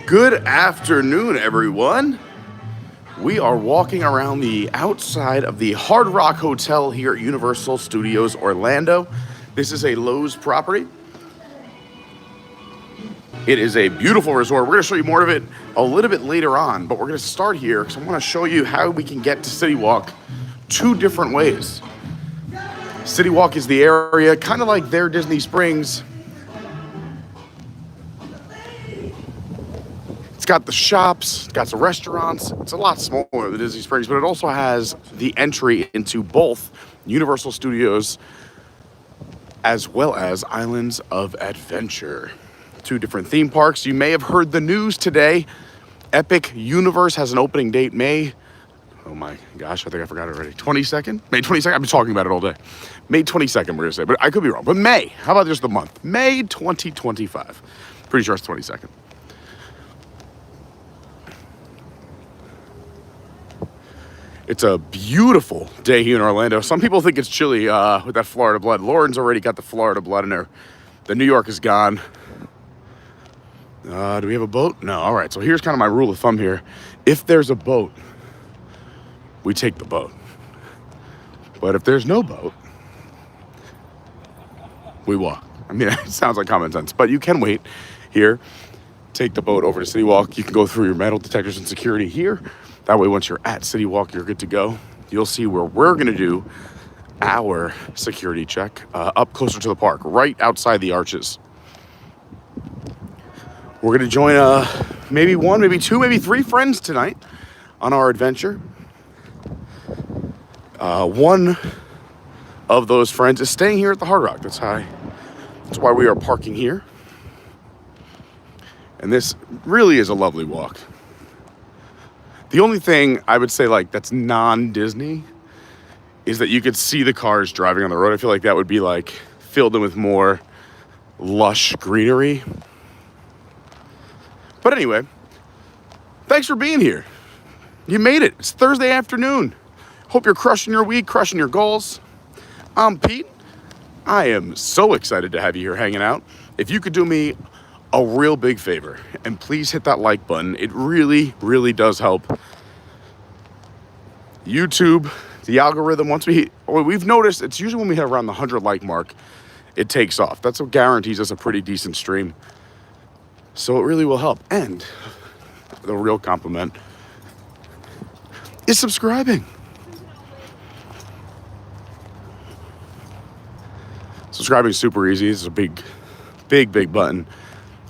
Good afternoon, everyone. We are walking around the outside of the Hard Rock Hotel here at Universal Studios Orlando. This is a Lowe's property. It is a beautiful resort. We're going to show you more of it a little bit later on, but we're going to start here because I want to show you how we can get to Citywalk two different ways. Citywalk is the area, kind of like their Disney Springs. It's got the shops, it's got some restaurants. It's a lot smaller than Disney Springs, but it also has the entry into both Universal Studios as well as Islands of Adventure. Two different theme parks. You may have heard the news today. Epic Universe has an opening date May. Oh my gosh, I think I forgot it already. 22nd? May 22nd? I've been talking about it all day. May 22nd, we're going to say, but I could be wrong. But May, how about just the month? May 2025. Pretty sure it's 22nd. It's a beautiful day here in Orlando. Some people think it's chilly with that Florida blood. Lauren's already got the Florida blood in her. The New York is gone. Do we have a boat? No. All right. So here's kind of my rule of thumb here. If there's a boat, we take the boat. But if there's no boat, we walk. I mean, it sounds like common sense, but you can wait here. Take the boat over to Citywalk. You can go through your metal detectors and security here. That way, once you're at Citywalk, you're good to go. You'll see where we're going to do our security check up closer to the park, right outside the arches. We're going to join maybe one, maybe two, maybe three friends tonight on our adventure. One of those friends is staying here at the Hard Rock. That's why we are parking here. And this really is a lovely walk. The only thing I would say that's non-Disney is that you could see the cars driving on the road. I feel like that would be filled in with more lush greenery. But anyway, thanks for being here. You made it. It's Thursday afternoon. Hope you're crushing your week, crushing your goals. I'm Pete. I am so excited to have you here hanging out. If you could do me a real big favor, and please hit that like button. It really, really does help YouTube, the algorithm. We've noticed it's usually when we hit around the 100 like mark, it takes off. That's what guarantees us a pretty decent stream. So it really will help. And the real compliment is subscribing. Subscribing is super easy. It's a big button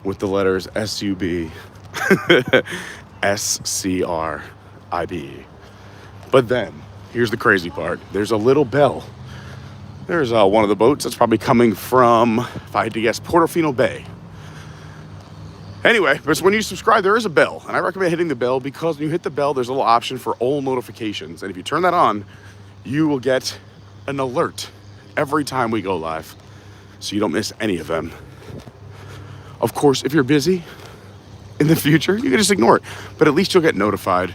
with the letters SUB, SCRIB. But then, here's the crazy part. There's a little bell. There's one of the boats that's probably coming from, if I had to guess, Portofino Bay. Anyway, but when you subscribe, there is a bell. And I recommend hitting the bell because when you hit the bell, there's a little option for all notifications. And if you turn that on, you will get an alert every time we go live. So you don't miss any of them. Of course, if you're busy in the future, you can just ignore it. But at least you'll get notified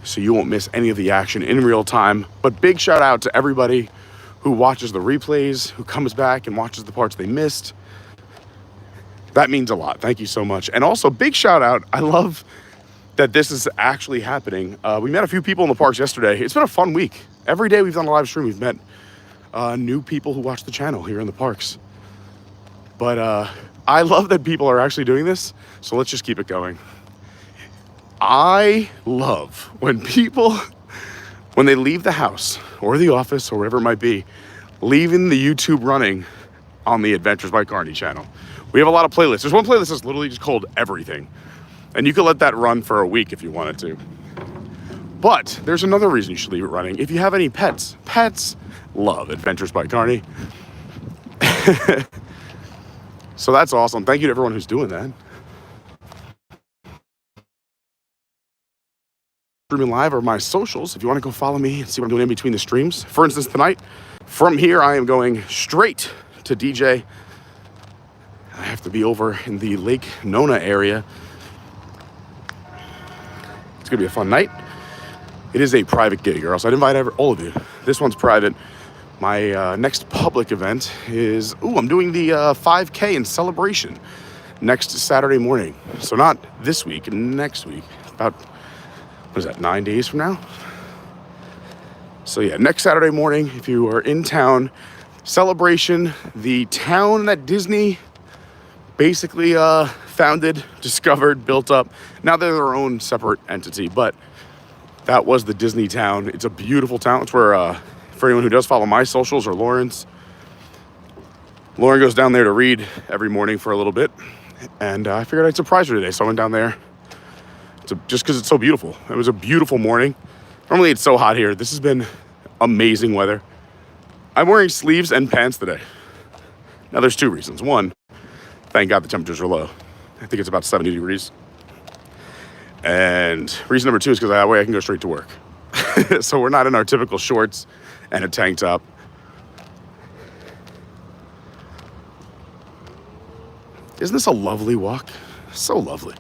so you won't miss any of the action in real time. But big shout out to everybody who watches the replays, who comes back and watches the parts they missed. That means a lot. Thank you so much. And also, big shout out. I love that this is actually happening. We met a few people in the parks yesterday. It's been a fun week. Every day we've done a live stream, we've met new people who watch the channel here in the parks. But I love that people are actually doing this, so let's just keep it going. I love when people, when they leave the house or the office or wherever it might be, leaving the YouTube running on the Adventures by Carney channel. We have a lot of playlists. There's one playlist that's literally just called Everything. And you can let that run for a week if you wanted to. But there's another reason you should leave it running. If you have any pets, pets love Adventures by Carney. So that's awesome. Thank you to everyone who's doing that. Streaming live are my socials. If you want to go follow me and see what I'm doing in between the streams. For instance, tonight, from here, I am going straight to DJ. I have to be over in the Lake Nona area. It's going to be a fun night. It is a private gig, or else I'd invite all of you. This one's private. My next public event is, I'm doing the 5K in celebration next Saturday morning. So not this week, next week. About, what is that, 9 days from now? So yeah, next Saturday morning, if you are in town, celebration, the town that Disney basically founded, discovered, built up. Now they're their own separate entity, but that was the Disney town. It's a beautiful town. It's where, for anyone who does follow my socials or Lauren's, Lauren goes down there to read every morning for a little bit. And I figured I'd surprise her today, so I went down there just because it's so beautiful. It was a beautiful morning. Normally it's so hot here. This has been amazing weather. I'm wearing sleeves and pants today. Now there's two reasons. One, thank God the temperatures are low. I think it's about 70 degrees. And reason number two is because that way I can go straight to work. So we're not in our typical shorts and a tank top. Isn't this a lovely walk? So lovely.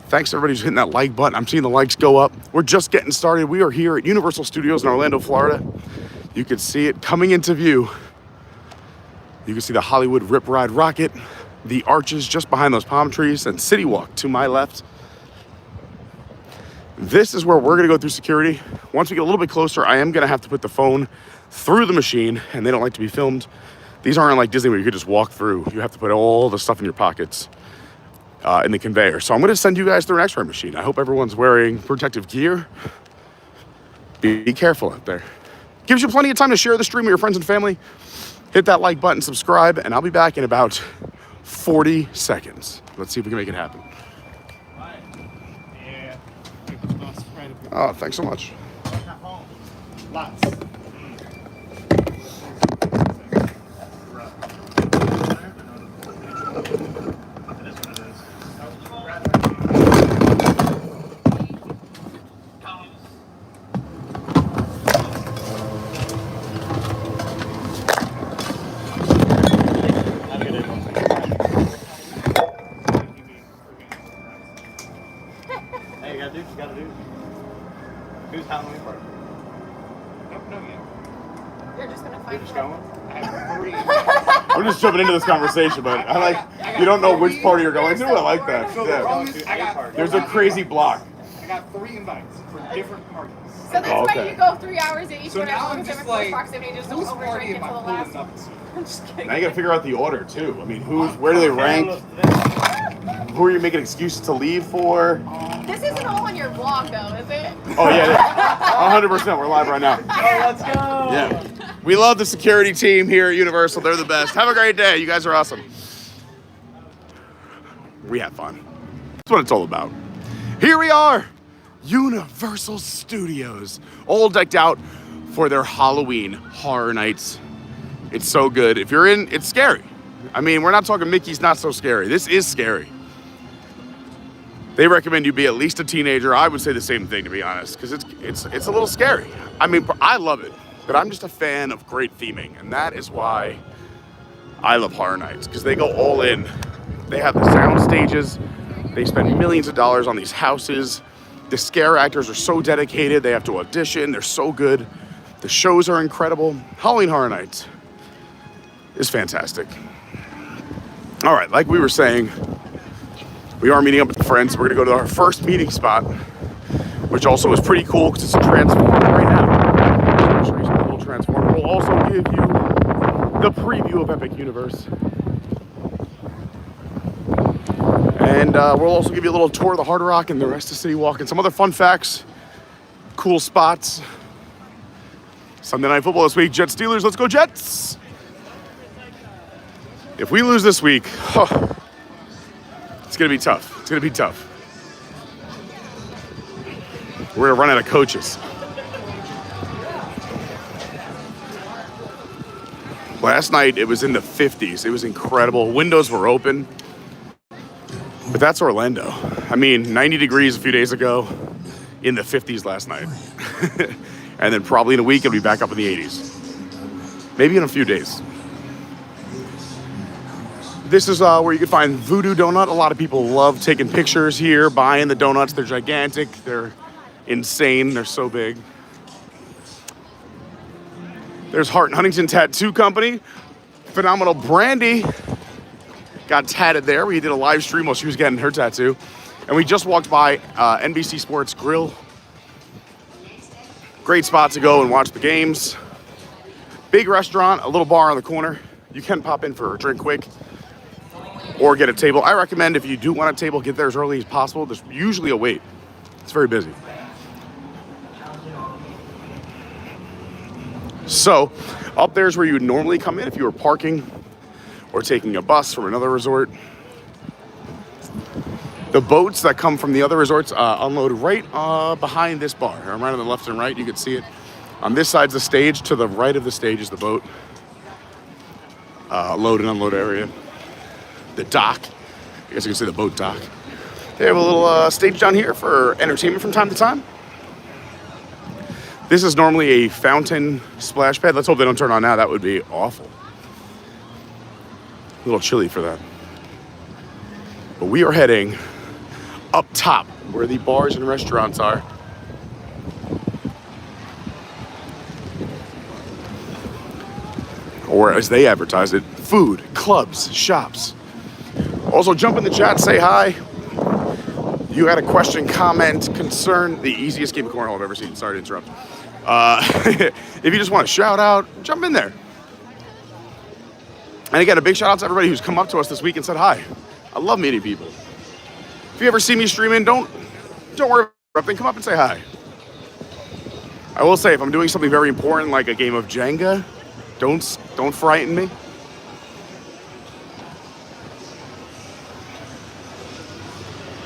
Thanks to everybody who's hitting that like button. I'm seeing the likes go up. We're just getting started. We are here at Universal Studios in Orlando, Florida. You can see it coming into view. You can see the Hollywood Rip Ride rocket, the arches just behind those palm trees, and Citywalk to my left. This is where we're gonna go through security. Once we get a little bit closer, I am gonna have to put the phone through the machine, and they don't like to be filmed. These aren't like Disney where you could just walk through. You have to put all the stuff in your pockets. In the conveyor. So I'm going to send you guys through an x-ray machine. I hope everyone's wearing protective gear. Be careful out there. Gives you plenty of time to share the stream with your friends and family. Hit that like button, subscribe, and I'll be back in about 40 seconds. Let's see if we can make it happen. Yeah. Oh, thanks so much. Lots. Who's Halloween party? Don't know yet. You're just gonna find You're just going? I have 3. I'm just jumping into this conversation, but I like, you don't know which party you're going to? I like that. So Yeah. There's a crazy block. I got 3 invites for different parties. So that's Oh, why okay. you go 3 hours at each So one as now long I'm as they're just close like, proximity, just don't whose overdrink party am until I the pulling last. up to? I'm just kidding. Now you gotta figure out the order too. I mean, where do they rank? Who are you making excuses to leave for? This isn't all on your vlog though, is it? Oh yeah, 100%. We're live right now. Oh, let's go! Yeah. We love the security team here at Universal. They're the best. Have a great day. You guys are awesome. We have fun. That's what it's all about. Here we are, Universal Studios, all decked out for their Halloween Horror Nights. It's so good. If you're in, it's scary. I mean, we're not talking Mickey's Not So Scary. This is scary. They recommend you be at least a teenager. I would say the same thing, to be honest, because it's a little scary. I mean, I love it, but I'm just a fan of great theming, and that is why I love Horror Nights, because they go all in. They have the sound stages. They spend millions of dollars on these houses. The scare actors are so dedicated. They have to audition. They're so good. The shows are incredible. Halloween Horror Nights is fantastic. All right, like we were saying, we are meeting up with friends. We're gonna go to our first meeting spot, which also is pretty cool because it's a transformer right now. I'll show you some little transformer. We'll also give you the preview of Epic Universe. And we'll also give you a little tour of the Hard Rock and the rest of Citywalk and some other fun facts, cool spots. Sunday Night Football this week, Jets Steelers, let's go Jets! If we lose this week, it's gonna be tough. It's gonna be tough. We're gonna run out of coaches. Last night, it was in the 50s. It was incredible. Windows were open. But that's Orlando. I mean, 90 degrees a few days ago, in the 50s last night. And then probably in a week, it'll be back up in the 80s. Maybe in a few days. This is where you can find Voodoo Donut. A lot of people love taking pictures here, buying the donuts. They're gigantic. They're insane. They're so big. There's Hart and Huntington Tattoo Company. Phenomenal Brandi got tatted there. We did a live stream while she was getting her tattoo. And we just walked by NBC Sports Grill. Great spot to go and watch the games. Big restaurant, a little bar on the corner. You can pop in for a drink quick or get a table. I recommend if you do want a table, get there as early as possible. There's usually a wait. It's very busy. So up there's where you would normally come in if you were parking or taking a bus from another resort. The boats that come from the other resorts unload right behind this bar. I'm right on the left and right, you can see it. On this side's the stage, to the right of the stage is the boat. Load and unload area. The dock, I guess you can say the boat dock. They have a little stage down here for entertainment from time to time. This is normally a fountain splash pad. Let's hope they don't turn on now, that would be awful. A little chilly for that. But we are heading up top where the bars and restaurants are. Or as they advertise it, food, clubs, shops. Also jump in the chat, say hi. You had a question, comment, concern, the easiest game of cornhole I've ever seen. Sorry to interrupt. If you just want to shout out, jump in there. And again, a big shout out to everybody who's come up to us this week and said hi. I love meeting people. If you ever see me streaming, don't worry about it. Come up and say hi. I will say, if I'm doing something very important like a game of Jenga, don't frighten me.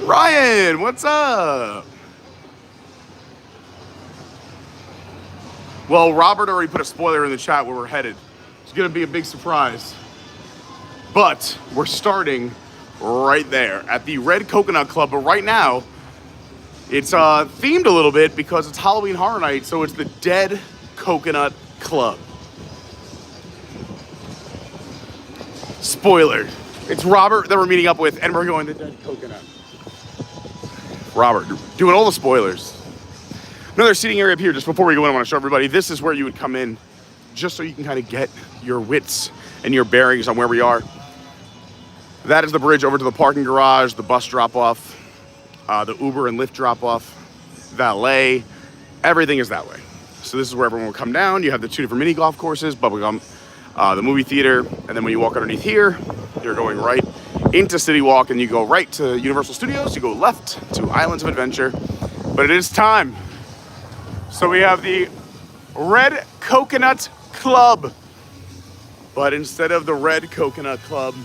Ryan, what's up? Well, Robert already put a spoiler in the chat where we're headed. It's gonna be a big surprise. But we're starting right there at the Red Coconut Club. But right now, it's themed a little bit because it's Halloween Horror Night, so it's the Dead Coconut Club. Spoiler, it's Robert that we're meeting up with, and we're going to Dead Coconut. Robert, doing all the spoilers. Another seating area up here, just before we go in, I want to show everybody, this is where you would come in, just so you can kind of get your wits and your bearings on where we are. That is the bridge over to the parking garage, the bus drop-off, the Uber and Lyft drop-off, valet, everything is that way. So this is where everyone will come down. You have the two different mini golf courses, bubblegum, the movie theater, and then when you walk underneath here, you're going right into Citywalk, and you go right to Universal Studios, you go left to Islands of Adventure, but it is time. So we have the Red Coconut Club, but instead of the Red Coconut Club,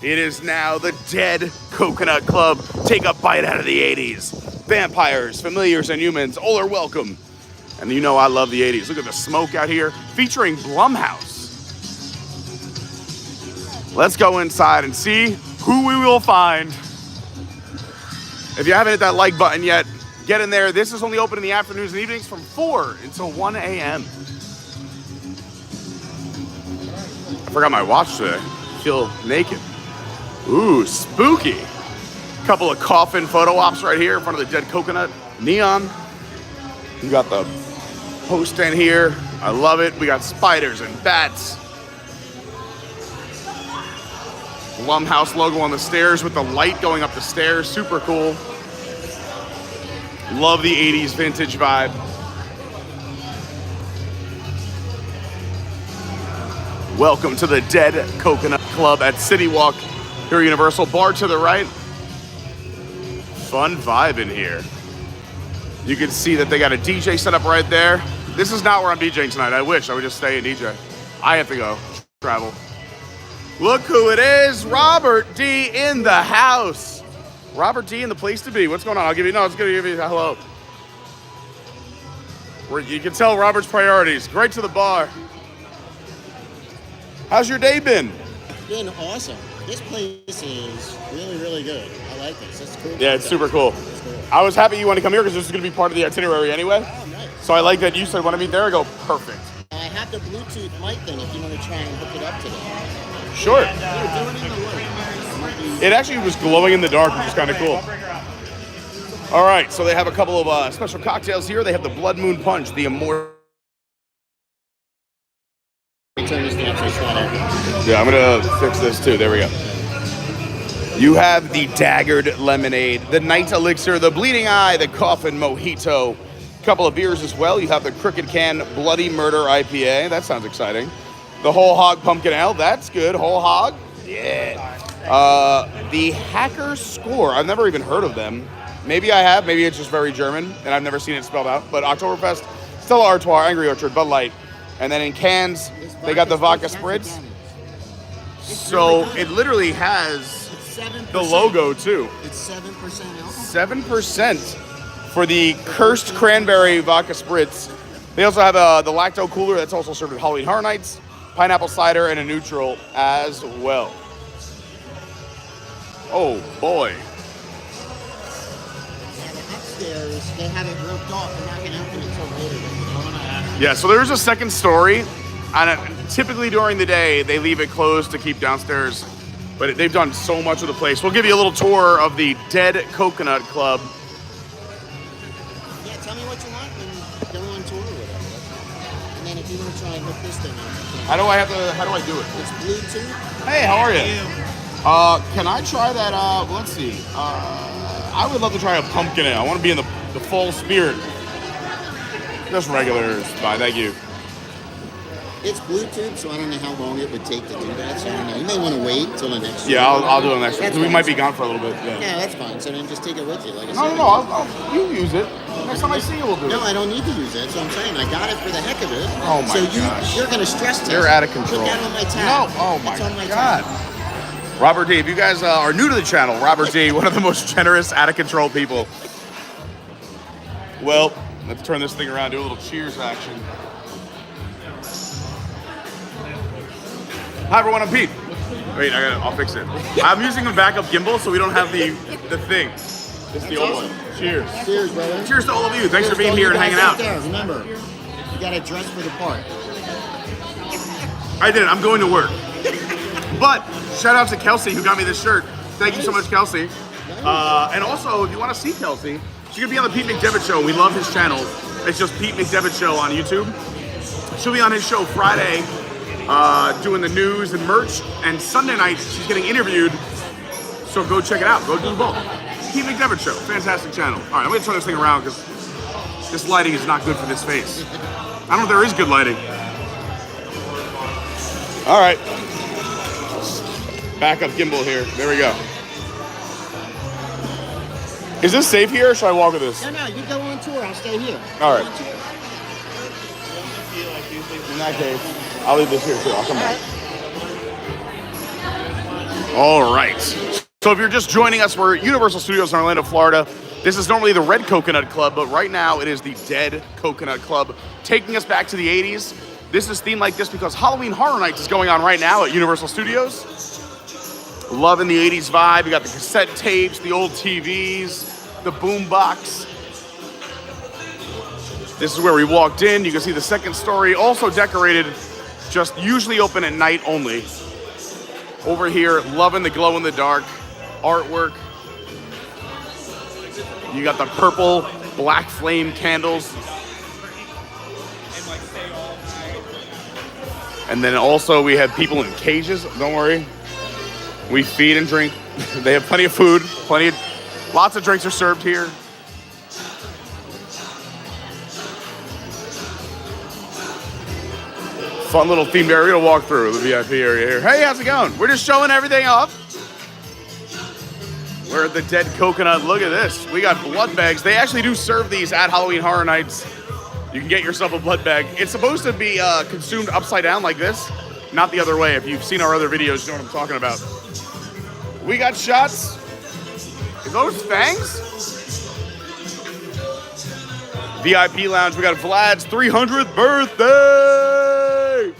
it is now the Dead Coconut Club. Take a bite out of the 80s. Vampires, familiars, and humans, all are welcome. And you know I love the 80s. Look at the smoke out here, featuring Blumhouse. Let's go inside and see who we will find. If you haven't hit that like button yet, get in there. This is only open in the afternoons and evenings from 4 until 1 a.m. I forgot my watch today. I feel naked. Ooh, spooky. Couple of coffin photo ops right here in front of the Dead Coconut. Neon. We got the post stand here. I love it. We got spiders and bats. Blumhouse logo on the stairs with the light going up the stairs. Super cool. Love the 80s vintage vibe. Welcome to the Dead Coconut Club at Citywalk here at Universal. Bar to the right. Fun vibe in here. You can see that they got a DJ set up right there. This is not where I'm DJing tonight. I wish I would just stay and DJ. I have to go travel. Look who it is, Robert D in the house. Robert D in the place to be. What's going on? It's gonna give you a hello. You can tell Robert's priorities. Right to the bar. How's your day been? Been awesome. This place is really, really good. I like this. It's cool. Yeah, it's super cool. It's cool. I was happy you wanted to come here because this is gonna be part of the itinerary anyway. Oh, nice. So I like that you said, want to meet there? I go, perfect. I have the Bluetooth mic thing if you want to try and hook it up today. Sure. Do it in the light. It actually was glowing in the dark, which is kind of cool. All right, so they have a couple of special cocktails here. They have the Blood Moon Punch, the immortal. Turn this down so it's not Yeah, I'm gonna fix this too. There we go. You have the Daggered Lemonade, the Night Elixir, the Bleeding Eye, the Coffin Mojito. Couple of beers as well. You have the Crooked Can Bloody Murder IPA. That sounds exciting. The Whole Hog Pumpkin Ale. That's good. Whole Hog. Yeah. The Hacker Score. I've never even heard of them. Maybe I have. Maybe it's just very German, and I've never seen it spelled out. But Oktoberfest, Stella Artois, Angry Orchard, Bud Light. And then in cans, they got the Vodka Spritz. So it literally has the logo, too. It's 7% alcohol. 7% for the Cursed Cranberry Vodka Spritz. They also have the Lacto Cooler that's also served at Halloween Horror Nights, Pineapple Cider, and a Neutral as well. Oh, boy. And upstairs, they have it roped off. They're not going to open it until later. Yeah, so there's a second story. And typically during the day, they leave it closed to keep downstairs. But they've done so much of the place. We'll give you a little tour of the Dead Coconut Club. Yeah, tell me what you want and go on tour or whatever. And then if you want to try and hook this thing up, you can. How do I do it? It's Bluetooth. Hey, how are you? Can I try that? Let's see. I would love to try a pumpkin ale. I want to be in the fall spirit. Just regular is fine, thank you. It's Bluetooth, so I don't know how long it would take to do that. So I don't know. You may want to wait till the next. Yeah, I'll do it next week. That's We fine. might be gone for a little bit. Yeah. Yeah, that's fine. So then just take it with you. Like I said. No. You use it. Next time I see you, we'll do it. No, I don't need to use it. That's what I'm saying. I got it for the heck of it. Oh my so gosh. you're going to stress test. You're out of control. Put that on my tab. No. Oh my It's on my God. tab. Robert D, if you guys are new to the channel, Robert D, one of the most generous, out of control people. Well, let's turn this thing around, do a little cheers action. Hi everyone, I'm Pete. Wait, I'll fix it. I'm using a backup gimbal so we don't have the thing. This is the old one. Cheers. Cheers, brother. Cheers to all of you. Thanks for Cheers to being all here you and hanging guys out. There. Remember, you got to dress for the part. I did it. I'm going to work. But shout out to Kelsey who got me this shirt. Thank you so much, Kelsey. And also, if you want to see Kelsey, she could be on the Pete McDevitt Show. We love his channel. It's just Pete McDevitt Show on YouTube. She'll be on his show Friday, doing the news and merch. And Sunday night, she's getting interviewed. So go check it out. Go do both. Pete McDevitt Show. Fantastic channel. All right, I'm going to turn this thing around because this lighting is not good for this face. I don't know if there is good lighting. All right. Backup gimbal here. There we go. Is this safe here or should I walk with this? No, you go on tour. I'll stay here. All right. In that case, I'll leave this here too. I'll come back. All right. So if you're just joining us, we're at Universal Studios in Orlando, Florida. This is normally the Red Coconut Club, but right now it is the Dead Coconut Club, taking us back to the 80s. This is themed like this because Halloween Horror Nights is going on right now at Universal Studios. Loving the 80s vibe. You got the cassette tapes, the old TVs, the boom box. This is where we walked in. You can see the second story, also decorated, just usually open at night only. Over here, loving the glow-in-the-dark artwork. You got the purple, black flame candles. And then also we have people in cages, don't worry. We feed and drink. They have plenty of food, lots of drinks are served here. Fun little themed area to walk through, the VIP area here. Hey, how's it going? We're just showing everything off. We're at the Dead Coconut. Look at this. We got blood bags. They actually do serve these at Halloween Horror Nights. You can get yourself a blood bag. It's supposed to be consumed upside down like this, not the other way. If you've seen our other videos, you know what I'm talking about. We got shots. Is those fangs? VIP lounge. We got Vlad's 300th birthday.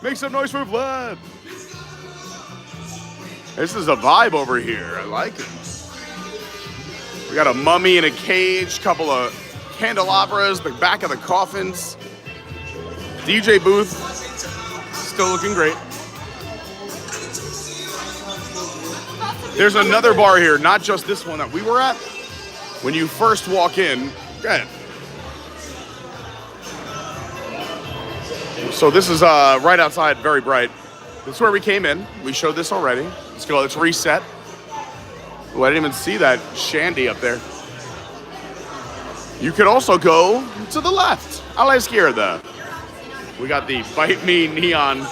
Make some noise for Vlad. This is a vibe over here. I like it. We got a mummy in a cage, couple of candelabras, the back of the coffins. DJ booth, still looking great. There's another bar here, not just this one that we were at. When you first walk in, go ahead. So this is right outside, very bright. This is where we came in. We showed this already. Let's go. Let's reset. Oh, I didn't even see that shandy up there. You could also go to the left. A la izquierda. We got the Bite Me neon.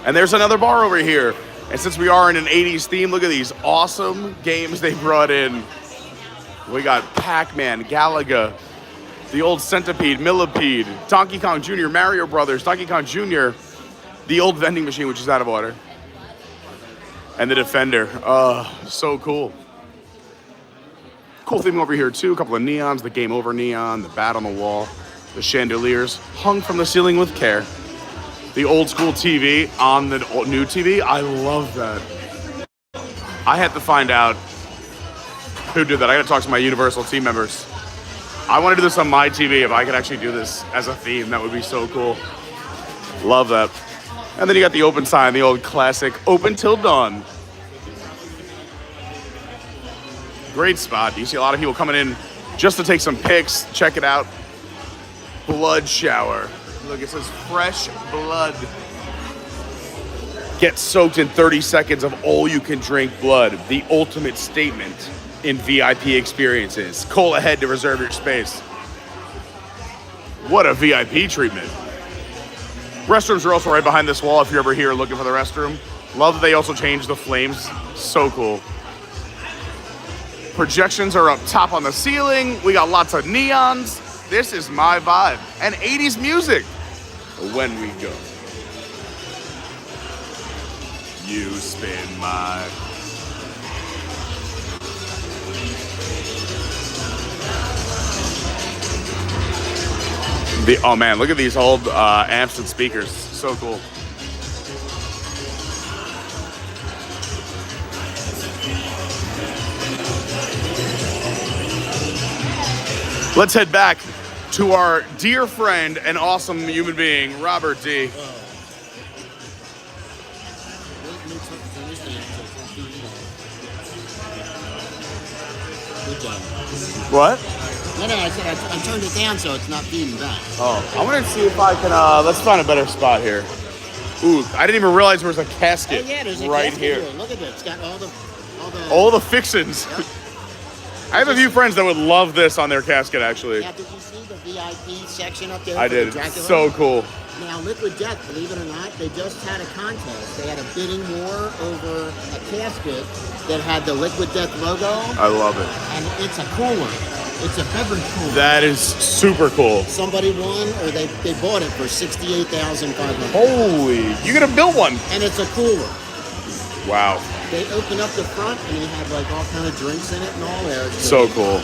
And there's another bar over here. And since we are in an 80s theme, look at these awesome games they brought in. We got Pac-Man, Galaga, the old Centipede, Millipede, Donkey Kong Jr., Mario Brothers, Donkey Kong Jr., the old vending machine, which is out of order, and the Defender. So cool. Cool theme over here, too. A couple of neons, the Game Over neon, the bat on the wall, the chandeliers hung from the ceiling with care. The old school TV on the new TV. I love that. I had to find out who did that. I got to talk to my Universal team members. I want to do this on my TV. If I could actually do this as a theme, that would be so cool. Love that. And then you got the open sign, the old classic, open till dawn. Great spot. You see a lot of people coming in just to take some pics. Check it out. Blood shower. Look, it says fresh blood. Get soaked in 30 seconds of all-you-can-drink blood. The ultimate statement in VIP experiences. Call ahead to reserve your space. What a VIP treatment. Restrooms are also right behind this wall if you're ever here looking for the restroom. Love that they also changed the flames. So cool. Projections are up top on the ceiling. We got lots of neons. This is my vibe. And 80s music. When we go. You spin my... Oh man, look at these old amps and speakers. So cool. Let's head back to our dear friend and awesome human being, Robert D. What? No, I said I turned it down so it's not feeding back. Oh, I want to see if I can, let's find a better spot here. Ooh, I didn't even realize there was a casket there's a right casket here. Look at this. It's got All the fixins. Yep. I have a few friends that would love this on their casket, actually. Yeah, did you see the VIP section up there? I for did. the Dracula? So cool. Now, Liquid Death, believe it or not, they just had a contest. They had a bidding war over a casket that had the Liquid Death logo. I love it. And it's a cooler. It's a beverage cooler. That is super cool. Somebody won, or they bought it for $68,500. Holy, you're gonna build one. And it's a cooler. Wow. They open up the front and they have like all kind of drinks in it and all there. So cool.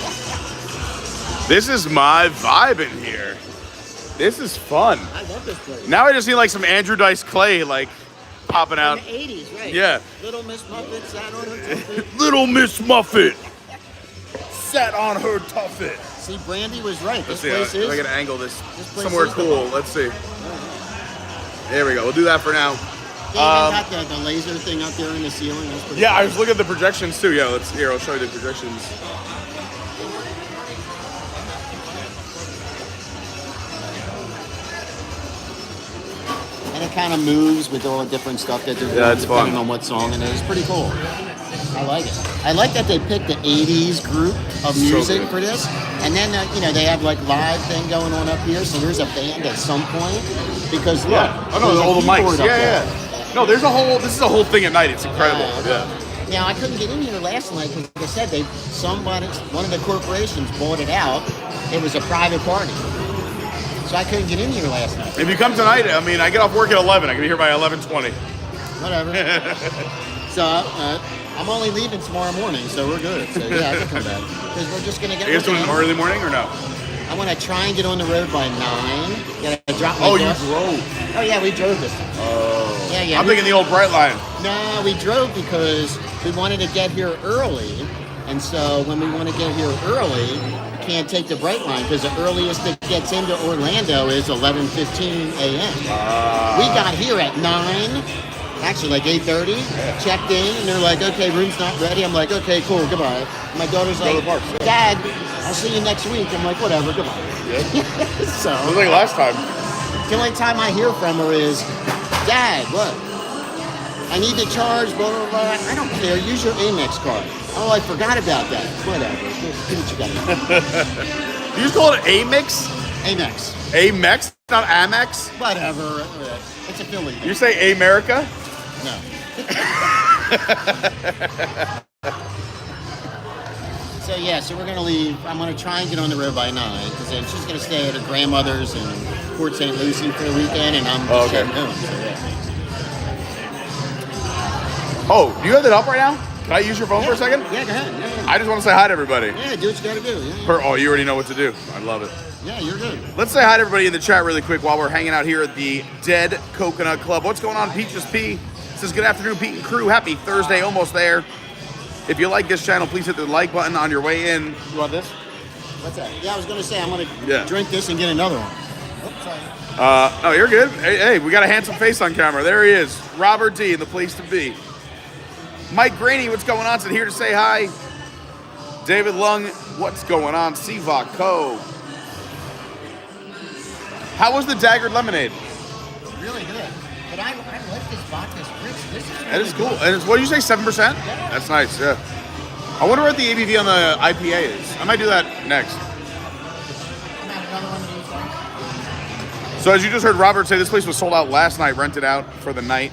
This is my vibe in here. This is fun. I love this place. Now I just need like some Andrew Dice Clay like popping out. In the 80s, right? Yeah. Little Miss Muffet sat on her tuffet. Little Miss Muffet sat on her tuffet. See, Brandi was right. Let's This see place if I is. can angle this place somewhere is the cool. one. Let's see. There we go. We'll do that for now. They even got the laser thing up there in the ceiling. That's pretty Yeah, cool. I was looking at the projections too. Yeah, I'll show you the projections. And it kind of moves with all the different stuff that they're doing, Yeah, it's depending fun. on what song it is. It's pretty cool. I like it. I like that they picked the 80s group of music good. for this. And then, they have like live thing going on up here. So there's a band at some point. Because look, Yeah. Oh no, there's a all the keyboard mics. up Yeah, there. yeah. No, this is a whole thing at night. It's incredible. Yeah. Now, I couldn't get in here last night because, like I said, one of the corporations bought it out. It was a private party. So I couldn't get in here last night. If you come tonight, I mean, I get off work at 11. I can be here by 11:20. Whatever. So I'm only leaving tomorrow morning, so we're good. So yeah, I can come back. Because we're just going to get Are you guys doing working an on it. early morning or no? I want to try and get on the road by 9. Gotta drop my Oh, you gas. drove. Oh, yeah, we drove this time. Oh. Yeah. I'm thinking the old Bright Line. No, we drove because we wanted to get here early. And so when we want to get here early, we can't take the Bright Line because the earliest that gets into Orlando is 11:15 a.m. We got here at 9. Actually, like 8:30, checked in, and they're like, okay, room's not ready. I'm like, okay, cool, goodbye. My daughter's Go like, to the parks. Dad, I'll see you next week. I'm like, whatever, goodbye. It So, was like last time. the only time I hear from her is, Dad, what? I need to charge, blah, blah, blah. I don't care. Use your Amex card. Oh, I forgot about that. Whatever. Do what you got to You just call it Amix? do. Amex. Amex, not Amex? Whatever. It's a Philly thing. You say America? No. So yeah, so we're gonna leave. I'm gonna try and get on the road by 9 because then she's gonna stay at her grandmother's in Port St. Lucie for the weekend, and I'm just heading home. So yeah. Oh, do you have that up right now? Can I use your phone for a second? Yeah, go ahead. Yeah. I just want to say hi to everybody. Yeah, do what you gotta do. Yeah. Oh, you already know what to do. I love it. Yeah, you're good. Let's say hi to everybody in the chat really quick while we're hanging out here at the Dead Coconut Club. What's going on? Peaches P says, good afternoon, Pete and crew. Happy Thursday, almost there. If you like this channel, please hit the like button on your way in. You want this? What's that? Yeah, I was gonna say I'm gonna drink this and get another one. Oops, sorry. No, you're good. Hey, we got a handsome face on camera. There he is. Robert D in the place to be. Mike Graney, what's going on? Said here to say hi. David Lung, what's going on? Citywalk Co. How was the Daggered Lemonade? Really good. But I like this vodka spritz. This is really That is cool. good. And it's, what did you say, 7%? Yeah. That's nice, yeah. I wonder what the ABV on the IPA is. I might do that next. Can I have another one of these ones? So as you just heard Robert say, this place was sold out last night, rented out for the night.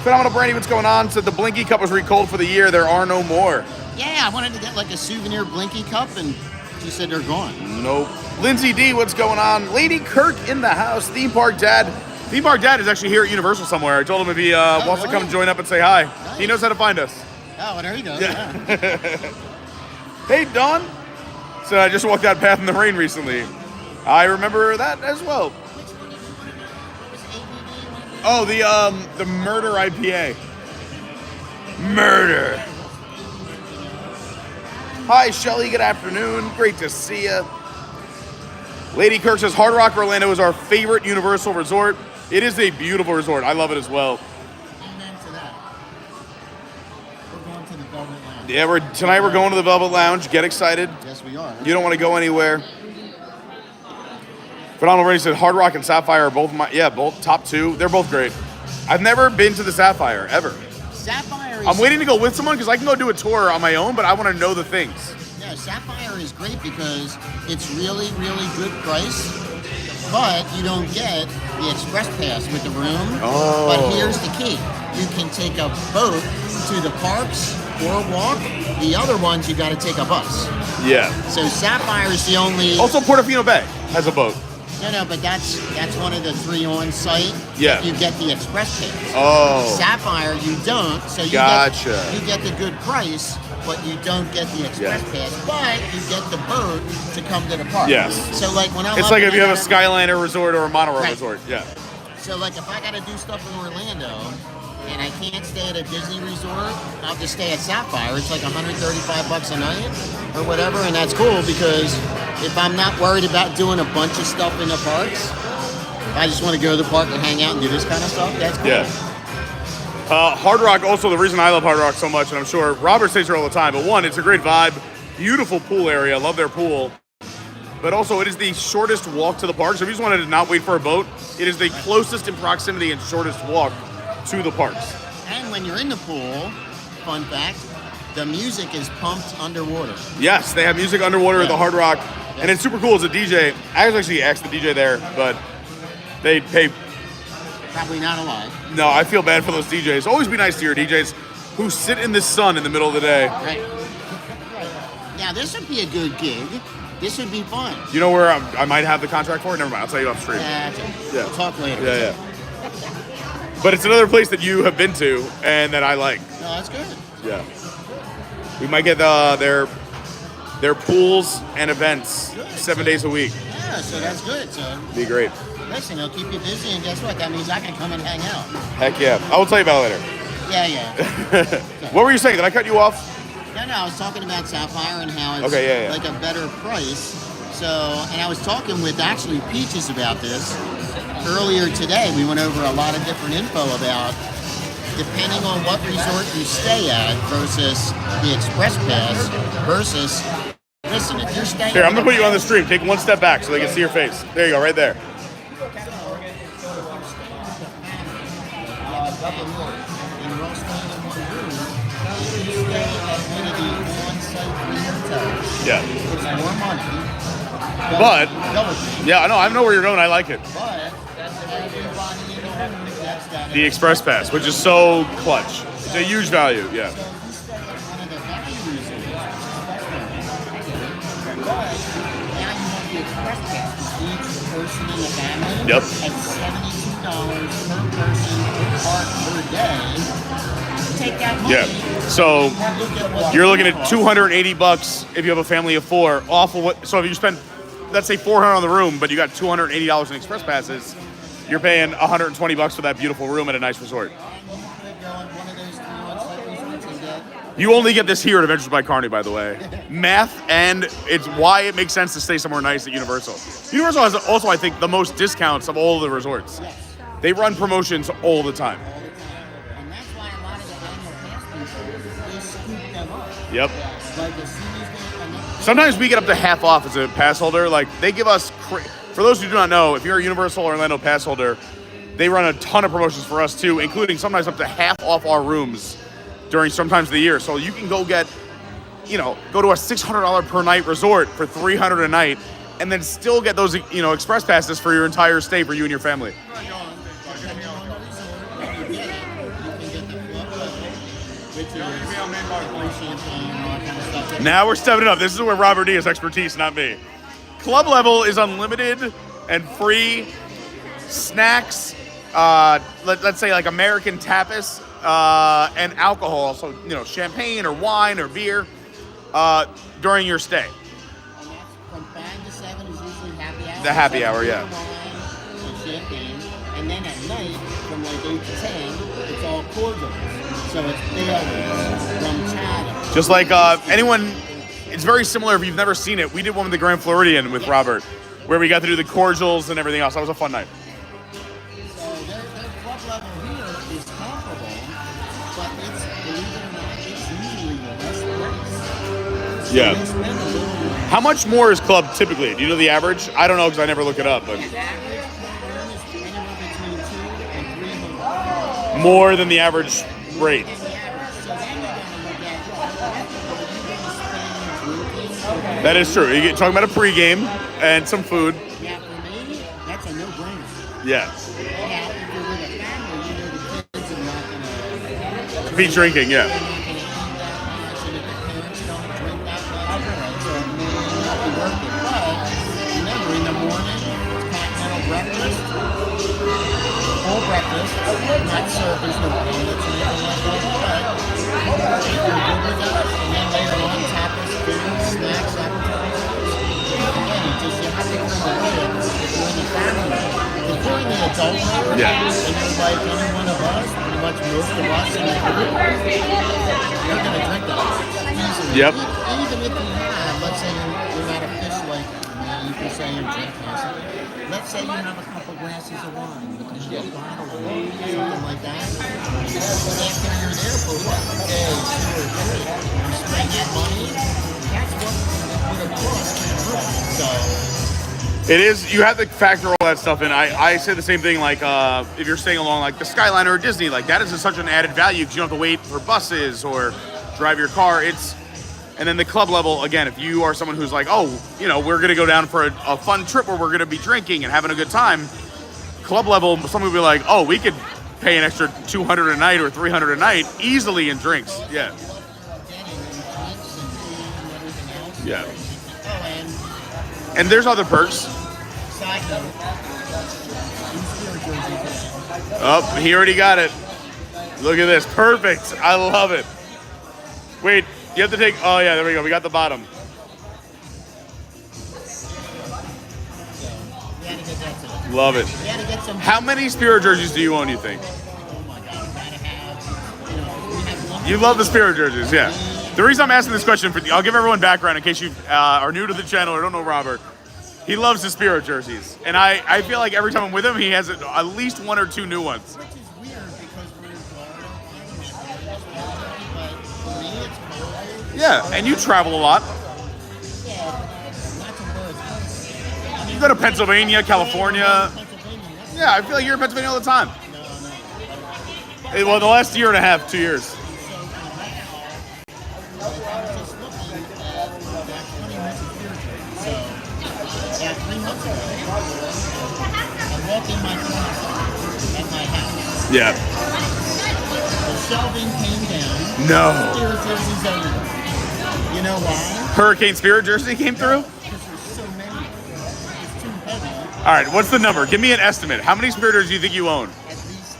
Phenomenal Brandi, what's going on? Said the Blinky Cup was recalled for the year. There are no more. Yeah, I wanted to get like a souvenir Blinky cup, and she said they're gone. Nope. Lindsay D, what's going on? Lady Kirk in the house. Theme Park Dad. Theme Park Dad is actually here at Universal somewhere. I told him if he wants to really? come join up and say hi. Nice. He knows how to find us. Oh, well, there you go. Yeah. Yeah. Hey, Dawn. So I just walked that path in the rain recently. I remember that as well. Oh, the Murder IPA. Murder. Hi, Shelly. Good afternoon. Great to see you. Lady Kirk says Hard Rock Orlando is our favorite Universal resort. It is a beautiful resort. I love it as well. Amen to that. We're going to the Velvet Lounge. Yeah, tonight we're going to the Velvet Lounge. Get excited. Yes, we are. You don't want to go anywhere. Phenomenal Brandi said Hard Rock and Sapphire are both both top 2. They're both great. I've never been to the Sapphire ever. Sapphire is... I'm waiting to go with someone because I can go do a tour on my own, but I want to know the things. Yeah, Sapphire is great because it's really, really good price, but you don't get the express pass with the room. Oh. But here's the key. You can take a boat to the parks or walk. The other ones, you got to take a bus. Yeah. So Sapphire is the only... Also, Portofino Bay has a boat. No, but that's one of the 3 on site. Yeah. You get the express pass. Oh. Sapphire, you don't. So you Gotcha. you get the good price, but you don't get the express pass. But you get the boat to come to the park. Yes. So like when I'm It's up like and if you I have a gotta- Skyliner resort or a monorail Right. resort. Yeah. So like if I got to do stuff in Orlando and I can't stay at a Disney resort, I'll just stay at Sapphire. It's like $135 a night or whatever, and that's cool because if I'm not worried about doing a bunch of stuff in the parks, if I just want to go to the park and hang out and do this kind of stuff, that's cool. Yeah. Hard Rock, also the reason I love Hard Rock so much, and I'm sure Robert stays here all the time, but one, it's a great vibe, beautiful pool area, love their pool. But also, it is the shortest walk to the park. So if you just wanted to not wait for a boat, it is the closest in proximity and shortest walk to the parks. And when you're in the pool, fun fact, the music is pumped underwater. Yes, they have music underwater at the Hard Rock, and it's super cool as a DJ. I actually asked the DJ there, but they pay. Probably not a lot. No, I feel bad for those DJs. Always be nice to your DJs who sit in the sun in the middle of the day. Right. Now, this would be a good gig. This would be fun. You know where I might have the contract for it? Never mind, I'll tell you off stream. Yeah. Yeah. We'll talk later. Yeah. But it's another place that you have been to and that I like. No, that's good. Yeah. We might get their pools and events 7 days a week. Yeah, so that's good. So Be great. listen, it'll keep you busy, and guess what? That means I can come and hang out. Heck yeah. I will tell you about it later. Yeah. What were you saying? Did I cut you off? No, I was talking about Sapphire and how it's Okay, yeah. like a better price. So, and I was talking with actually Peaches about this earlier today. We went over a lot of different info about depending on what resort you stay at versus the express pass versus, listen, if you're staying... Here, I'm going to put you on the stream. Take one step back so they can see your face. There you go, right there. up in York, and we're all staying in one room. If you stay at one of the on-site hotels, Yeah. it's more money. But Double. yeah, I know where you're going. I like it. But everybody in the room gets that. The Express Pass, which is so clutch. It's a huge value. Yeah. So you stay at one of the value resorts, but now you have the Express Pass for each person in the family. Yep. At $72 per person per park per day. Take that money. Yeah. So you're looking at $280 if you have a family of 4. So if you spend, let's say $400 on the room, but you got $280 in Express Passes, you're paying $120 for that beautiful room at a nice resort. You only get this here at Adventures by Carney, by the way. Math, and it's why it makes sense to stay somewhere nice at Universal. Universal has also, I think, the most discounts of all of the resorts. They run promotions all the time. And that's why a lot of the annual pass people, they scoop them up. Yep. Like as soon as they Sometimes we get up to half off as a pass holder. Like, they give us, for those who do not know, if you're a Universal Orlando pass holder, they run a ton of promotions for us too, including sometimes up to half off our rooms during sometimes of the year. So you can go get, go to a $600 per night resort for $300 a night, and then still get those, Express Passes for your entire stay for you and your family. Now we're stepping it up. This is where Robert D is expertise, not me. Club level is unlimited and free snacks, let's say like American tapas, and alcohol, so champagne or wine or beer, during your stay. And that's from 5 to 7 is usually happy hour. The happy hour, yeah. Wine and champagne. And then at night, from like 8 to 10, it's all cordials. So it's Baileys, rum chata. Just like anyone, it's very similar if you've never seen it. We did one with the Grand Floridian with Robert, where we got to do the cordials and everything else. That was a fun night. So their club level here is comparable, but it's, believe it or not, it's usually less price. Yeah. So they spend a little more. How much more is club typically? Do you know the average? I don't know because I never look it up, but The average club room is anywhere between 2 and 300. more than the average rate. So then you're going to look at what are you going to spend drinking? That is true. You're talking about a pregame and some food. Yeah, for me, that's a no-brainer. Yeah. Now, if you're with a family, you know the kids are not going to Be drinking, yeah. eat that much, and if the parents don't drink that much, so it may not be worth it. But remember, in the morning, it's continental breakfast, full breakfast, not served, there's no omelets or anything like that, but if you're good with it, and then later on, tapas, food, snacks, appetizers. Again, you have to kind of weigh it if you're in the family. If you're in the adult mode, Yeah. and you're like any one of us, pretty much most of us in the group, you're going to drink that easily. Yep. Even if you have, let's say you're not a fish like me, you can say you drink constantly. Let's say you have a couple glasses of wine, a bottle of wine, something like that. After you're there for what, a day, 2 or 3, you spend that money, that's what it would have cost for your group. So It is, you have to factor all that stuff in. I say the same thing, like if you're staying along like the Skyliner or Disney, like that is such an added value because you don't have to wait for buses or drive your car. And then the club level, again, if you are someone who's like, oh, we're going to go down for a fun trip where we're going to be drinking and having a good time, club level, someone would be like, oh, we could pay an extra $200 a night or $300 a night easily in drinks. Yeah. Yeah. And there's other perks. Oh, he already got it. Look at this. Perfect. I love it. Wait, you have to take, oh yeah, there we go. We got the bottom. Love it. How many Spirit jerseys do you own, you think? You love the Spirit jerseys, yeah. The reason I'm asking this question, I'll give everyone background in case you are new to the channel or don't know Robert. He loves his Spirit jerseys. And I feel like every time I'm with him, he has at least 1 or 2 new ones. Which is weird because we're in Florida, but for me it's cold. Yeah, and you travel a lot. Yeah, not to where it's cold. You go to Pennsylvania, California. Pennsylvania, Yeah, I feel like you're in Pennsylvania all the time. but Well, the last year and a half, 2 years. So now, I was just looking at that 20 months of beer trade. So, about 3 months ago, I walked in my closet at my house. Yeah. The shelving came down. No. Spirit jerseys everywhere. You know why? Hurricane Spirit jersey came through? Because there's so many. It's too heavy. All right, what's the number? Give me an estimate. How many Spirit jerseys do you think you own? At least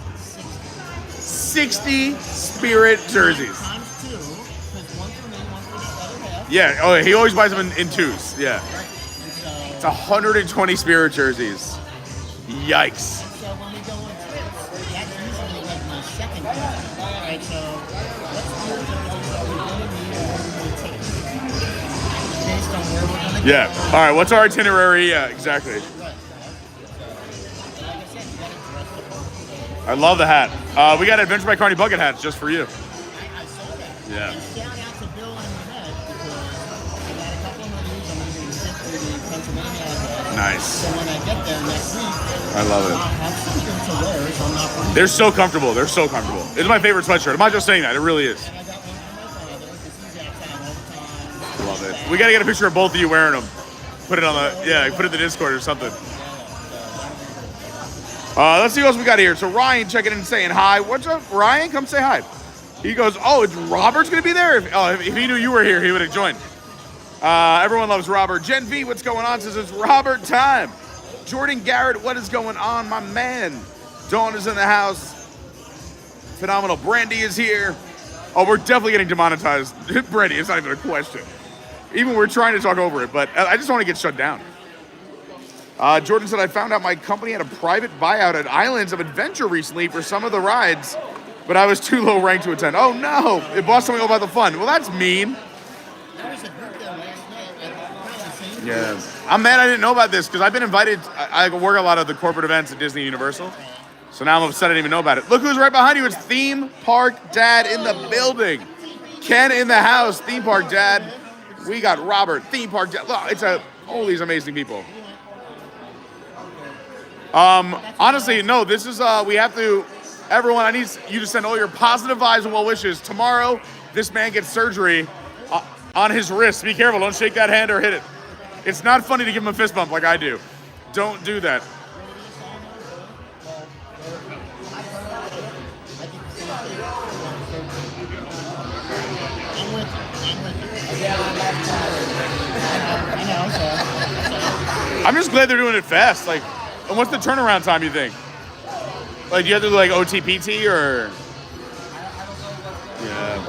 60 60. Spirit jerseys. Times 2, because one for me, one for the other half. Yeah, oh, he always buys them in twos. Yeah. Right. And so, It's 120 Spirit jerseys. Yikes. so when we go on trips, that's usually like my second one. All right, so what spirit jerseys are we going to need or what are we going to take? Based on where we're going to go. Yeah. All right, what's our itinerary? Yeah, exactly. Right. So, like I said, you got to dress up. I love the hat. We got Adventure by Carney bucket hats just for you. I saw that. Yeah. And shout out to Bill and Lynnette because I got a couple of these. I'm going to be sent to the Pennsylvania address. Nice. So when I get there next week, I love it. I'll have something to wear, so I'm not freezing. They're so comfortable. They're so comfortable. It's my favorite sweatshirt. I'm not just saying that. It really is. And I got one for my father because he's outside all the time. Love it. We got to get a picture of both of you wearing them. Put it on the, put it in the Discord or something. Let's see what else we got here. So Ryan checking in and saying hi. What's up, Ryan? Come say hi. He goes, oh, it's Robert's going to be there? If he knew you were here, he would have joined. Everyone loves Robert. Jen V, what's going on? Says it's Robert time. Jordan Garrett, what is going on, my man? Dawn is in the house. Phenomenal Brandi is here. Oh, we're definitely getting demonetized. Brandi, it's not even a question. Even we're trying to talk over it, but I just want to get shut down. Jordan said, I found out my company had a private buyout at Islands of Adventure recently for some of the rides, but I was too low ranked to attend. Oh no, it bought something all about the fun. Well, that's mean. There was a group there last night at probably the same Yeah. I'm mad I didn't know about this because I've been invited. I work a lot of the corporate events at Disney Universal. So now I'm upset I didn't even know about it. Look who's right behind you. It's Theme Park Dad in the building. Ken in the house. Theme Park Dad. We got Robert. Theme Park Dad. Look, it's all these amazing people. Honestly, no, this is, we have to, everyone, I need you to send all your positive vibes and well wishes. Tomorrow, this man gets surgery on his wrist. Be careful. Don't shake that hand or hit it. It's not funny to give him a fist bump like I do. Don't do that. I'm just glad they're doing it fast. Like, and what's the turnaround time, you think? Like, do you have to do like OTPT or? Yeah.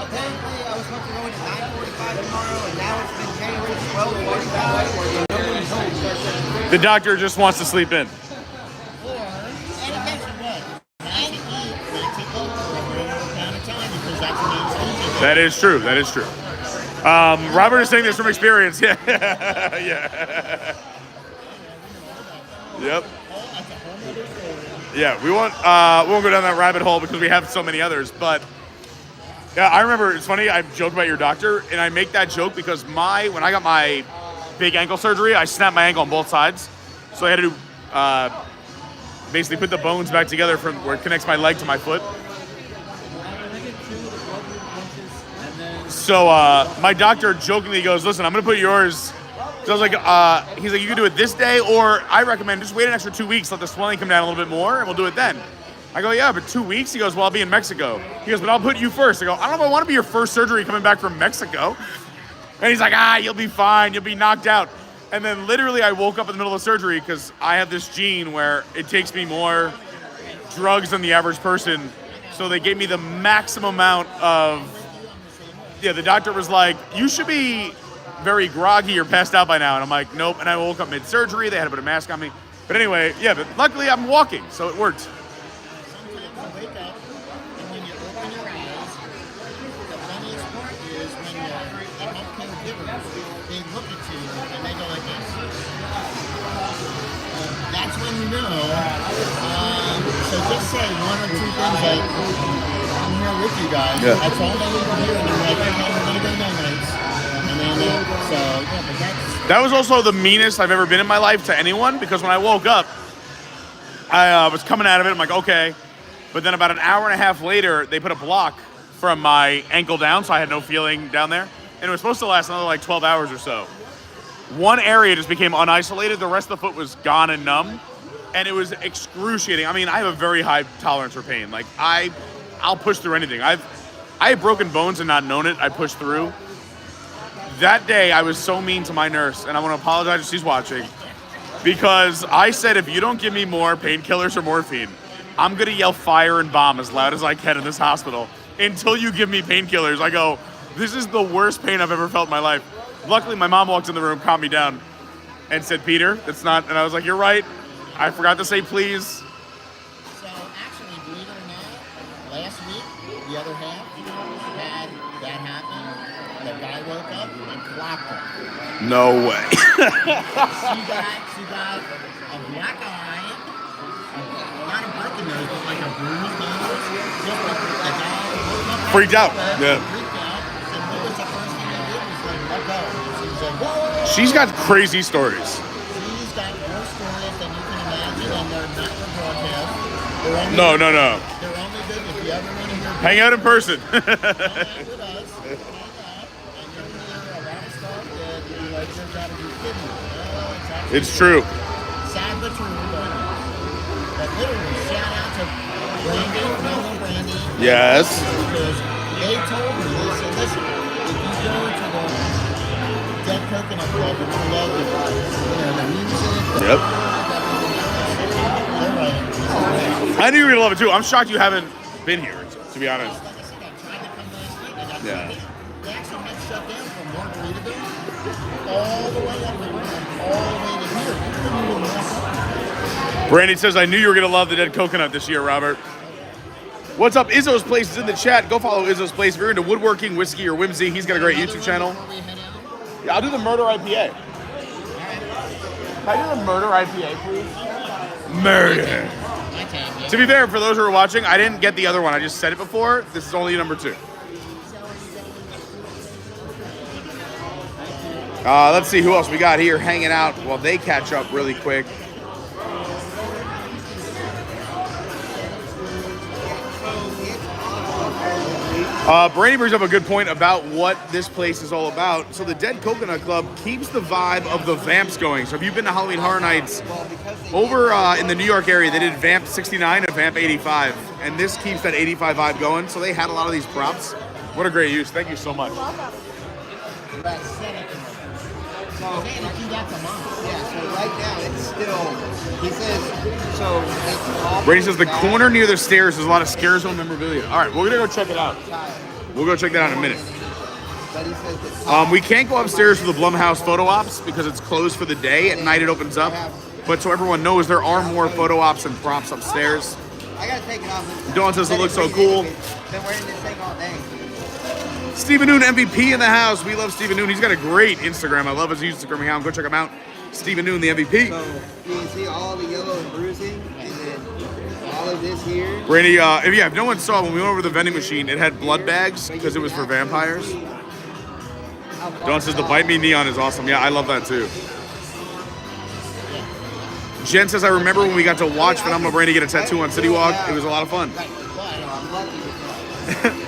Apparently, I was supposed to go in at 9:45 tomorrow, and now it's been January 12:45, where nobody's home. The doctor just wants to sleep in. Or, and guess what? Not to eat for a amount of time because that's what it's eating. That is true. That is true. Robert is saying this from experience. Yeah. Yeah. Yep. Yeah, we won't go down that rabbit hole because we have so many others. But yeah, I remember, it's funny, I joke about your doctor, and I make that joke because when I got my big ankle surgery, I snapped my ankle on both sides. So I had to basically put the bones back together from where it connects my leg to my foot. So my doctor jokingly goes, listen, I'm going to put yours. So I was like, he's like, you can do it this day, or I recommend just wait an extra 2 weeks, let the swelling come down a little bit more, and we'll do it then. I go, yeah, but 2 weeks? He goes, well, I'll be in Mexico. He goes, but I'll put you first. I go, I don't know if I want to be your first surgery coming back from Mexico. And he's like, you'll be fine. You'll be knocked out. And then literally I woke up in the middle of surgery because I have this gene where it takes me more drugs than the average person. So they gave me the maximum amount of, the doctor was like, you should be very groggy or passed out by now. And I'm like, nope. And I woke up mid-surgery. They had to put a mask on me. But anyway, yeah, but luckily I'm walking, so it worked. Sometimes you wake up, and when you open your eyes, the funniest part is when the healthcare givers, they look at you and they go like this. That's when you know. So just say one or two things like, I'm here with you guys. Yeah. That's all they need to hear. And you're like, okay, we're going to go donuts. And then, so, yeah, but that's... That was also the meanest I've ever been in my life to anyone, because when I woke up, I was coming out of it. I'm like, okay. But then about an hour and a half later, they put a block from my ankle down, so I had no feeling down there. And it was supposed to last another like 12 hours or so. One area just became unisolated. The rest of the foot was gone and numb. And it was excruciating. I mean, I have a very high tolerance for pain. Like, I'll push through anything. I have broken bones and not known it. I pushed through. That day, I was so mean to my nurse, and I want to apologize if she's watching, because I said, if you don't give me more painkillers or morphine, I'm going to yell fire and bomb as loud as I can in this hospital until you give me painkillers. I go, this is the worst pain I've ever felt in my life. Luckily, my mom walked in the room, calmed me down, and said, Peter, that's not, and I was like, you're right. I forgot to say please. So actually, believe it or not, last week, the other half had that happen. The guy woke up and clocked her. No way. She got a black eye, not a broken nose, but like a bruised nose. Just like the guy woke up. Freaked out. Yeah. Freaked out. And what was the first thing they did was like, let go. She was like, whoa. She's got crazy stories. She's got more stories than you can imagine, and they're not for broadcast. No. They're only good if you ever want to hear. Hang out in person. Hang out with us. Hang out, and you'll hear a lot of stuff that you're like, you're gotta be kidding me. No, it's actually It's true. sad but true. But literally, shout out to Phenomenal Brandi. Yes. Because they told me, they said, listen, if you go to the Dead Coconut Club, you're gonna love the music. Yep. They're right. I knew you were gonna love it too. I'm shocked you haven't been here, to be honest. Like I said, I tried to come last week. I got Yeah. They actually had shut down from Margaritaville all the way up the road, all the way to here. You couldn't even walk up. Brandi says, I knew you were gonna love the Dead Coconut this year, Robert. What's up? Izzo's Place is in the chat. Go follow Izzo's Place. If you're into woodworking, whiskey, or whimsy, he's got a great YouTube channel. Before we head out, Yeah, I'll do the Murder IPA. Can I do the Murder IPA, please? Murder. I can, yeah. To be fair, for those who are watching, I didn't get the other one. I just said it before. This is only number 2. Let's see who else we got here hanging out while they catch up really quick. Brandi brings up a good point about what this place is all about. So the Dead Coconut Club keeps the vibe of the Vamps going. So if you've been to Halloween Horror Nights, over in the New York area, they did Vamp 69 and Vamp 85. And this keeps that 85 vibe going. So they had a lot of these props. What a great use. Thank you so much. That's set up in there. So they do that to mom. Yeah, so right now it's still, he says, so it's all Brandi says the corner near the stairs is a lot of Scare Zone memorabilia. All right, we're going to go check it out. We'll go check that out in a minute. But he says that We can't go upstairs for the Blumhouse photo ops because it's closed for the day. At night it opens up. But so everyone knows, there are more photo ops and props upstairs. I gotta take it off. Dawn says it looks so cool. Been wearing this thing all day. Stephen Noon, MVP in the house. We love Stephen Noon. He's got a great Instagram. I love his Instagram account. Go check him out. Stephen Noon, the MVP. So you can see all the yellow and bruising, and then all of this here. Brandi, if no one saw, when we went over the vending machine, it had blood bags because it was for vampires. Dawn says the Bite Me Neon is awesome. Yeah, I love that too. Jen says, I remember when we got to watch Phenomenal Brandi get a tattoo on Citywalk. It was a lot of fun.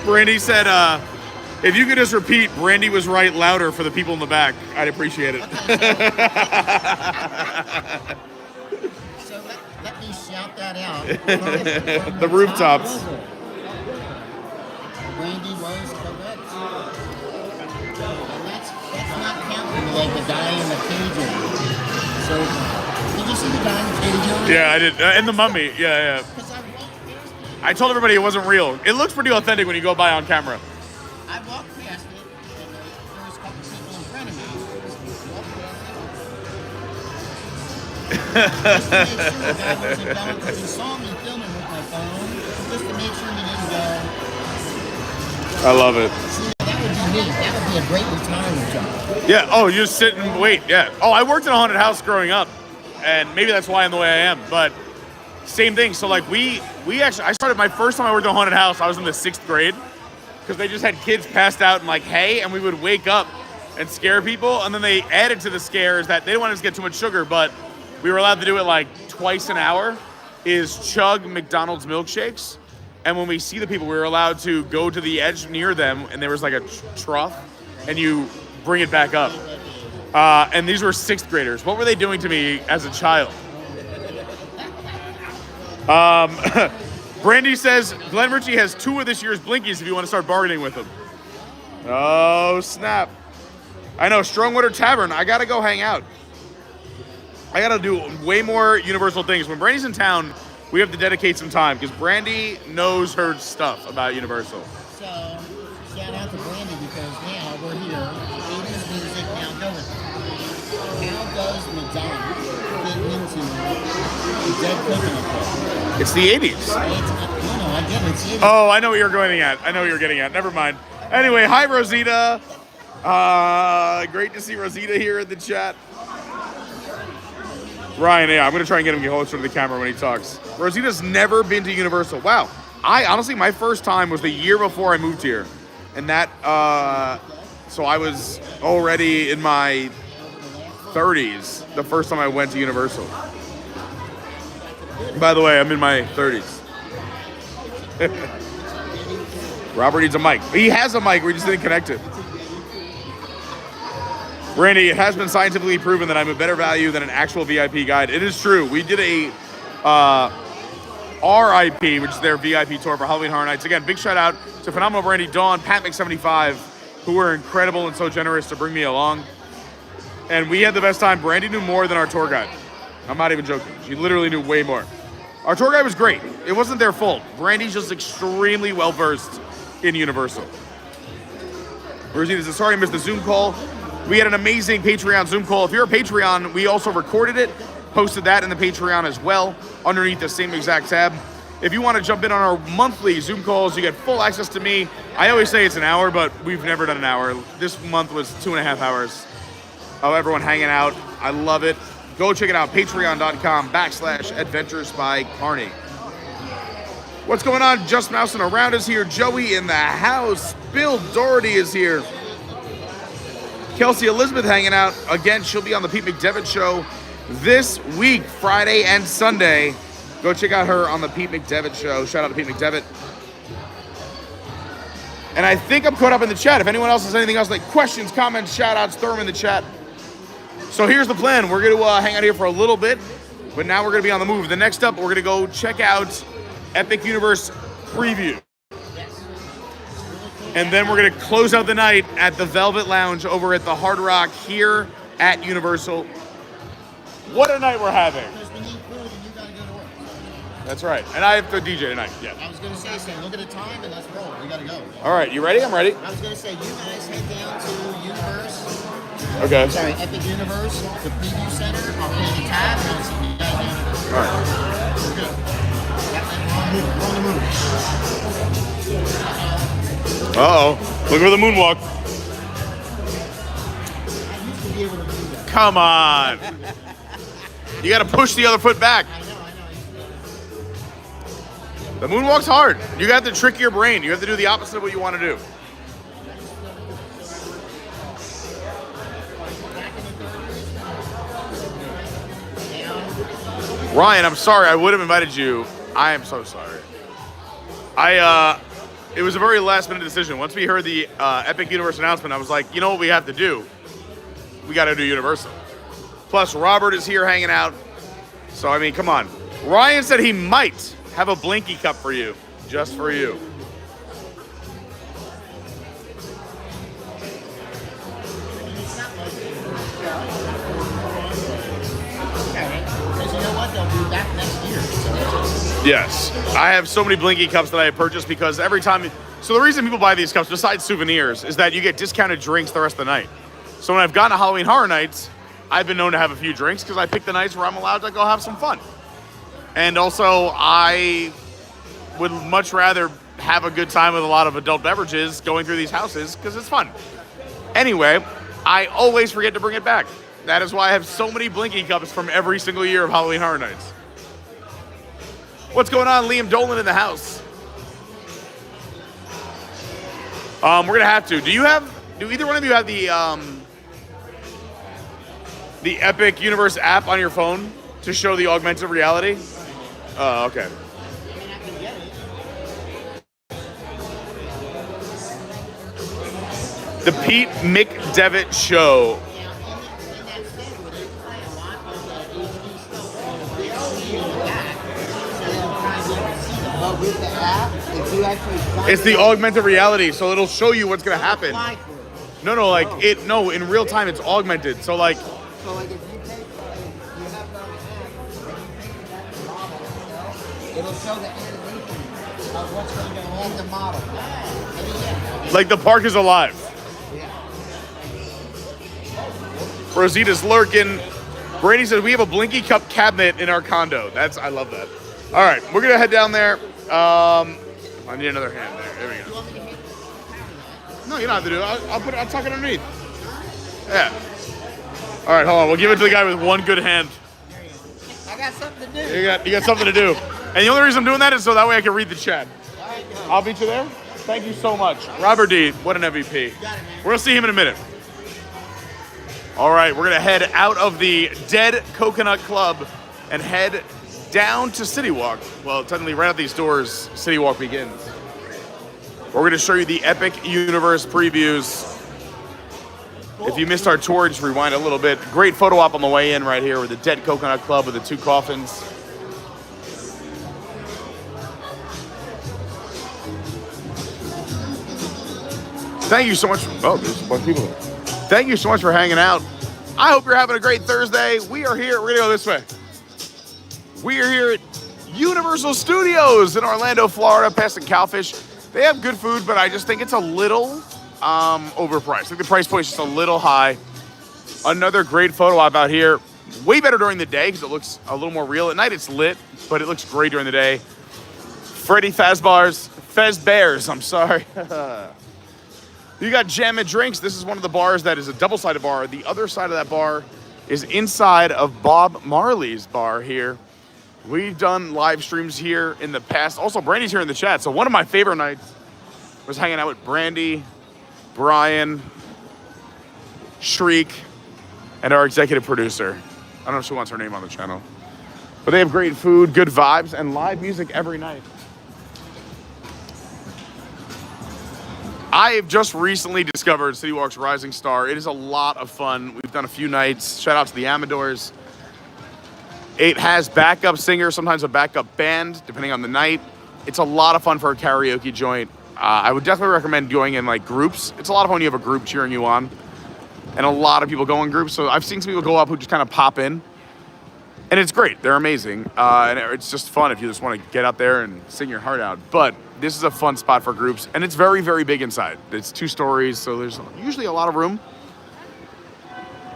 Brandi said, if you could just repeat, Brandi was right louder for the people in the back, I'd appreciate it. So let me shout that out. The rooftops. Brandi was correct. And that's not counting like the guy in the cage. So did you see the guy in the cage? Yeah, I did. And the mummy. Yeah. Because I told everybody it wasn't real. It looks pretty authentic when you go by on camera. I walked past it, and there was a couple people in front of me. Just to make sure the guy wasn't going, because he saw me filming with my phone, just to make sure he didn't go. I love it. See, that would be me. That would be a great retirement job. Yeah. Oh, you just sit and wait. Yeah. Oh, I worked in a haunted house growing up, and maybe that's why I'm the way I am. But same thing. So like we actually, I started my first time I worked in a haunted house. I was in the 6th grade because they just had kids passed out in like hay, and we would wake up and scare people. And then they added to the scares that they didn't want us to get too much sugar, but we were allowed to do it like twice an hour. Is chug McDonald's milkshakes. And when we see the people, we were allowed to go to the edge near them, and there was like a trough, and you bring it back up. And these were 6th graders. What were they doing to me as a child? Brandi says, Glenn Richey has 2 of this year's Blinkies if you want to start bargaining with him. Oh, snap. I know, Strongwater Tavern. I got to go hang out. I got to do way more Universal things. When Brandi's in town, we have to dedicate some time because Brandi knows her stuff about Universal. So, shout out to Brandi because now we're here. 80s music now going. How does Madonna fit into the Dead Coconut Club? It's the 80s. It's, no, I get it. It's 80s. Oh, I know what you're getting at. Never mind. Anyway, hi, Rosita. Great to see Rosita here in the chat. Ryan, yeah, I'm going to try and get him closer to the camera when he talks. Rosita's never been to Universal. Wow. Honestly, my first time was the year before I moved here. And that, so I was already in my 30s the first time I went to Universal. By the way, I'm in my 30s. Robert needs a mic. He has a mic, we just didn't connect it. Brandi, it has been scientifically proven that I'm a better value than an actual VIP guide. It is true. We did a RIP, which is their VIP tour for Halloween Horror Nights. Again, big shout out to Phenomenal Brandi, Dawn, Pat Mc75, who were incredible and so generous to bring me along. And we had the best time. Brandi knew more than our tour guide. I'm not even joking. She literally knew way more. Our tour guide was great. It wasn't their fault. Brandi's just extremely well-versed in Universal. Rosita says, sorry I missed the Zoom call. We had an amazing Patreon Zoom call. If you're a Patreon, we also recorded it, posted that in the Patreon as well, underneath the same exact tab. If you want to jump in on our monthly Zoom calls, you get full access to me. I always say it's an hour, but we've never done an hour. This month was 2.5 hours of everyone hanging out. I love it. Go check it out, patreon.com/Adventures by Carney. What's going on? Just Mousing Around is here. Joey in the house. Bill Doherty is here. Kelsey Elizabeth hanging out. Again, she'll be on the Pete McDevitt Show this week, Friday and Sunday. Go check out her on the Pete McDevitt Show. Shout out to Pete McDevitt. And I think I'm caught up in the chat. If anyone else has anything else, like questions, comments, shout outs, throw them in the chat. So here's the plan. We're going to hang out here for a little bit, but now we're going to be on the move. The next up, we're going to go check out Epic Universe Preview. And then we're going to close out the night at the Velvet Lounge over at the Hard Rock here at Universal. What a night we're having. Because we need food and you got to go to work. That's right. And I have to DJ tonight. Yeah. I was going to say, so look at the time and let's roll. We got to go. All right. You ready? I'm ready. I was going to say, you guys head down to Universe. Okay. Sorry, Epic Universe, the preview center. I'll play the tab and I'll see you guys down there. All right. We're good. We're on the move. Uh-oh. Look for the moonwalk. I used to be able to do that. Come on. You got to push the other foot back. I know. The moonwalk's hard. You got to trick your brain. You have to do the opposite of what you want to do. Ryan, I'm sorry. I would have invited you. I am so sorry. It was a very last minute decision. Once we heard the Epic Universe announcement, I was like, you know what we have to do? We got to do Universal. Plus, Robert is here hanging out. So, I mean, come on. Ryan said he might have a Blinky cup for you, just for you. Because you know what? They'll be back next year. So. Yes. I have so many Blinky cups that I have purchased because every time... So the reason people buy these cups, besides souvenirs, is that you get discounted drinks the rest of the night. So when I've gone to Halloween Horror Nights, I've been known to have a few drinks because I pick the nights where I'm allowed to go have some fun. And also, I would much rather have a good time with a lot of adult beverages going through these houses because it's fun. Anyway, I always forget to bring it back. That is why I have so many Blinky cups from every single year of Halloween Horror Nights. What's going on? Liam Dolan in the house. We're going to have to. Do either one of you have the Epic Universe app on your phone to show the augmented reality? Oh, okay. The Pete McDevitt Show. But with the app, if you actually It's the augmented reality, so it'll show you what's gonna happen. apply for it. No, in real time it's augmented. So like, So like if you take, you have it on the app, when you take that model itself, it'll show the animation of what's going to go on the model. And yeah. like the park is alive. Yeah. Rosita's lurking. Brady says we have a Blinky Cup cabinet in our condo. I love that. All right, we're gonna head down there. I need another hand there. There we go. No, you don't have to do it. I'll tuck it underneath. Yeah. All right, hold on. We'll give it to the guy with one good hand. I got something to do. You got something to do. And the only reason I'm doing that is so that way I can read the chat. All right, go. I'll beat you there. Thank you so much. Robert D, what an MVP. We're gonna see him in a minute. All right, we're gonna head out of the Dead Coconut Club and head down to Citywalk. Well, technically right out these doors, Citywalk begins. We're gonna show you the Epic Universe previews. If you missed our tour, just rewind a little bit. Great photo op on the way in right here with the Dead Coconut Club with the two coffins. Thank you so much. Oh, there's a bunch of people there. Thank you so much for hanging out. I hope you're having a great Thursday. We are here. We're gonna go this way. We are here at Universal Studios in Orlando, Florida, past the Cowfish. They have good food, but I just think it's a little overpriced. I think the price point is just a little high. Another great photo op out here. Way better during the day because it looks a little more real. At night it's lit, but it looks great during the day. Freddy Fazbear's, I'm sorry. You got Jam and Drinks. This is one of the bars that is a double-sided bar. The other side of that bar is inside of Bob Marley's bar here. We've done live streams here in the past. Also, Brandy's here in the chat. So one of my favorite nights was hanging out with Brandy, Brian, Shriek, and our executive producer. I don't know if she wants her name on the channel. But they have great food, good vibes, and live music every night. I have just recently discovered Citywalk's Rising Star. It is a lot of fun. We've done a few nights. Shout out to the Amadors. It has backup singers, sometimes a backup band, depending on the night. It's a lot of fun for a karaoke joint. I would definitely recommend going in like groups. It's a lot of fun when you have a group cheering you on. And a lot of people go in groups. So I've seen some people go up who just kind of pop in. And it's great. They're amazing. And it's just fun if you just want to get out there and sing your heart out. But this is a fun spot for groups. And it's very, very big inside. It's 2 stories, so there's usually a lot of room.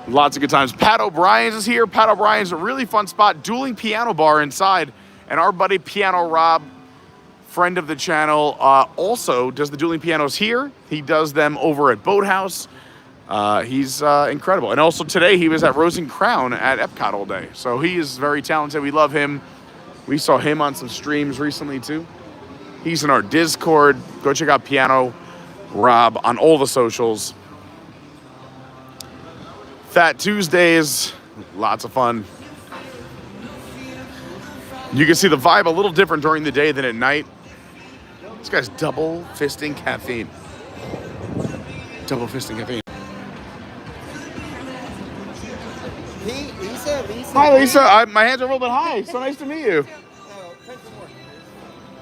Lots of good times. Pat O'Brien's is here. Pat O'Brien's a really fun spot. Dueling piano bar inside. And our buddy Piano Rob, friend of the channel, also does the dueling pianos here. He does them over at Boathouse. He's incredible. And also today he was at Rose and Crown at Epcot all day. So he is very talented. We love him. We saw him on some streams recently too. He's in our Discord. Go check out Piano Rob on all the socials. Fat Tuesdays, lots of fun. You can see the vibe a little different during the day than at night. This guy's double fisting caffeine. Double fisting caffeine. Lisa. Hi, Lisa. My hands are a little bit high. So nice to meet you.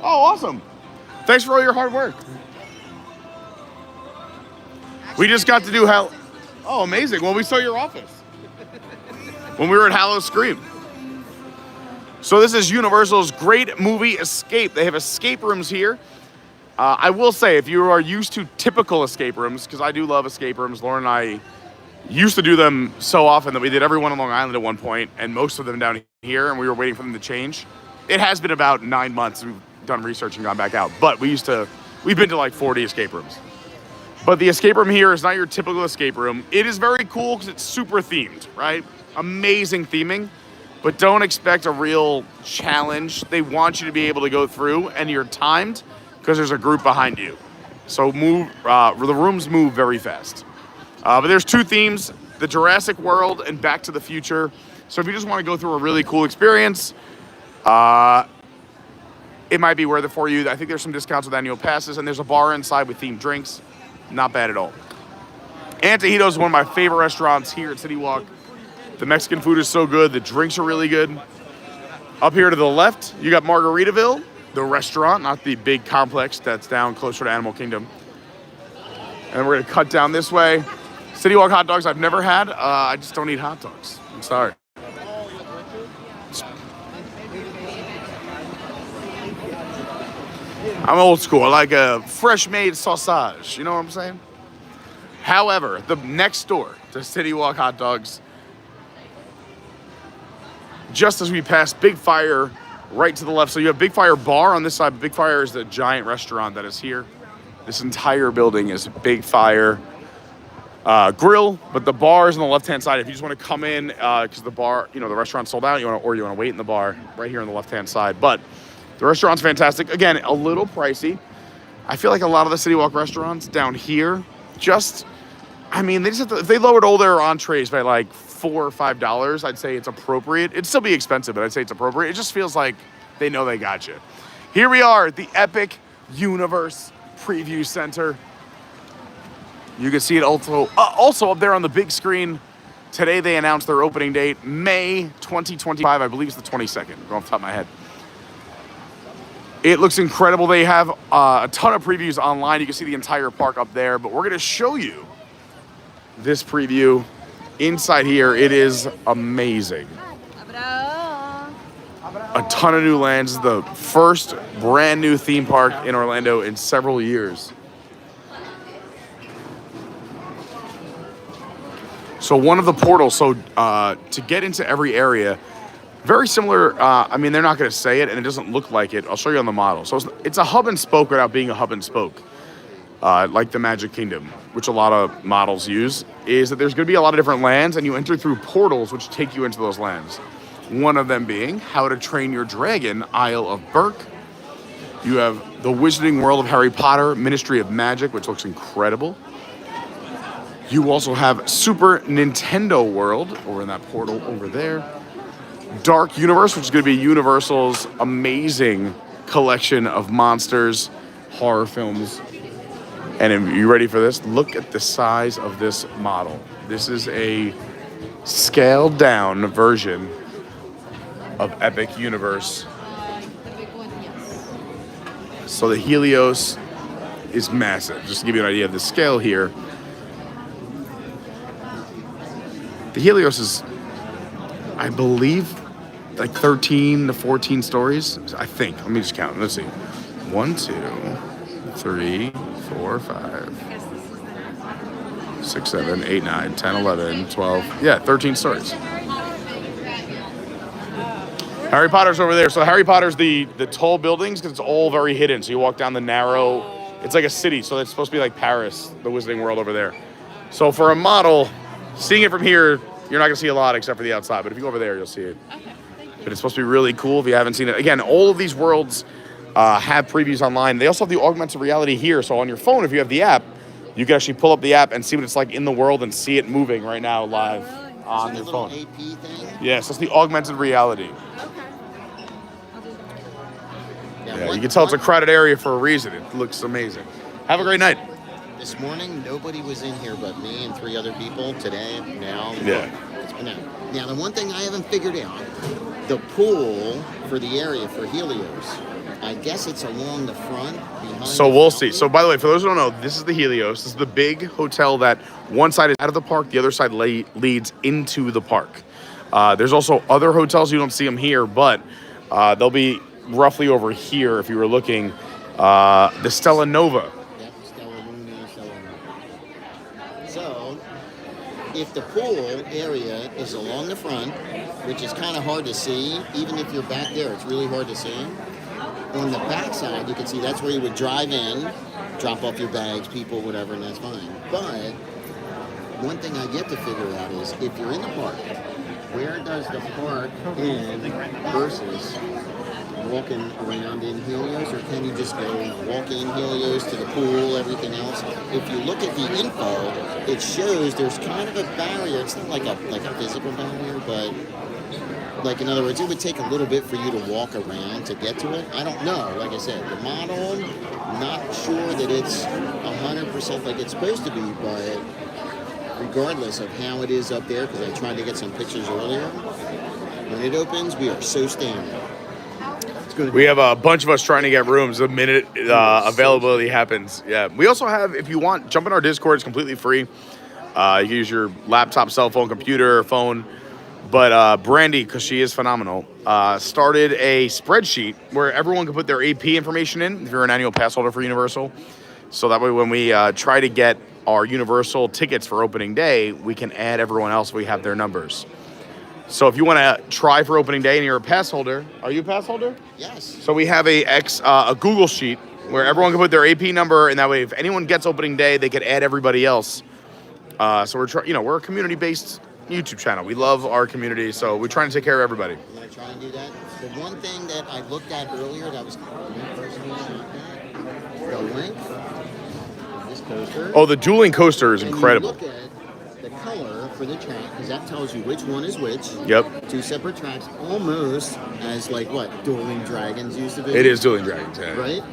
Oh, awesome. Thanks for all your hard work. We just got to do Hell. Oh, amazing. Well, we saw your office when we were at Hallow Scream. So this is Universal's great movie Escape. They have escape rooms here. I will say, if you are used to typical escape rooms, because I do love escape rooms, Lauren and I used to do them so often that we did every one on Long Island at one point, and most of them down here, and we were waiting for them to change. It has been about 9 months. We've done research and gone back out, but we've been to like 40 escape rooms. But the escape room here is not your typical escape room. It is very cool because it's super themed, right? Amazing theming, but don't expect a real challenge. They want you to be able to go through, and you're timed because there's a group behind you. So the rooms move very fast. But there's 2 themes, the Jurassic World and Back to the Future. So if you just want to go through a really cool experience, it might be worth it for you. I think there's some discounts with annual passes, and there's a bar inside with themed drinks. Not bad at all. Antojitos is one of my favorite restaurants here at Citywalk. The Mexican food is so good. The drinks are really good. Up here to the left, you got Margaritaville, the restaurant, not the big complex that's down closer to Animal Kingdom. And we're gonna cut down this way. Citywalk hot dogs I've never had. I just don't eat hot dogs. I'm sorry. I'm old school. I like a fresh made sausage. You know what I'm saying? However, the next door to Citywalk hot dogs, just as we pass Big Fire right to the left. So you have Big Fire Bar on this side. Big Fire is the giant restaurant that is here. This entire building is Big Fire Grill, but the bar is on the left-hand side. If you just want to come in, because the bar, the restaurant's sold out, you want to wait in the bar right here on the left-hand side. But the restaurant's fantastic. Again, a little pricey. I feel like a lot of the Citywalk restaurants down here they just have to, if they lowered all their entrees by like $4 or $5, I'd say it's appropriate. It'd still be expensive, but I'd say it's appropriate. It just feels like they know they got you. Here we are at the Epic Universe Preview Center. You can see it also up there on the big screen. Today they announced their opening date, May 2025. I believe it's the 22nd, going off the top of my head. It looks incredible. They have a ton of previews online. You can see the entire park up there, but we're going to show you this preview inside here. It is amazing. A ton of new lands. The first brand new theme park in Orlando in several years. So one of the portals, to get into every area, very similar, they're not going to say it and it doesn't look like it. I'll show you on the model. So it's a hub and spoke without being a hub and spoke. Like the Magic Kingdom, which a lot of models use, is that there's going to be a lot of different lands and you enter through portals which take you into those lands. One of them being How to Train Your Dragon, Isle of Berk. You have the Wizarding World of Harry Potter, Ministry of Magic, which looks incredible. You also have Super Nintendo World over in that portal over there. Dark Universe, which is going to be Universal's amazing collection of monsters, horror films. And are you ready for this? Look at the size of this model. This is a scaled down version of Epic Universe. So the Helios is massive. Just to give you an idea of the scale here. The Helios is, I believe, like 13 to 14 stories. I think. Let me just count. Let's see. 1, 2, 3, 4, 5, 6, 7, 8, 9, 10, 11, 12. Yeah, 13 stories. Harry Potter's over there. So Harry Potter's the tall buildings because it's all very hidden. So you walk down the narrow, it's like a city. So it's supposed to be like Paris, the Wizarding World over there. So for a model, seeing it from here, you're not going to see a lot except for the outside. But if you go over there, you'll see it. Okay, thank you. But it's supposed to be really cool if you haven't seen it. Again, all of these worlds have previews online. They also have the augmented reality here. So on your phone, if you have the app, you can actually pull up the app and see what it's like in the world and see it moving right now live on your phone. AP thing? Yes, that's the augmented reality. Yeah, you can tell it's a crowded area for a reason. It looks amazing. Have a great night. This morning, nobody was in here but me and 3 other people. Today, now, yeah. It's been out. Now, the one thing I haven't figured out, the pool for the area for Helios, I guess it's along the front, behind. So we'll see. So by the way, for those who don't know, this is the Helios. This is the big hotel that one side is out of the park, the other side leads into the park. There's also other hotels. You don't see them here, but they'll be roughly over here if you were looking. The Stella Nova. Yep, Stella Luna, Stella Nova. So, if the pool area is along the front, which is kind of hard to see, even if you're back there, it's really hard to see. On the back side, you can see that's where you would drive in, drop off your bags, people, whatever, and that's fine. But one thing I get to figure out is if you're in the park, where does the park end versus walking around in Helios, or can you just go walk in Helios to the pool, everything else? If you look at the info, it shows there's kind of a barrier. It's not like a physical barrier, but like, in other words, it would take a little bit for you to walk around to get to it. I don't know. Like I said, the model, not sure that it's 100% like it's supposed to be, but regardless of how it is up there, because I tried to get some pictures earlier, when it opens, we are so standing. We have a bunch of us trying to get rooms the minute availability happens. Yeah. We also have, if you want, jump in our Discord. It's completely free. You can use your laptop, cell phone, computer, phone. But Brandi, because she is phenomenal, started a spreadsheet where everyone can put their AP information in if you're an annual pass holder for Universal. So that way when we try to get our Universal tickets for opening day, we can add everyone else. We have their numbers. So if you want to try for opening day and you're a pass holder, are you a pass holder? Yes. So we have a Google sheet where everyone can put their AP number, and that way if anyone gets opening day, they could add everybody else. So we're a community-based YouTube channel. We love our community, so we're trying to take care of everybody. I'm going to try and do that. The one thing that I looked at earlier that was the link of this coaster. Oh, the dueling coaster is incredible. And you look at the color for the track, because that tells you which one is which. Yep. Two separate tracks, almost as like what Dueling Dragons used to be. It is Dueling Dragons, yeah. Right?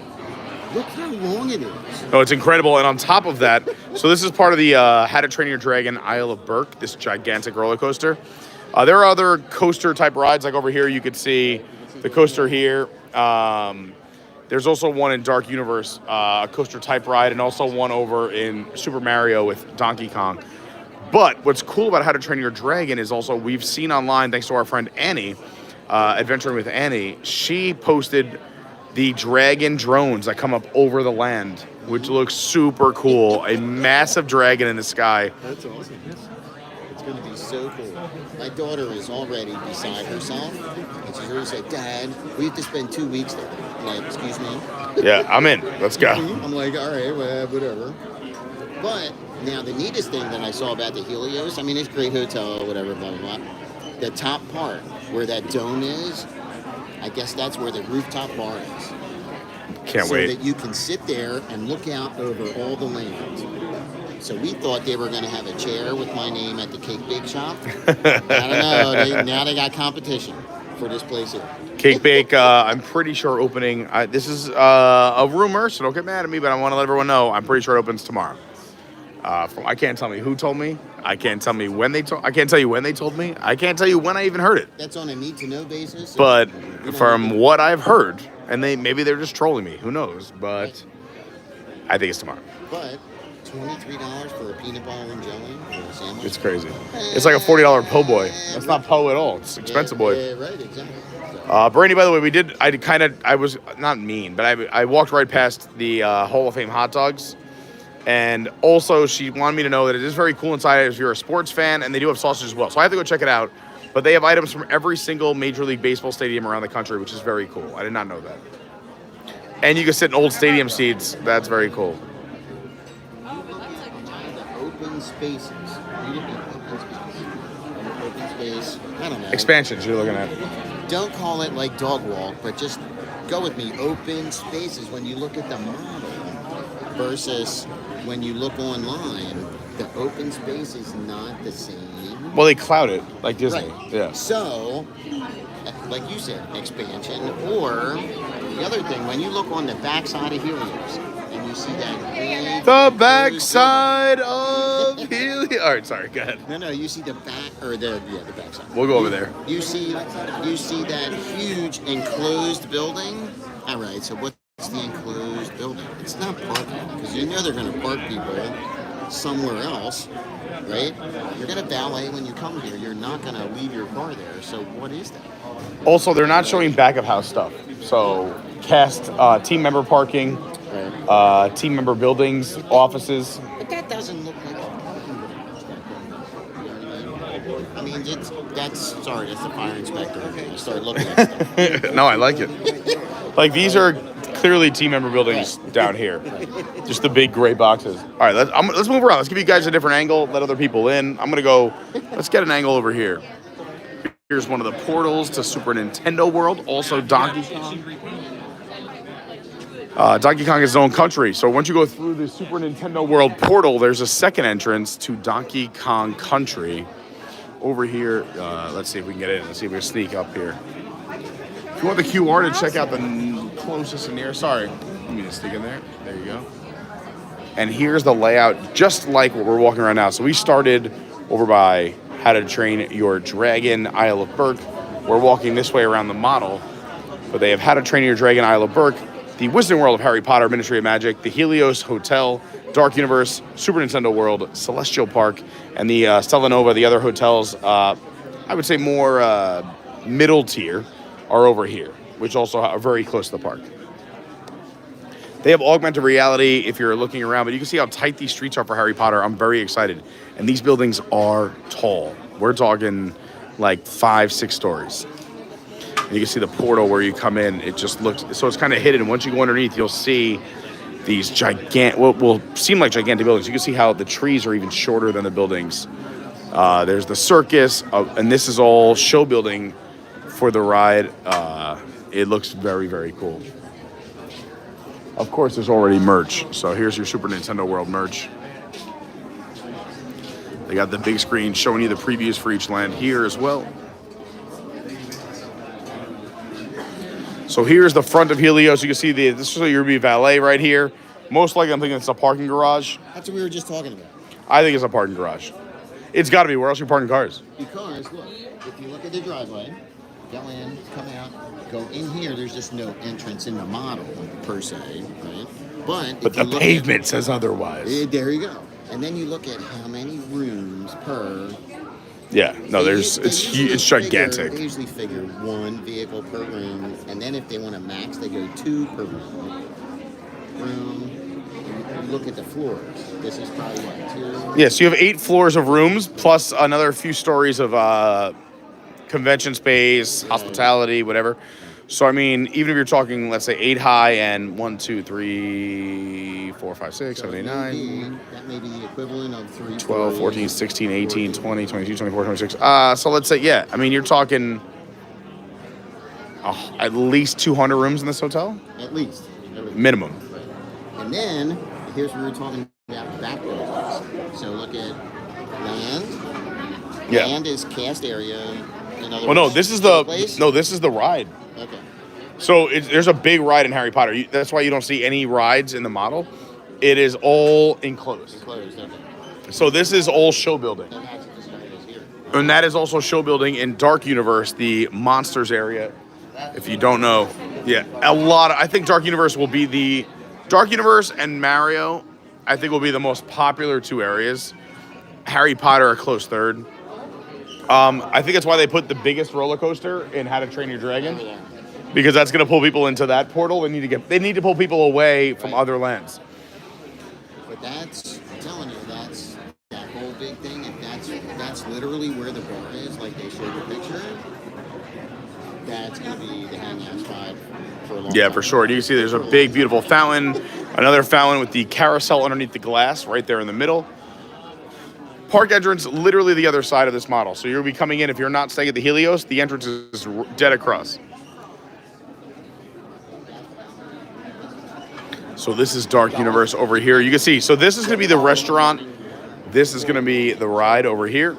Look how long it is. Oh, it's incredible. And on top of that, so this is part of the How to Train Your Dragon Isle of Berk, this gigantic roller coaster. There are other coaster type rides, like over here you could see the coaster here. There's also one in Dark Universe, a coaster type ride, and also one over in Super Mario with Donkey Kong. But what's cool about How to Train Your Dragon is also we've seen online, thanks to our friend Annie, Adventuring with Annie, she posted the dragon drones that come up over the land, which looks super cool. A massive dragon in the sky. That's awesome. It's going to be so cool. My daughter is already beside herself, and she's already said, "Dad, we have to spend 2 weeks there." I'm like, excuse me? Yeah, I'm in. Let's go. I'm like, all right, well, whatever. But now the neatest thing that I saw about the Helios, I mean, it's a great hotel, whatever, blah, blah, blah. The top part where that dome is, I guess that's where the rooftop bar is. Can't wait. So that you can sit there and look out over all the land. So we thought they were going to have a chair with my name at the Cake Bake Shop. I don't know. Now they got competition for this place here. Cake Bake, I'm pretty sure opening. This is a rumor, so don't get mad at me, but I want to let everyone know I'm pretty sure it opens tomorrow. I can't tell me who told me. I can't tell me when they told. I can't tell you when they told me. I can't tell you when I even heard it. That's on a need-to-know basis. But from what I've heard, and maybe they're just trolling me. Who knows? But I think it's tomorrow. But $23 for a peanut butter and jelly for a sandwich. It's crazy. It's like a $40 po' boy. That's not po' at all. It's expensive boy. Yeah, right, exactly. Brandi, by the way, I was not mean, but I walked right past the Hall of Fame hot dogs. And also, she wanted me to know that it is very cool inside if you're a sports fan, and they do have sausage as well. So I have to go check it out. But they have items from every single Major League Baseball stadium around the country, which is very cool. I did not know that. And you can sit in old stadium seats. That's very cool. Open spaces. Open space. I don't know. Expansions you're looking at. Don't call it like dog walk, but just go with me. Open spaces. When you look at the model versus when you look online, the open space is not the same. Well, they cloud it like Disney. Right. Yeah. So, like you said, expansion. Or the other thing, when you look on the backside of Helios and you see that big... The backside of Helios. All right, sorry, go ahead. No, you see the back, or the backside. We'll go over there. You see that huge enclosed building. All right, so what's the enclosed building? It's not parking, because you know they're going to park people somewhere else, right? You're going to valet when you come here. You're not going to leave your car there. So what is that? Also, they're not showing back of house stuff. So cast team member parking, team member buildings, offices. But that doesn't look like a parking garage. You know what I mean? That's the fire inspector. You start looking at stuff. No, I like it. Like these are clearly team member buildings down here. Just the big gray boxes. All right, let's move around. Let's give you guys a different angle. Let other people in. I'm gonna go. Let's get an angle over here. Here's one of the portals to Super Nintendo World. Also Donkey Kong. Donkey Kong is his own country. So once you go through the Super Nintendo World portal, there's a second entrance to Donkey Kong Country. Over here, let's see if we can get in. Let's see if we can sneak up here. If you want the QR to check out the closest and nearest, sorry, let me just stick in there. There you go. And here's the layout, just like what we're walking around now. So we started over by How to Train Your Dragon, Isle of Berk. We're walking this way around the model, but they have How to Train Your Dragon, Isle of Berk, the Wizarding World of Harry Potter, Ministry of Magic, the Helios Hotel, Dark Universe, Super Nintendo World, Celestial Park, and the Stella Nova. The other hotels, I would say more middle tier, are over here, which also are very close to the park. They have augmented reality if you're looking around, but you can see how tight these streets are for Harry Potter. I'm very excited. And these buildings are tall. We're talking like 5-6 stories. And you can see the portal where you come in. It just looks, so it's kind of hidden. Once you go underneath, you'll see these gigantic, what will seem like gigantic buildings. You can see how the trees are even shorter than the buildings. There's the circus, and this is all show building for the ride. It looks very, very cool. Of course, there's already merch. So here's your Super Nintendo World merch. They got the big screen showing you the previews for each land here as well. So here's the front of Helios. You can see this is your valet right here. Most likely, I'm thinking it's a parking garage. That's what we were just talking about. I think it's a parking garage. It's got to be. Where else are you parking cars? Because, look, if you look at the driveway, go in, come out, go in here, there's just no entrance in the model, per se, right? But the pavement says otherwise. There you go. And then you look at how many rooms per... Yeah, no, it's gigantic. They usually figure 1 vehicle per room, and then if they want to max, they go 2 per room. You look at the floors. This is probably what, 2? Yeah, so you have 8 floors of rooms, plus another few stories of convention space, hospitality, whatever. So, I mean, even if you're talking, let's say 8 high and 1, 2, 3, 4, 5, 6, 7, 8, 9. That may be the equivalent of 3, 12, 14, 16, 18, 20, 22, 24, 26. So let's say, yeah, I mean, you're talking at least 200 rooms in this hotel? At least. Minimum. And then, here's what we were talking about back buildings. So look at land. Yeah. Land is cast area. Well, no, this is the ride. Okay. So there's a big ride in Harry Potter. That's why you don't see any rides in the model. It is all enclosed. Enclosed, okay. So this is all show building. And that's what this guy is here. And that is also show building in Dark Universe, the monsters area. If you don't know, yeah, I think Dark Universe will be Dark Universe and Mario, I think will be the most popular 2 areas. Harry Potter a close third. I think that's why they put the biggest roller coaster in How to Train Your Dragon, because that's going to pull people into that portal. They need to pull people away from other lands. But I'm telling you, that whole big thing. If that's literally where the bar is, like they showed the picture. That's going to be the hangout spot for a long time. Yeah, for sure. You can see there's a big, beautiful fountain, another fountain with the carousel underneath the glass right there in the middle. Park entrance, literally the other side of this model. So you'll be coming in, if you're not staying at the Helios, the entrance is dead across. So this is Dark Universe over here. You can see, so this is going to be the restaurant. This is going to be the ride over here.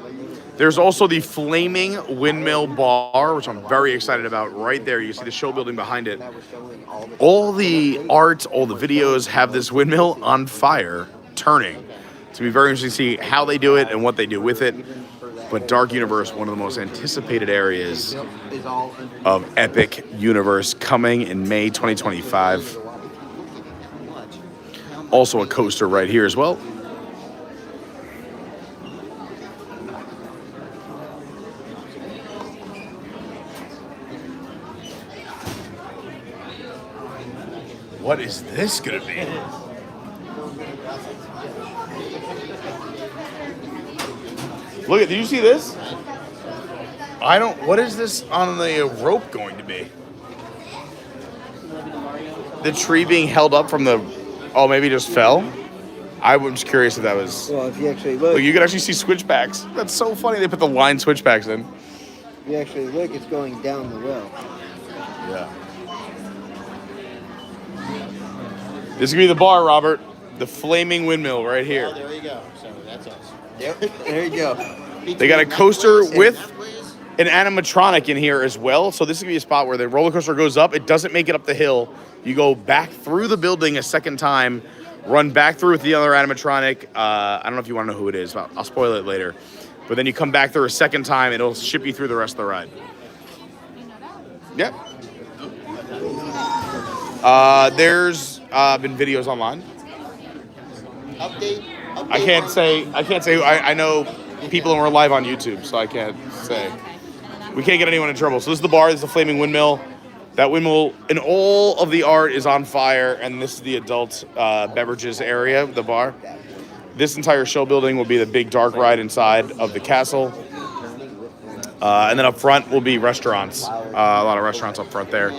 There's also the Flaming Windmill Bar, which I'm very excited about right there. You see the show building behind it. All the art, all the videos have this windmill on fire, turning. It's going to be very interesting to see how they do it and what they do with it. But Dark Universe, one of the most anticipated areas of Epic Universe, coming in May 2025. Also a coaster right here as well. What is this going to be? Look at, did you see this? What is this on the rope going to be? The tree being held up from maybe it just fell? I was curious if that was... Well, if you actually look... You can actually see switchbacks. That's so funny they put the line switchbacks in. If you actually look, it's going down the well. Yeah. This is going to be the bar, Robert. The Flaming Windmill right here. Oh, there you go. So that's us. Yep, there you go. They got a coaster with an animatronic in here as well. So this is going to be a spot where the roller coaster goes up. It doesn't make it up the hill. You go back through the building a second time run back through with the other animatronic. I don't know if you want to know who it is. I'll spoil it later. But then you come back through a second time. It'll ship you through the rest of the ride. Yep. There's been videos online. Update. I can't say. I know people who are live on YouTube, so I can't say. We can't get anyone in trouble. So this is the bar. This is the flaming windmill. That windmill and all of the art is on fire, and this is the adult beverages area, the bar. This entire show building will be the big dark ride inside of the castle. And then up front will be restaurants. A lot of restaurants up front there.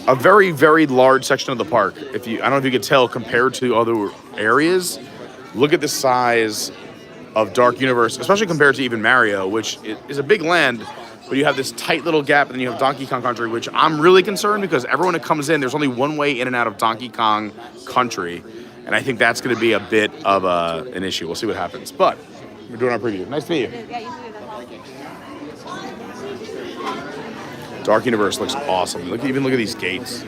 A very, very large section of the park. I don't know if you could tell compared to other areas. Look at the size of Dark Universe, especially compared to even Mario, which is a big land. But you have this tight little gap, and then you have Donkey Kong Country, which I'm really concerned because everyone that comes in, there's only one way in and out of Donkey Kong Country. And I think that's going to be a bit of an issue. We'll see what happens. But we're doing our preview. Nice to meet you. Dark Universe looks awesome. Even look at these gates.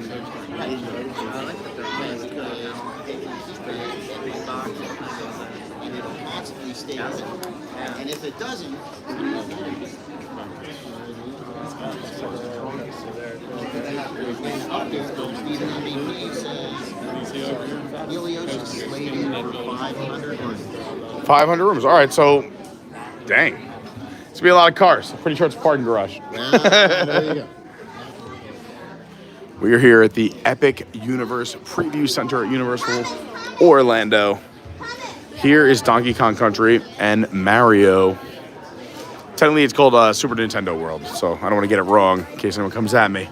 And if it doesn't, slated for 500 rooms. 500 rooms. All right, so, dang. It's going to be a lot of cars. I'm pretty sure it's a parking garage. There you go. We are here at the Epic Universe Preview Center at Universal Orlando. Here is Donkey Kong Country and Mario. Technically, it's called Super Nintendo World, so I don't want to get it wrong in case anyone comes at me.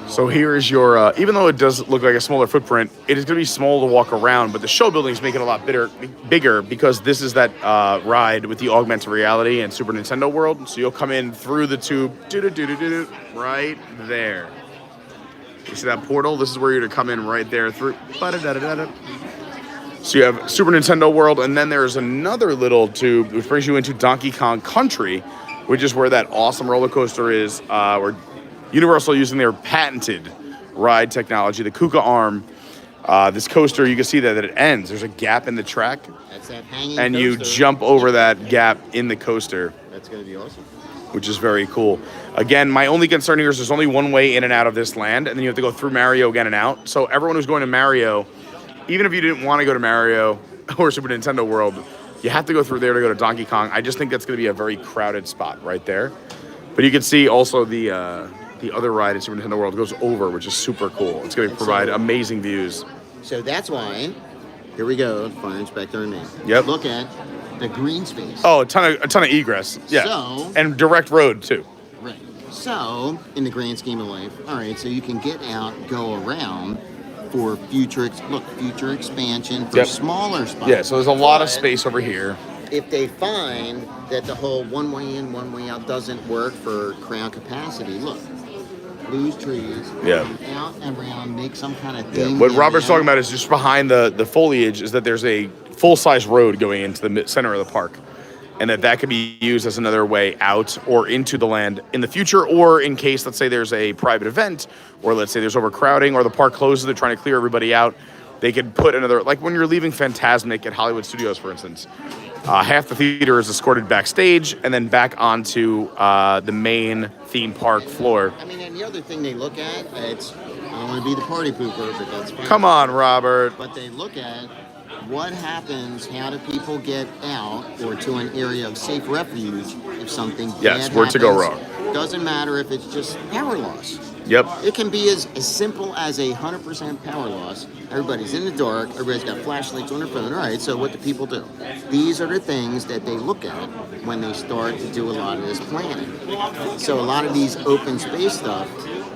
So here is your, even though it does look like a smaller footprint, it is going to be small to walk around, but the show buildings make it a lot bigger because this is that ride with the augmented reality and Super Nintendo World. So you'll come in through the tube, right there. You see that portal? This is where you're to come in right there through. So you have Super Nintendo World, and then there's another little tube which brings you into Donkey Kong Country, which is where that awesome roller coaster is, where Universal using their patented ride technology, the Kuka arm. This coaster, you can see that it ends. There's a gap in the track, That's that hanging and coaster. you jump over that gap in the coaster, That's going to be awesome. which is very cool. Again, my only concern here is there's only one way in and out of this land, and then you have to go through Mario again and out. So everyone who's going to Mario, even if you didn't want to go to Mario or Super Nintendo World, you have to go through there to go to Donkey Kong. I just think that's going to be a very crowded spot right there. But you can see also the other ride in Super Nintendo World goes over, which is super cool. It's going to provide amazing views. So that's why, here we go, Fire Inspector and me. Yep. Look at the green space. Oh, a ton of egress. Yeah. So- and direct road too. Right. So, in the grand scheme of life, all right, so you can get out, go around for future expansion, for Yep. smaller spots. Yeah, so there's a lot of But space over here. if they find that the whole one way in, one way out doesn't work for crowd capacity, look, lose trees, Yeah. out and around, make some kind of Yeah. thing. What down Robert's there. talking about is just behind the foliage is that there's a full-size road going into the center of the park, and that can be used as another way out or into the land in the future, or in case, let's say there's a private event, or let's say there's overcrowding, or the park closes, they're trying to clear everybody out, they could put another, like when you're leaving Fantasmic at Hollywood Studios, for instance, half the theater is escorted backstage and then back onto the main theme park floor. I mean, and the other thing they look at, I don't want to be the party pooper, but that's fine. Come on, Robert. But they look at what happens, how do people get out or to an area of safe refuge if something Yes, bad where to go happens. wrong. Doesn't matter if it's just power loss. Yep. It can be as simple as 100% power loss. Everybody's in the dark. Everybody's got flashlights on their phone. All right, so what do people do? These are the things that they look at when they start to do a lot of this planning. So a lot of these open space stuff,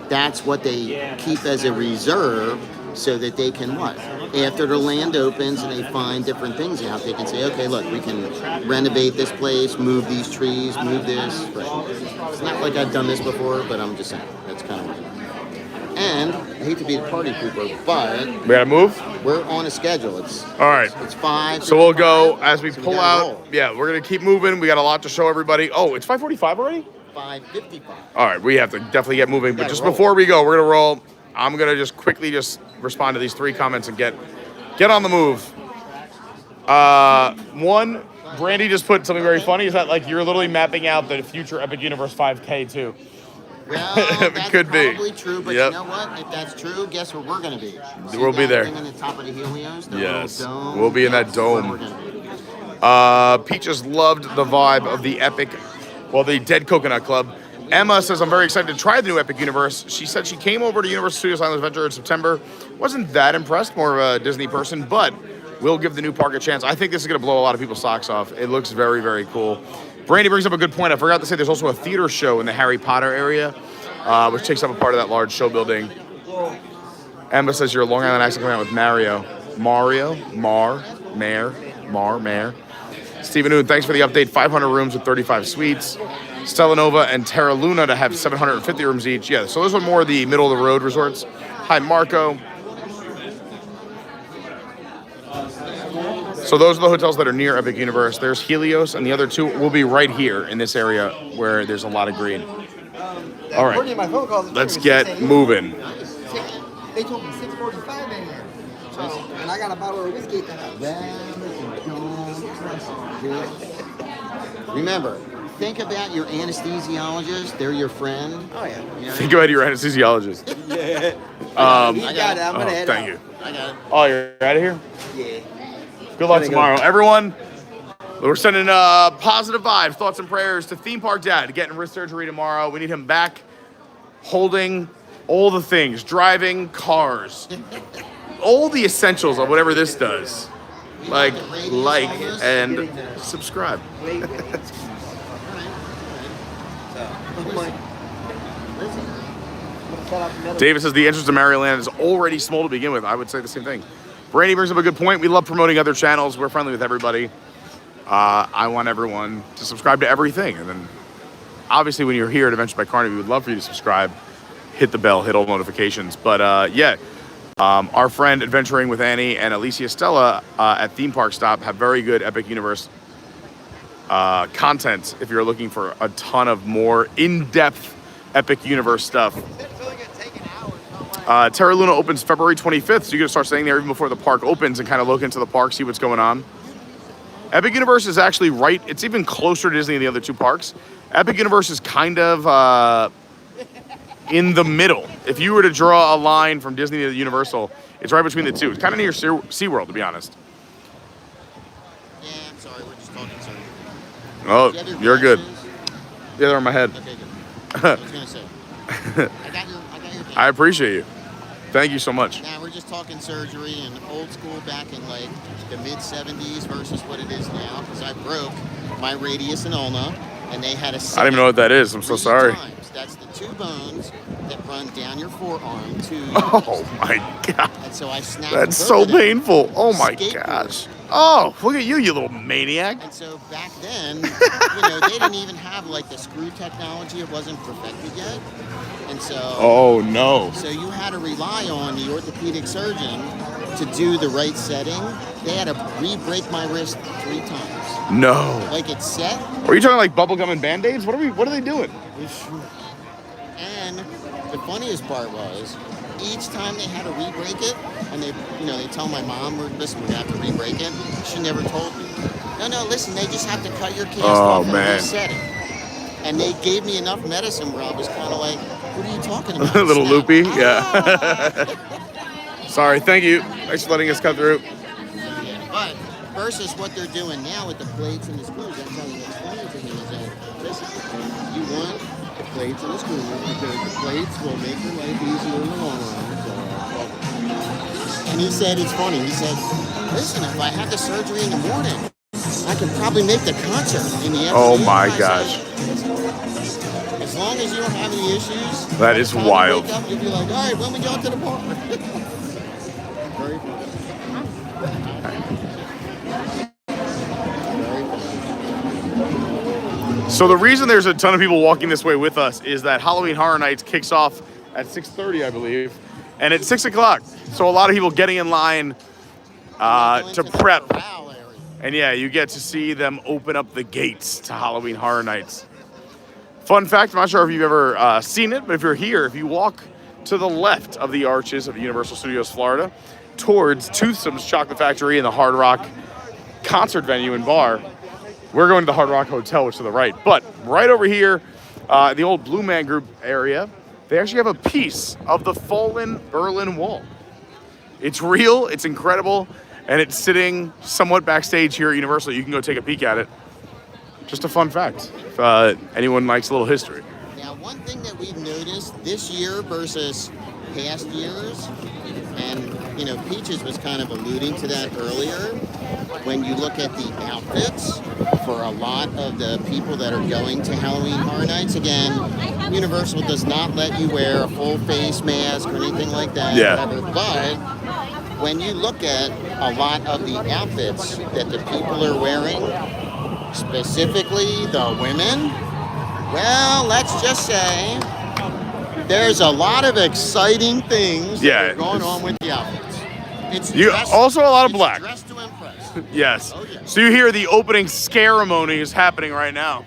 that's what they keep as a reserve so that they can what? After the land opens and they find different things out, they can say, okay, look, we can renovate this place, move these trees, move this. Right. It's not like I've done this before, but I'm just saying, that's kind of what. And I hate to be the party pooper, but We gotta move? we're on a schedule. All right. It's 5. So we'll go as we So pull gotta out. roll. Yeah, we're gonna keep moving. We got a lot to show everybody. Oh, it's 5:45 already? 5:55. All right, we have to definitely get moving. But gotta just roll. before we go, we're gonna roll. I'm gonna just quickly respond to these 3 comments and get on the move. One, Brandi just put something very funny. Is that like you're literally mapping out the future Epic Universe 5K too? Well, that's Could be. probably true, but Yep. you know what? If that's true, guess where we're going to be? See We'll be that there. thing in the top of the Helios, the Yes. little dome? We'll be in that That's where dome. we're gonna be. Peaches loved the vibe of the the Dead Coconut Club. Emma says, I'm very excited to try the new Epic Universe. She said she came over to Universal Studios Islands Adventure in September. Wasn't that impressed, more of a Disney person, but we'll give the new park a chance. I think this is going to blow a lot of people's socks off. It looks very, very cool. Brandi brings up a good point. I forgot to say there's also a theater show in the Harry Potter area, which takes up a part of that large show building. Emma says your Long Island accent coming out with Mario. Mare. Stephen Noon, thanks for the update. 500 rooms with 35 suites. Stella Nova and Terra Luna to have 750 rooms each. Yeah, so those are more the middle of the road resorts. Hi, Marco. So those are the hotels that are near Epic Universe. There's Helios, and the other 2 will be right here in this area where there's a lot of green. All According to my right, phone call this let's morning, it get said, moving. They told me 6:45 a.m. So, and I got a bottle of whiskey at the house. Remember, think about your anesthesiologist. They're your friend. Oh, yeah. You know, Think about your anesthesiologist. You I got got it. I'm going to head Thank out. you. I got it. Oh, you're out of here? Yeah. Good luck Gotta go. tomorrow. Everyone, we're sending positive vibes, thoughts, and prayers to Theme Park Dad getting wrist surgery tomorrow. We need him back holding all the things, driving cars, all the essentials of whatever this does. Like, and subscribe. Wait. So, I'm like, set up another. David says the entrance to Maryland is already small to begin with. I would say the same thing. Brandi brings up a good point. We love promoting other channels. We're friendly with everybody. I want everyone to subscribe to everything. And then, obviously, when you're here at Adventure by Carney, we would love for you to subscribe, hit the bell, hit all notifications. But our friend Adventuring with Annie and Alicia Stella at Theme Park Stop have very good Epic Universe content if you're looking for a ton of more in-depth Epic Universe stuff. Terra Luna opens February 25th, so you're going to start staying there even before the park opens and kind of look into the park, see what's going on. Epic Universe is actually right, it's even closer to Disney than the other 2 parks. Epic Universe is kind of in the middle. If you were to draw a line from Disney to Universal, it's right between the 2. It's kind of near SeaWorld, to be honest. Yeah, I'm sorry. We're just talking, sir. Oh, Do you have your you're good. glasses? Yeah, they're on my head. Okay, good. I was going to say. I got your I appreciate you. Thank you so much. Now we're just talking surgery and old school back in like the mid 70s versus what it is now, because I broke my radius and ulna, and they had a I don't even know what that is. I'm so 3 sorry. times. That's the 2 bones that run down your forearm to Oh my God. and so I snapped That's both so of them. painful. Oh my Skateboard. gosh. Oh, look at you, you little maniac. And so back then, they didn't even have like the screw technology. It wasn't perfected yet. And so Oh no. So you had to rely on the orthopedic surgeon to do the right setting. They had to re-break my wrist 3 times. No. Like it's set, Are you talking like bubblegum and Band-Aids? What are they doing? and the funniest part was each time they had to re-break it, and they tell my mom, listen, we're gonna have to re-break it. She never told me. No, listen, they just have to cut your cast off man. and reset it. And they gave me enough medicine where I was kind of like, what are you talking about? A little Snap. loopy, Ah! yeah. Sorry, thank you. Thanks for letting us cut through. But versus what they're doing now with the plates and the screws, that's how they explain it to me is that, listen, you want the plates and the screws because the plates will make your life easier in the long run. And he said, it's funny, he said, listen, if I have the surgery in the morning, I can probably make the concert in the afternoon. Oh my I said, gosh. as long as you don't have any issues, That by the is time you wild. wake up, you'll be like, all right, when we go to the park. Very funny. So the reason there's a ton of people walking this way with us is that Halloween Horror Nights kicks off at 6:30, I believe, and it's 6 o'clock. So a lot of people getting in line to prep. And yeah, you get to see them open up the gates to Halloween Horror Nights. Fun fact, I'm not sure if you've ever seen it, but if you're here, if you walk to the left of the arches of Universal Studios Florida, towards Toothsome's Chocolate Factory and the Hard Rock concert venue and bar. We're going to the Hard Rock Hotel, which is to the right. But right over here, the old Blue Man Group area, they actually have a piece of the fallen Berlin Wall. It's real, it's incredible, and it's sitting somewhat backstage here at Universal. You can go take a peek at it. Just a fun fact, if anyone likes a little history. Now, one thing that we've noticed this year versus past years, and, you know, Peaches was kind of alluding to that earlier, when you look at the outfits for a lot of the people that are going to Halloween Horror Nights, again, Universal does not let you wear a full face mask or anything like that. Yeah. Whatever. But when you look at a lot of the outfits that the people are wearing, specifically the women, well, let's just say there's a lot of exciting things that are going on with the outfits. It's also a lot of black. Dressed to impress. Yes. Oh, yes. So you hear the opening ceremony is happening right now.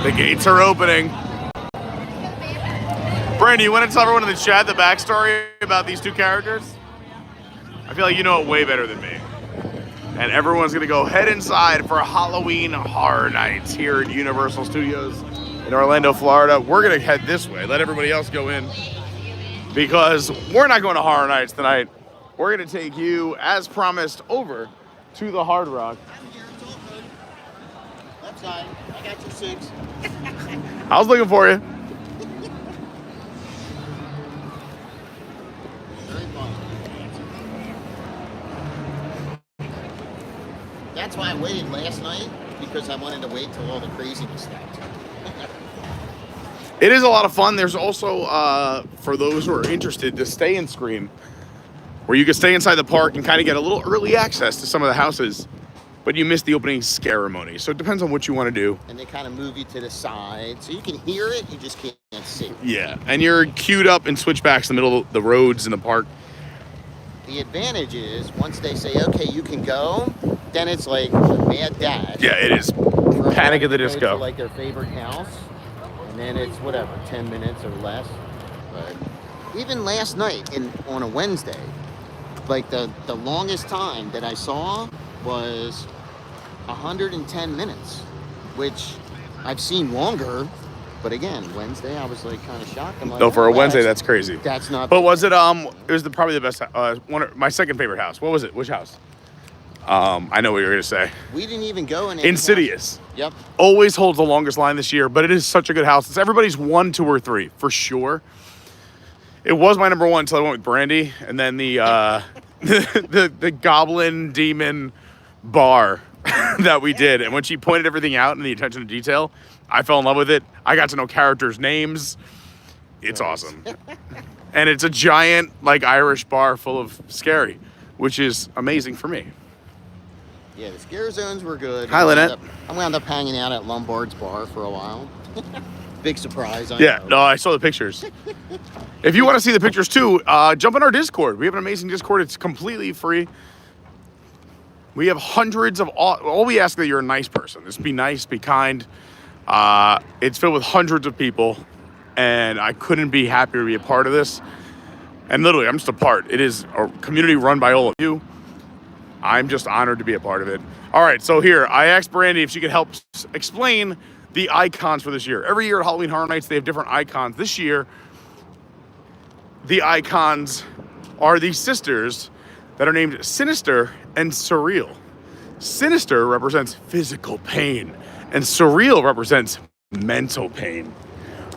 The gates are opening. Brandi, you want to tell everyone in the chat the backstory about these two characters? I feel like you know it way better than me. And everyone's gonna go head inside for Halloween Horror Nights here at Universal Studios in Orlando, Florida. We're gonna head this way. Let everybody else go in because we're not going to Horror Nights tonight. We're gonna take you, as promised, over to the Hard Rock. Left side. I got your 6. I was looking for you. Very fun. That's why I waited last night, because I wanted to wait till all the craziness stopped. It is a lot of fun. There's also, for those who are interested, to stay and Scream, where you can stay inside the park and kind of get a little early access to some of the houses, but you miss the opening ceremony. So it depends on what you want to do. And they kind of move you to the side, so you can hear it, you just can't see it. Yeah, and you're queued up in switchbacks in the middle of the roads in the park. The advantage is, once they say, okay, you can go, then it's like a mad dash. Yeah, it is. For Panic at the everybody to go Disco. to, like, their favorite house, and then it's, whatever, 10 minutes or less. But even last night, on a Wednesday, like, the longest time that I saw was 110 minutes, which I've seen longer. But again, Wednesday, I was like kind of shocked. I'm like, No, for a wow, Wednesday, that's crazy. That's not. But was it, it was probably the best, my second favorite house. What was it? Which house? I know what you were going to say. We didn't even go in. any Insidious. house. Yep. Always holds the longest line this year, but it is such a good house. It's everybody's 1, 2, or 3, for sure. It was my number 1 until I went with Brandi, and then the the goblin demon bar that we did. And when she pointed everything out and the attention to detail, I fell in love with it. I got to know characters' names. It's awesome. And it's a giant, like, Irish bar full of scary, which is amazing for me. Yeah, the scare zones were good. Hi, Lynnette. I wound up hanging out at Lombard's bar for a while. Big surprise. I Yeah, know. no, I saw the pictures. If you want to see the pictures too, jump in our Discord. We have an amazing Discord. It's completely free. We have hundreds of, all we ask that you're a nice person. Just be nice, be kind. It's filled with hundreds of people. and I couldn't be happier to be a part of this. And literally, I'm just a part. It is a community run by all of you. I'm just honored to be a part of it. All right, so here, I asked Brandi if she could help explain the icons for this year. Every year at Halloween Horror Nights, they have different icons. This year, the icons are these sisters that are named Sinister and Surreal. Sinister represents physical pain, and Surreal represents mental pain.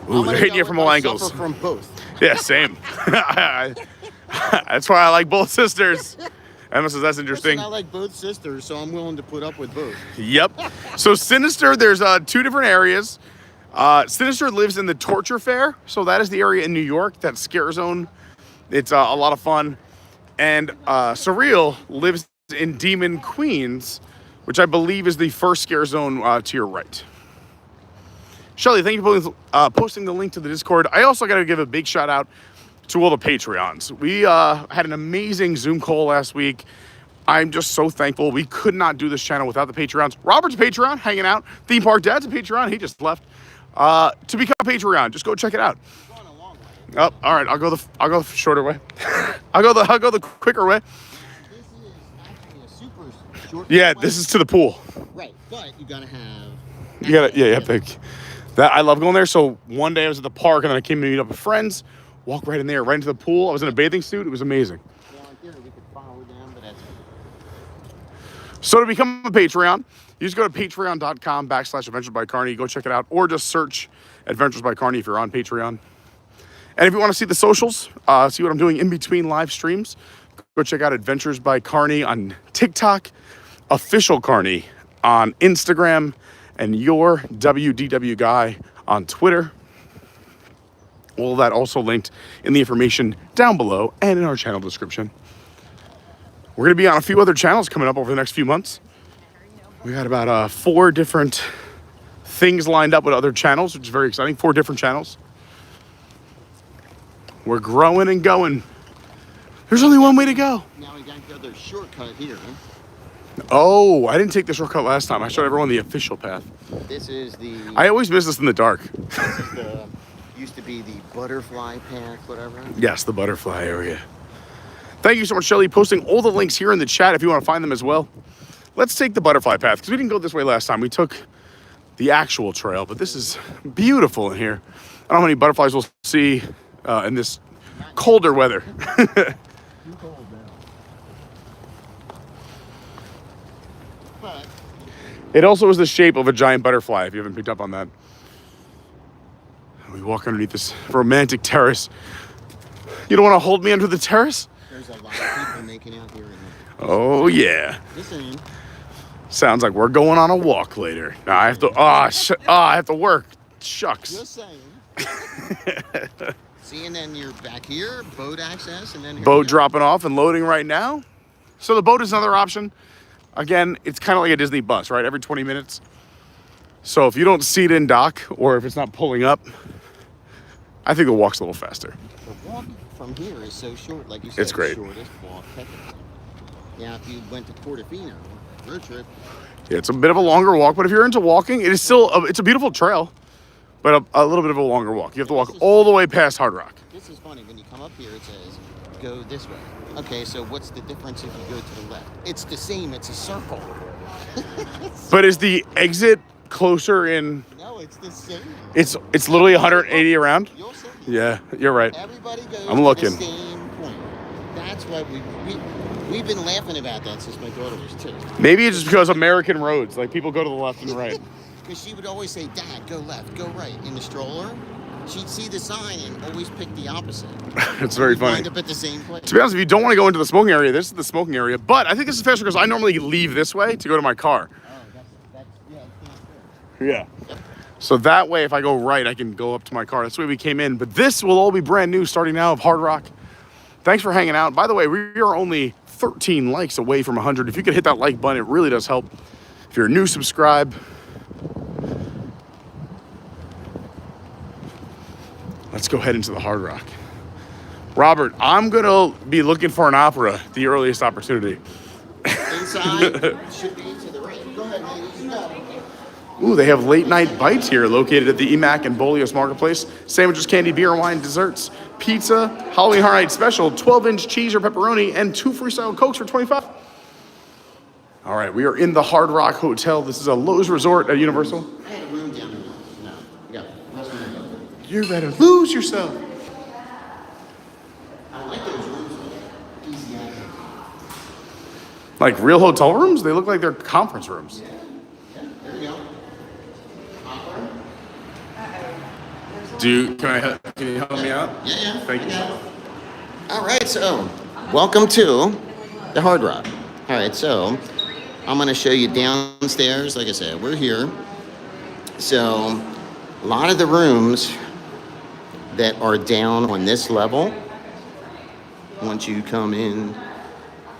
Ooh, they're hitting you from all angles. Suffer from both. Yeah, same. That's why I like both sisters. Emma says that's interesting. Listen, I like both sisters, so I'm willing to put up with both. Yep. So Sinister, there's 2 different areas. Sinister lives in the Torture Fair, so that is the area in New York, that scare zone. It's a lot of fun. And Surreal lives in Demon Queens, which I believe is the first scare zone to your right. Shelly, thank you for posting the link to the Discord. I also got to give a big shout out to all the Patreons. We had an amazing Zoom call last week. I'm just so thankful. We could not do this channel without the Patreons. Robert's a Patreon, hanging out. Theme Park Dad's a Patreon. He just left. To become a Patreon, just go check it out. Oh, all right. I'll go the shorter way. I'll go the quicker way. This is actually a super short. Yeah, this is to the pool. Right, but you gotta have. You have to. That I love going there. So one day I was at the park and then I came to meet up with friends. Walk right in there, right into the pool. I was in a bathing suit. It was amazing. Yeah, in theory we could follow them, but that's. So to become a Patreon, you just go to patreon.com/Adventures by Carney. Go check it out, or just search Adventures by Carney if you're on Patreon. And if you want to see the socials, see what I'm doing in between live streams, go check out Adventures by Carney on TikTok, Official Carney on Instagram, and your WDW Guy on Twitter. All of that also linked in the information down below and in our channel description. We're going to be on a few other channels coming up over the next few months. We got about 4 different things lined up with other channels, which is very exciting. 4 different channels. We're growing and going. There's only one way to go. Now we got the other shortcut here. Oh, I didn't take the shortcut last time. I showed everyone the official path. This is the. I always miss this in the dark. This is the. Used to be the butterfly path, whatever. Yes, the butterfly area. Thank you so much, Shelly, posting all the links here in the chat if you want to find them as well. Let's take the butterfly path, because we didn't go this way last time. We took the actual trail, but this is beautiful in here. I don't know how many butterflies we'll see in this colder weather. But It also is the shape of a giant butterfly, if you haven't picked up on that. We walk underneath this romantic terrace. You don't want to hold me under the terrace? there's a lot of people making out here. Oh, yeah. Listen, Sounds like we're going on a walk later. Now I have to, I have to work. Shucks. just saying. See, and then you're back here, boat access, and then here we Boat go. dropping off and loading right now. So the boat is another option. Again, it's kind of like a Disney bus, right? Every 20 minutes. So if you don't see it in dock or if it's not pulling up, I think the walk's a little faster. The walk from here is so short, like you said. It's great. Shortest walk technically. Yeah, if you went to Portofino, road trip. Yeah, it's a bit of a longer walk, but if you're into walking, it is still, it's a beautiful trail, but a little bit of a longer walk. You have to walk all the way past Hard Rock. This is funny. When you come up here, it says, go this way. Okay, so what's the difference if you go to the left? It's the same. It's a circle. But is the exit closer in? No, it's the same. It's literally 180 around. You'll see. Yeah, you're right. Everybody goes I'm to looking. the same point. That's why we've been laughing about that since my daughter was 2. Maybe it's just because American roads, like people go to the left and right. Because she would always say, Dad, go left, go right. In the stroller, she'd see the sign and always pick the opposite. It's very We'd funny. wind up at the same place. To be honest, if you don't want to go into the smoking area, this is the smoking area. But I think this is faster because I normally leave this way to go to my car. Oh, that's yeah, it's not Yeah. So that way, if I go right, I can go up to my car. That's the way we came in. But this will all be brand new starting now of Hard Rock. Thanks for hanging out. By the way, we are only 13 likes away from 100. If you could hit that like button, it really does help. If you're new, subscribe. Let's go head into the Hard Rock. Robert, I'm going to be looking for an opera at the earliest opportunity. Inside should be to the right. Go ahead, ladies. Go. Ooh, they have late night bites here located at the EMAC and Bolios Marketplace. Sandwiches, candy, beer, wine, desserts, pizza, Halloween Horror Night Special, 12-inch cheese or pepperoni, and 2 freestyle Cokes for $25. All right, we are in the Hard Rock Hotel. This is a Lowe's Resort at Universal. I had a room down there. No, yeah. You're ready to lose yourself. I like those rooms. Easy access. Like real hotel rooms? They look like they're conference rooms. Yeah, there you go. Can you help me out? Yeah. Thank you. All right, so welcome to the Hard Rock. All right, so I'm going to show you downstairs. Like I said, we're here. So a lot of the rooms that are down on this level, once you come in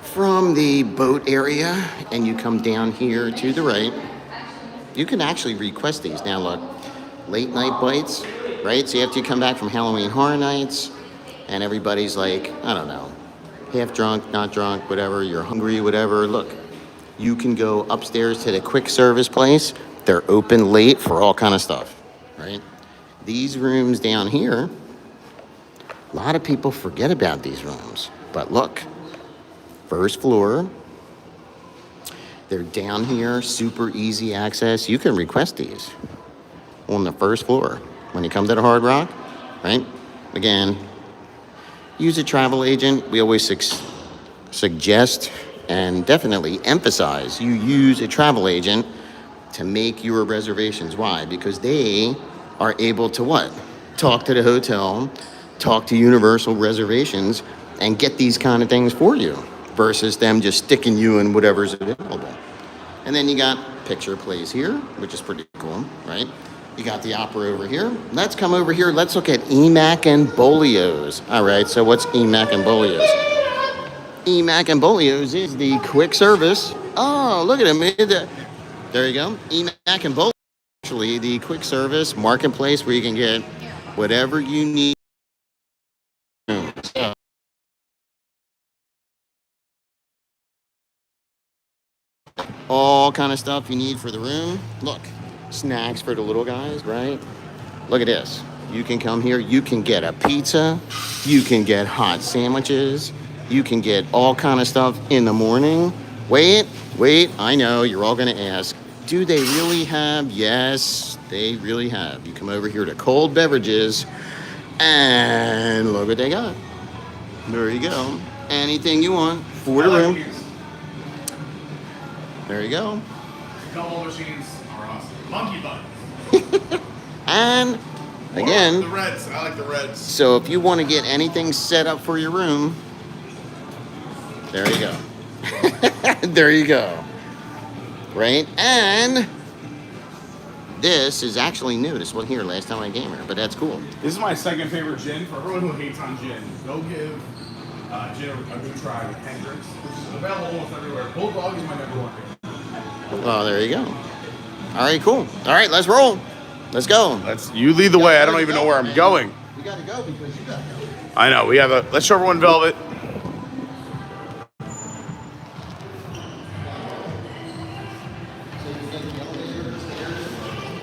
from the boat area and you come down here to the right, you can actually request these. Now look, late night bites, right? So after you come back from Halloween Horror Nights and everybody's like, I don't know, half drunk, not drunk, whatever, you're hungry, whatever, look, you can go upstairs to the quick service place. They're open late for all kind of stuff, right? These rooms down here, a lot of people forget about these rooms, but look, first floor, they're down here, super easy access. You can request these on the first floor when you come to the Hard Rock, right? Again, use a travel agent. We always suggest and definitely emphasize you use a travel agent to make your reservations. Why? Because they are able to what? Talk to the hotel, talk to Universal Reservations, and get these kind of things for you versus them just sticking you in whatever's available. And then you got Picture Plays here, which is pretty cool, right? You got the opera over here. Let's come over here. Let's look at EMAC and Bolios. All right, so what's EMAC and Bolios? EMAC and Bolios is the quick service. Oh, look at him. There you go. EMAC and Bolios is actually the quick service marketplace where you can get whatever you need. So, all kind of stuff you need for the room. Look, snacks for the little guys, right? Look at this. You can come here. You can get a pizza. You can get hot sandwiches. You can get all kind of stuff in the morning. Wait, I know you're all going to ask, do they really have? Yes, they really have. You come over here to cold beverages and look what they got. There you go. Anything you want for the room. There you go. Double machines are awesome. Monkey buns. And again, The reds. I like the reds. so if you want to get anything set up for your room, there you go. There you go. Right? And this is actually new. This wasn't here last time I came here, but that's cool. This is my second favorite gin. For everyone who hates on gin, go give gin a good try with Hendrix, which is available almost everywhere. Bulldog is my number one favorite. Well, there you go. All right, cool. All right, let's roll. Let's go. You lead the way. I don't even know where I'm going. We got to go because you got to go. I know. We have a. Let's show everyone Velvet.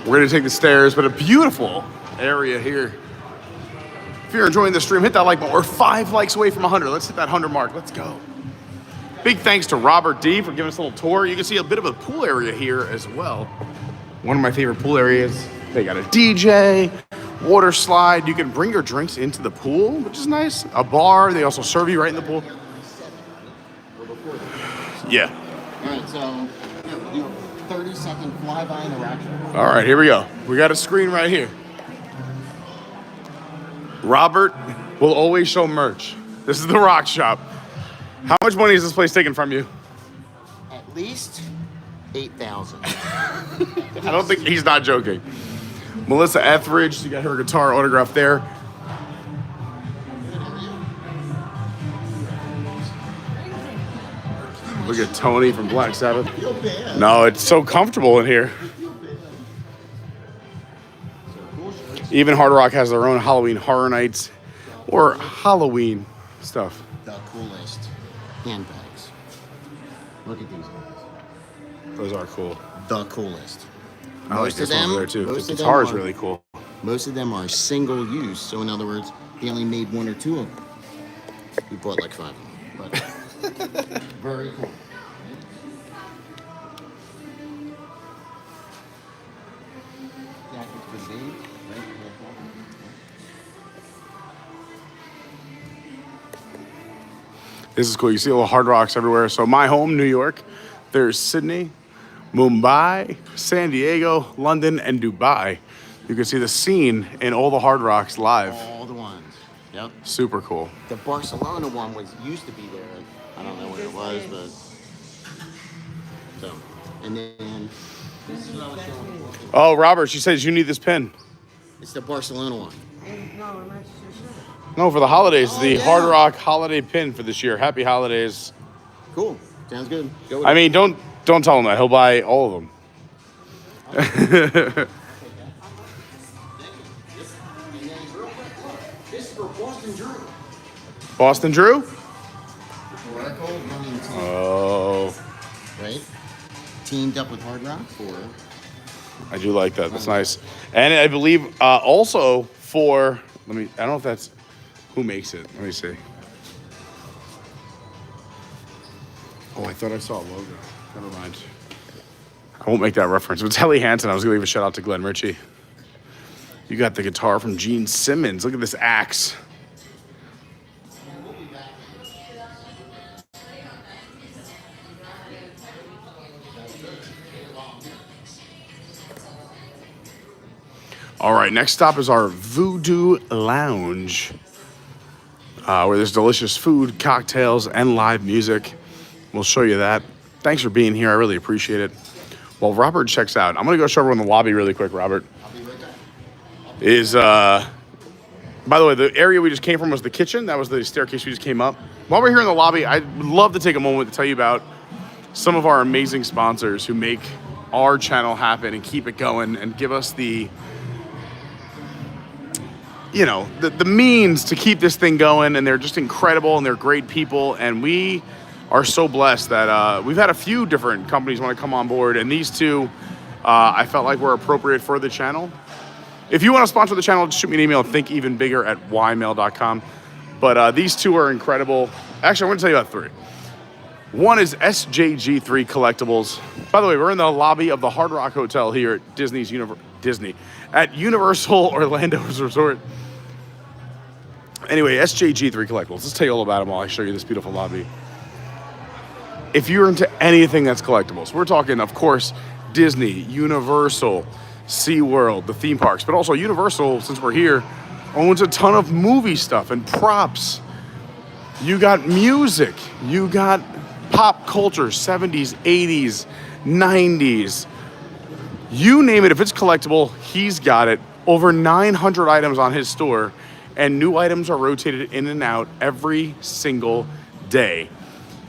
We're going to take the stairs, but a beautiful area here. If you're enjoying the stream, hit that like button. We're 5 likes away from 100. Let's hit that 100 mark. Let's go. Big thanks to Robert D for giving us a little tour. You can see a bit of a pool area here as well. One of my favorite pool areas. They got a DJ, water slide. You can bring your drinks into the pool, which is nice. A bar. They also serve you right in the pool. Yeah. All right, so your 30-second flyby interaction. All right, here we go. We got a screen right here. Robert will always show merch. This is the Rock Shop. How much money is this place taking from you? At least 8,000. I don't think he's not joking. Melissa Etheridge, you got her guitar autographed there. Look at Tony from Black Sabbath. No, it's so comfortable in here. Even Hard Rock has their own Halloween Horror Nights or Halloween stuff. The coolest handbags. Look at these guys. Those are cool. The coolest. I like Most this of one them, over there too. most The of them guitar is are- really cool. Most of them are single use. So in other words, he only made 1 or 2 of them. He bought like 5 of them. But very cool. Jackets for Dave, right? This is cool. You see little hard rocks everywhere. So my home, New York, there's Sydney, Mumbai, San Diego, London, and Dubai. You can see the scene in all the hard rocks live. All the ones. Yep. Super cool. The Barcelona one used to be there. I don't know where it was, but so. And then this is what I was showing you. Oh, Robert, she says you need this pin. It's the Barcelona one. No, for the holidays, Oh, the yeah. Hard Rock holiday pin for this year. Happy holidays. Cool. Sounds good. Go with I it. mean, don't tell him that. He'll buy all of them. This is for Boston Drew. Boston Drew? Oracle running team. Oh, Right? Teamed up with Hard Rock for. I do like that. That's nice. And I believe also for, I don't know if that's, who makes it? Let me see. Oh, I thought I saw a logo. Never mind. I won't make that reference. It was Helly Hansen. I was going to leave a shout out to Glenn Richey. You got the guitar from Gene Simmons. Look at this axe. All right, next stop is our Voodoo Lounge, where there's delicious food, cocktails, and live music. We'll show you that. Thanks for being here. I really appreciate it. While Robert checks out, I'm going to go show everyone the lobby really quick, Robert. Is, by the way, the area we just came from was the kitchen. That was the staircase we just came up. While we're here in the lobby, I'd love to take a moment to tell you about some of our amazing sponsors who make our channel happen and keep it going and give us the means to keep this thing going, and they're just incredible and they're great people, and we are so blessed that we've had a few different companies want to come on board, and these two I felt like were appropriate for the channel. If you want to sponsor the channel, just shoot me an email at thinkevenbigger@ymail.com. But these two are incredible. Actually, I want to tell you about 3. One is SJG3 Collectibles. By the way, we're in the lobby of the Hard Rock Hotel here at at Universal Orlando's Resort. Anyway, SJG3 Collectibles. Let's tell you all about them while I show you this beautiful lobby. If you're into anything that's collectibles, we're talking, of course, Disney, Universal, SeaWorld, the theme parks, but also Universal, since we're here, owns a ton of movie stuff and props. You got music, you got pop culture, 70s, 80s, 90s. You name it, if it's collectible, he's got it. Over 900 items on his store, and new items are rotated in and out every single day.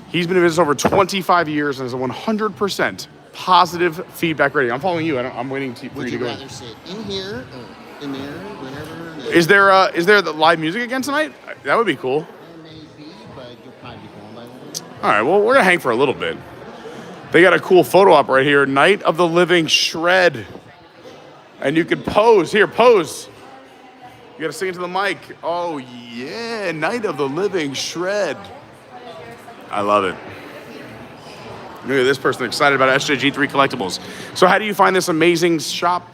He's been in business over 25 years and has a 100% positive feedback rating. I'm following you. I'm waiting for Would you to you go. rather sit in here or in there, whenever? Is there the live music again tonight? That would be cool. There may be, but you'll probably be going by then. All right, well, we're gonna hang for a little bit. They got a cool photo op right here, Night of the Living Shred. And you can pose. Here, pose. You gotta sing it to the mic. Oh yeah, Night of the Living Shred. I love it. Look at this person excited about SJG3 Collectibles. So how do you find this amazing shop?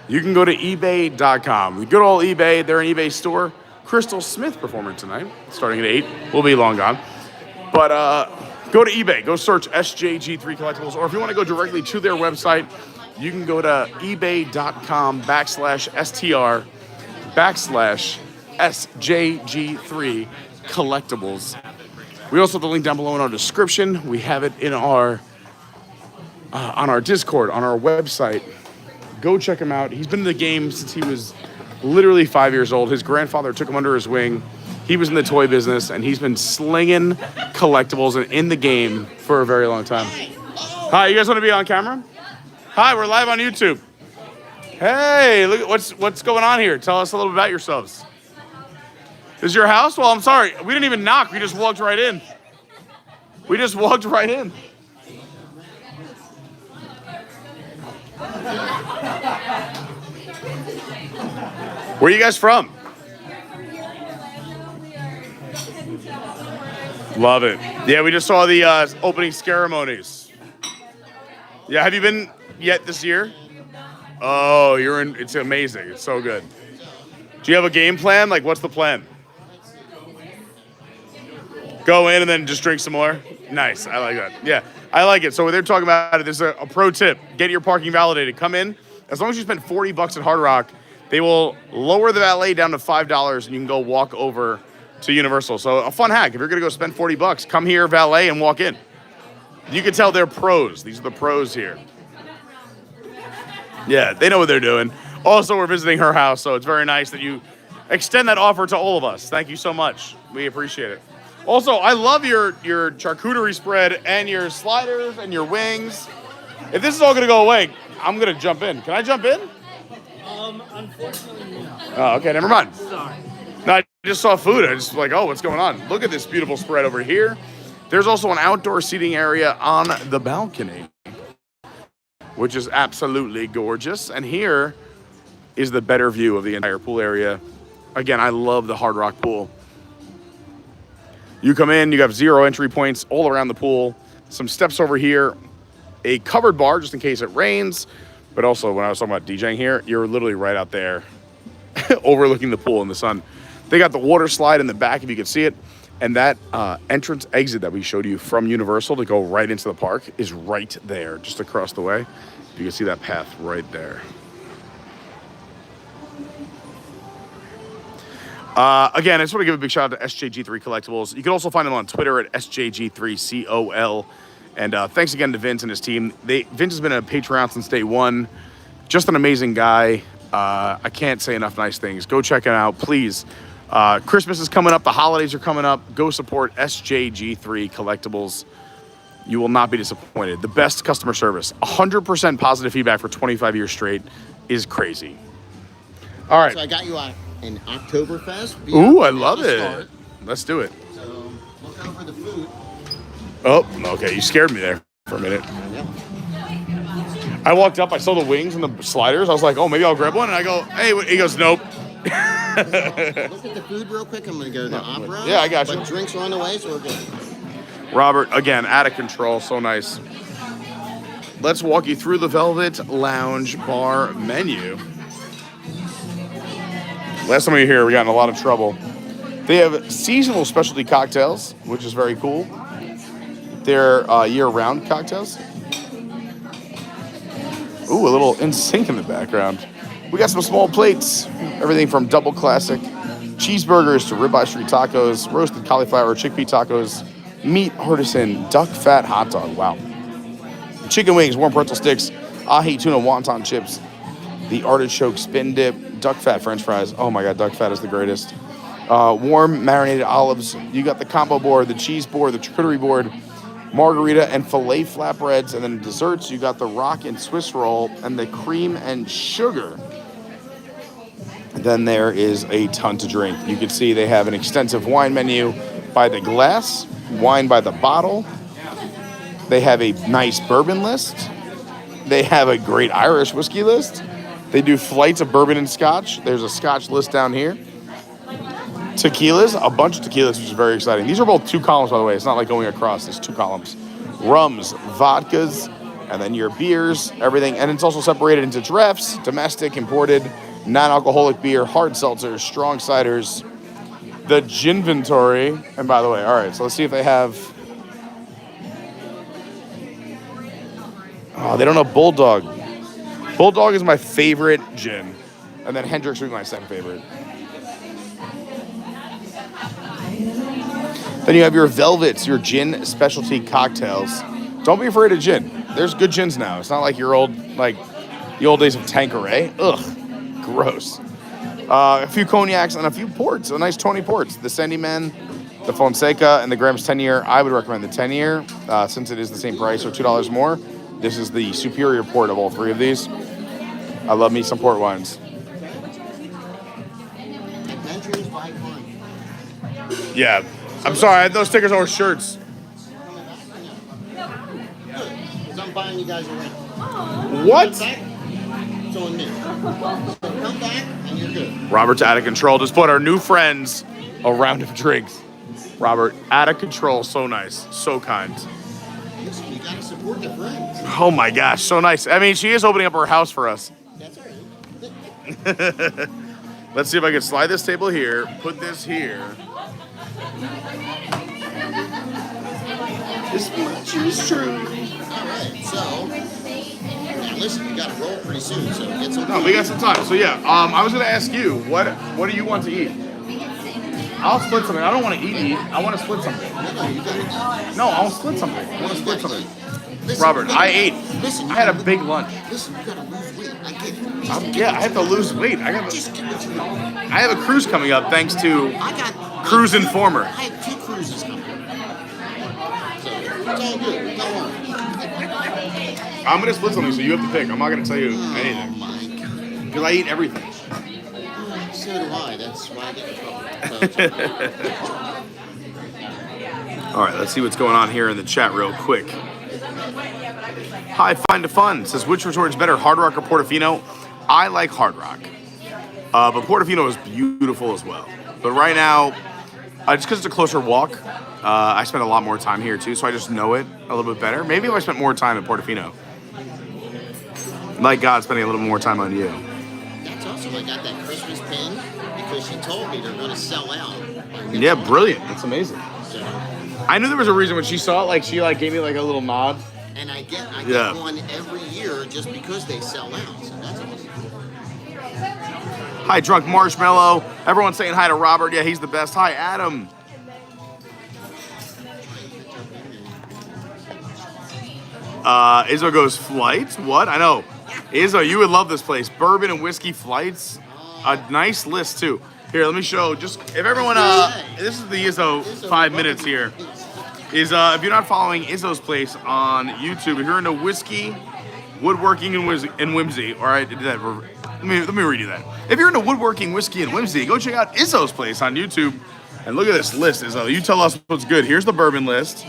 You can go to ebay.com. Good old eBay, they're an eBay store. Crystal Smith performing tonight, starting at 8. We'll be long gone. But go to eBay, go search SJG3 Collectibles, or if you want to go directly to their website, you can go to ebay.com/STR/SJG3 Collectibles. We also have the link down below in our description. We have it in our on our Discord, on our website. Go check him out. He's been in the game since he was literally 5 years old. His grandfather took him under his wing. He was in the toy business, and he's been slinging collectibles and in the game for a very long time. Hi, you guys want to be on camera? Hi, we're live on YouTube. Hey, look at what's going on here. Tell us a little bit about yourselves. This is your house? Well, I'm sorry. We didn't even knock. We just walked right in. We just walked right in. Where are you guys from? Love it. Yeah, we just saw the opening ceremonies. Yeah, have you been yet this year? Oh, you're in. It's amazing. It's so good. Do you have a game plan? Like, what's the plan? Go in and then just drink some more? Nice. I like that. Yeah, I like it. So they're talking about it. There's a pro tip. Get your parking validated. Come in. As long as you spend $40 at Hard Rock, they will lower the valet down to $5 and you can go walk over to Universal. So a fun hack. If you're going to go spend $40, come here, valet, and walk in. You can tell they're pros. These are the pros here. Yeah, they know what they're doing. Also, we're visiting her house, so it's very nice that you extend that offer to all of us. Thank you so much. We appreciate it. Also, I love your charcuterie spread and your sliders and your wings. If this is all going to go away, I'm going to jump in. Can I jump in? Unfortunately, no. Oh, okay, never mind. Sorry. No, I just saw food. I just like, oh, what's going on? Look at this beautiful spread over here. There's also an outdoor seating area on the balcony, which is absolutely gorgeous. And here is the better view of the entire pool area. Again, I love the Hard Rock pool. You come in, you have 0 entry points all around the pool, some steps over here, a covered bar just in case it rains. But also, when I was talking about DJing here, you're literally right out there overlooking the pool in the sun. They got the water slide in the back, if you can see it. And that entrance exit that we showed you from Universal to go right into the park is right there, just across the way. You can see that path right there. Again, I just want to give a big shout out to SJG3 Collectibles. You can also find them on Twitter at SJG3COL. And thanks again to Vince and his team. Vince has been a Patreon since day one. Just an amazing guy. I can't say enough nice things. Go check it out, please. Christmas is coming up. The holidays are coming up. Go support SJG3 Collectibles. You will not be disappointed. The best customer service. 100% positive feedback for 25 years straight is crazy. All right. So I got you an Oktoberfest. Ooh, I love it. Start. Let's do it. So look over the food. Oh, okay. You scared me there for a minute. Yeah. I walked up. I saw the wings and the sliders. I was like, oh, maybe I'll grab one. And I go, hey. He goes, nope. Look at the food real quick. I'm going to go to the opera. Yeah, I got you. But drinks are on the way, so we're good. Robert, again, out of control. So nice. Let's walk you through the Velvet Lounge bar menu. Last time we were here, we got in a lot of trouble. They have seasonal specialty cocktails, which is very cool. They're year-round cocktails. Ooh, a little NSYNC in the background. We got some small plates. Everything from double classic cheeseburgers to ribeye street tacos, roasted cauliflower chickpea tacos, meat artisan duck fat hot dog. Wow. Chicken wings, warm pretzel sticks, ahi tuna wonton chips, the artichoke spin dip, duck fat french fries. Oh my God, duck fat is the greatest. Warm marinated olives. You got the combo board, the cheese board, the charcuterie board, margarita and filet flatbreads, and then desserts. You got the rock and Swiss roll and the cream and sugar. Then there is a ton to drink. You can see they have an extensive wine menu by the glass, wine by the bottle. They have a nice bourbon list. They have a great Irish whiskey list. They do flights of bourbon and scotch. There's a scotch list down here. Tequilas, a bunch of tequilas, which is very exciting. These are both 2 columns, by the way. It's not like going across. It's 2 columns. Rums, vodkas, and then your beers, everything. And it's also separated into drafts, domestic, imported, non-alcoholic beer, hard seltzers, strong ciders, the ginventory. And by the way, all right, so let's see if they have... Oh, they don't have Bulldog. Bulldog is my favorite gin. And then Hendrick's would be my second favorite. Then you have your Velvets, your gin specialty cocktails. Don't be afraid of gin. There's good gins now. It's not like your old, like the old days of Tanqueray. Ugh, gross. A few cognacs and a few ports, a nice 20 ports. The Sandyman, the Fonseca, and the Graham's 10-year. I would recommend the 10-year since it is the same price or $2 more. This is the superior port of all 3 of these. I love me some port wines. Adventures by Carney. Yeah. I'm sorry, I had those stickers over shirts. Because I'm buying you guys a ring. What? It's on me. So come back and you're good. Robert's out of control. Just put our new friends a round of drinks. Robert, out of control. So nice. So kind. Listen, you gotta support the friends. Oh my gosh, so nice. I mean, she is opening up her house for us. That's all right. Let's see if I can slide this table here, put this here. This much is true. All right, so now listen, you gotta roll pretty soon, so get some. No, we got some time. So yeah, I was gonna ask you, what do you want to eat? I'll split something. I don't want to eat. I want to split something. No, you gotta. No, I'll split something. I want to split something. Listen, Robert, I ate. Listen, I had a big lunch. Listen, you gotta lose weight. I get it. Yeah, I have to lose weight. Just get what you want. I have a cruise coming up thanks to I got Cruise Informer. I have 2 cruises coming. So it's all good. Go on. I'm gonna split something, so you have to pick. I'm not gonna tell you Oh anything my god. because I eat everything. So do I. That's why I get in trouble. So, All right, let's see what's going on here in the chat real quick. Hi, Find a Fun says, which resort is better, Hard Rock or Portofino? I like Hard Rock, but Portofino is beautiful as well. But right now, just because it's a closer walk, I spend a lot more time here too, so I just know it a little bit better. Maybe if I spent more time at Portofino. Like God, spending a little more time on you. that's awesome. I got that Christmas pin because she told me they're going to sell out. Yeah, brilliant. That's amazing. So, I knew there was a reason when she saw it. Like she gave me like a little nod. and I get Yeah. one every year just because they sell out. So that's awesome. Hi, Drunk Marshmallow. Everyone's saying hi to Robert. Yeah, he's the best. Hi, Adam. Izzo goes, flights? What? I know. Izzo, you would love this place. Bourbon and whiskey flights. A nice list, too. Here, let me show. Just, if everyone, this is the Izzo 5 minutes here. If you're not following Izzo's place on YouTube, if you're into whiskey, woodworking, and whimsy, all right, let me redo that. If you're into woodworking, whiskey, and whimsy, go check out Izzo's place on YouTube. And look at this list, Izzo. You tell us what's good. Here's the bourbon list.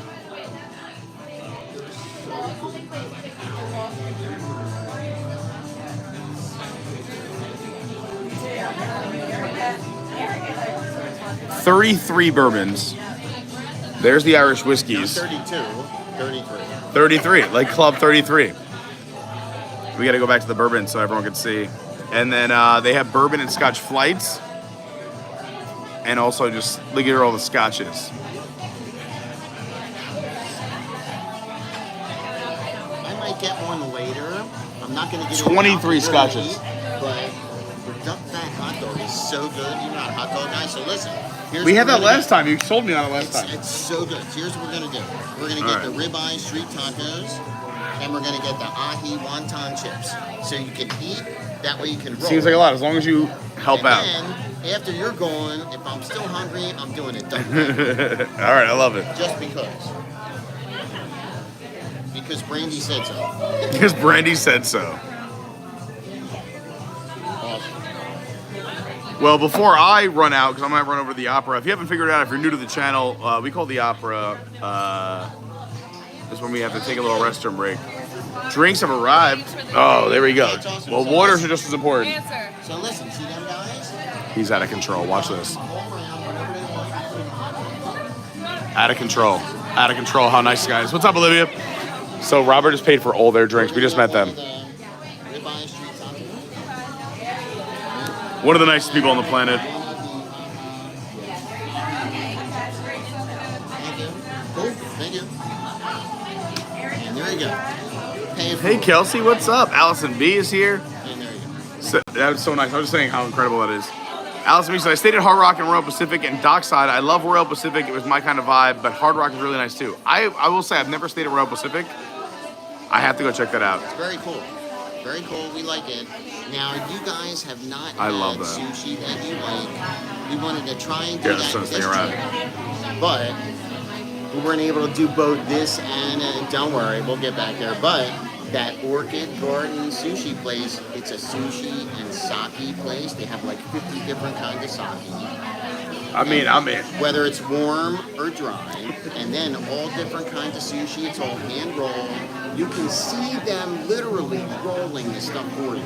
$33 bourbons. There's the Irish Not whiskeys. 32, 33. 33, like Club 33. We got to go back to the bourbon so everyone can see. And then they have bourbon and Scotch flights. And also just look at all the scotches. I might get one later. I'm not going to get 23 it scotches. But the duck fat hot dog is so good. You're not a hot dog guy, so listen. Here's We what had we're that gonna last do. time. You sold me on it last time. It's so good. So here's what we're going to do. We're going to All get the right. ribeye street tacos, and we're going to get the ahi wonton chips. So you can eat, that way you can roll. Seems like a lot, as long as you help and out. then, after you're gone, if I'm still hungry, I'm doing it. All right, I love it. Just because. Because Brandy said so. Because Brandy said so. Awesome. Well, before I run out, because I might run over to the opera, if you haven't figured it out, if you're new to the channel, we call the opera, is when we have to take a little restroom break. Drinks have arrived. Oh, there we go. That's awesome. Well, waters are just as important. Answer. So listen, see them guys? He's out of control. Watch this. All around, whatever they want. Out of control. Out of control. How nice, guys. What's up, Olivia? So Robert has paid for all their drinks. We just met them. Ribeye street tacos. One of the nicest people on the planet. Thank you. Cool. Thank you. And there you go. Pay it Hey, forward. Kelsey, what's up? Allison B is here. And there you go. So, that was so nice. I was just saying how incredible that is. Allison B said, I stayed at Hard Rock and Royal Pacific and Dockside. I love Royal Pacific. It was my kind of vibe, but Hard Rock is really nice too. I will say I've never stayed at Royal Pacific. I have to go check that out. It's very cool. Very cool. We like it. Now, you guys have not I love had that. sushi that you like. We wanted to try and do Yeah, that so stay this around. trip. But we weren't able to do both this and don't worry, we'll get back there. But that Orchid Garden sushi place, it's a sushi and sake place. They have like 50 different kinds of sake. I'm in. Whether it's warm or dry, and then all different kinds of sushi. It's all hand rolled. You can see them literally rolling the stuff for you.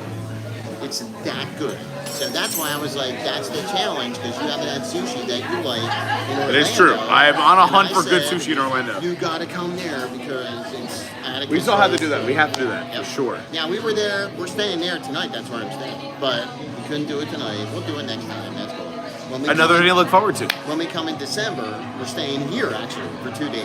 It's that good. So that's why I was like, that's the challenge, because you haven't had sushi that you like in Orlando. It is true. I am on a And hunt I for good said, sushi in Orlando. You got to come there because it's at a We still have to controlled do that. We have to do food. that, Yep. for sure. Now, we were there. We're staying there tonight. That's where I'm staying. But we couldn't do it tonight. We'll do it next time. That's cool. When we Another come thing to look forward to. When we come in December, we're staying here, actually, for 2 days.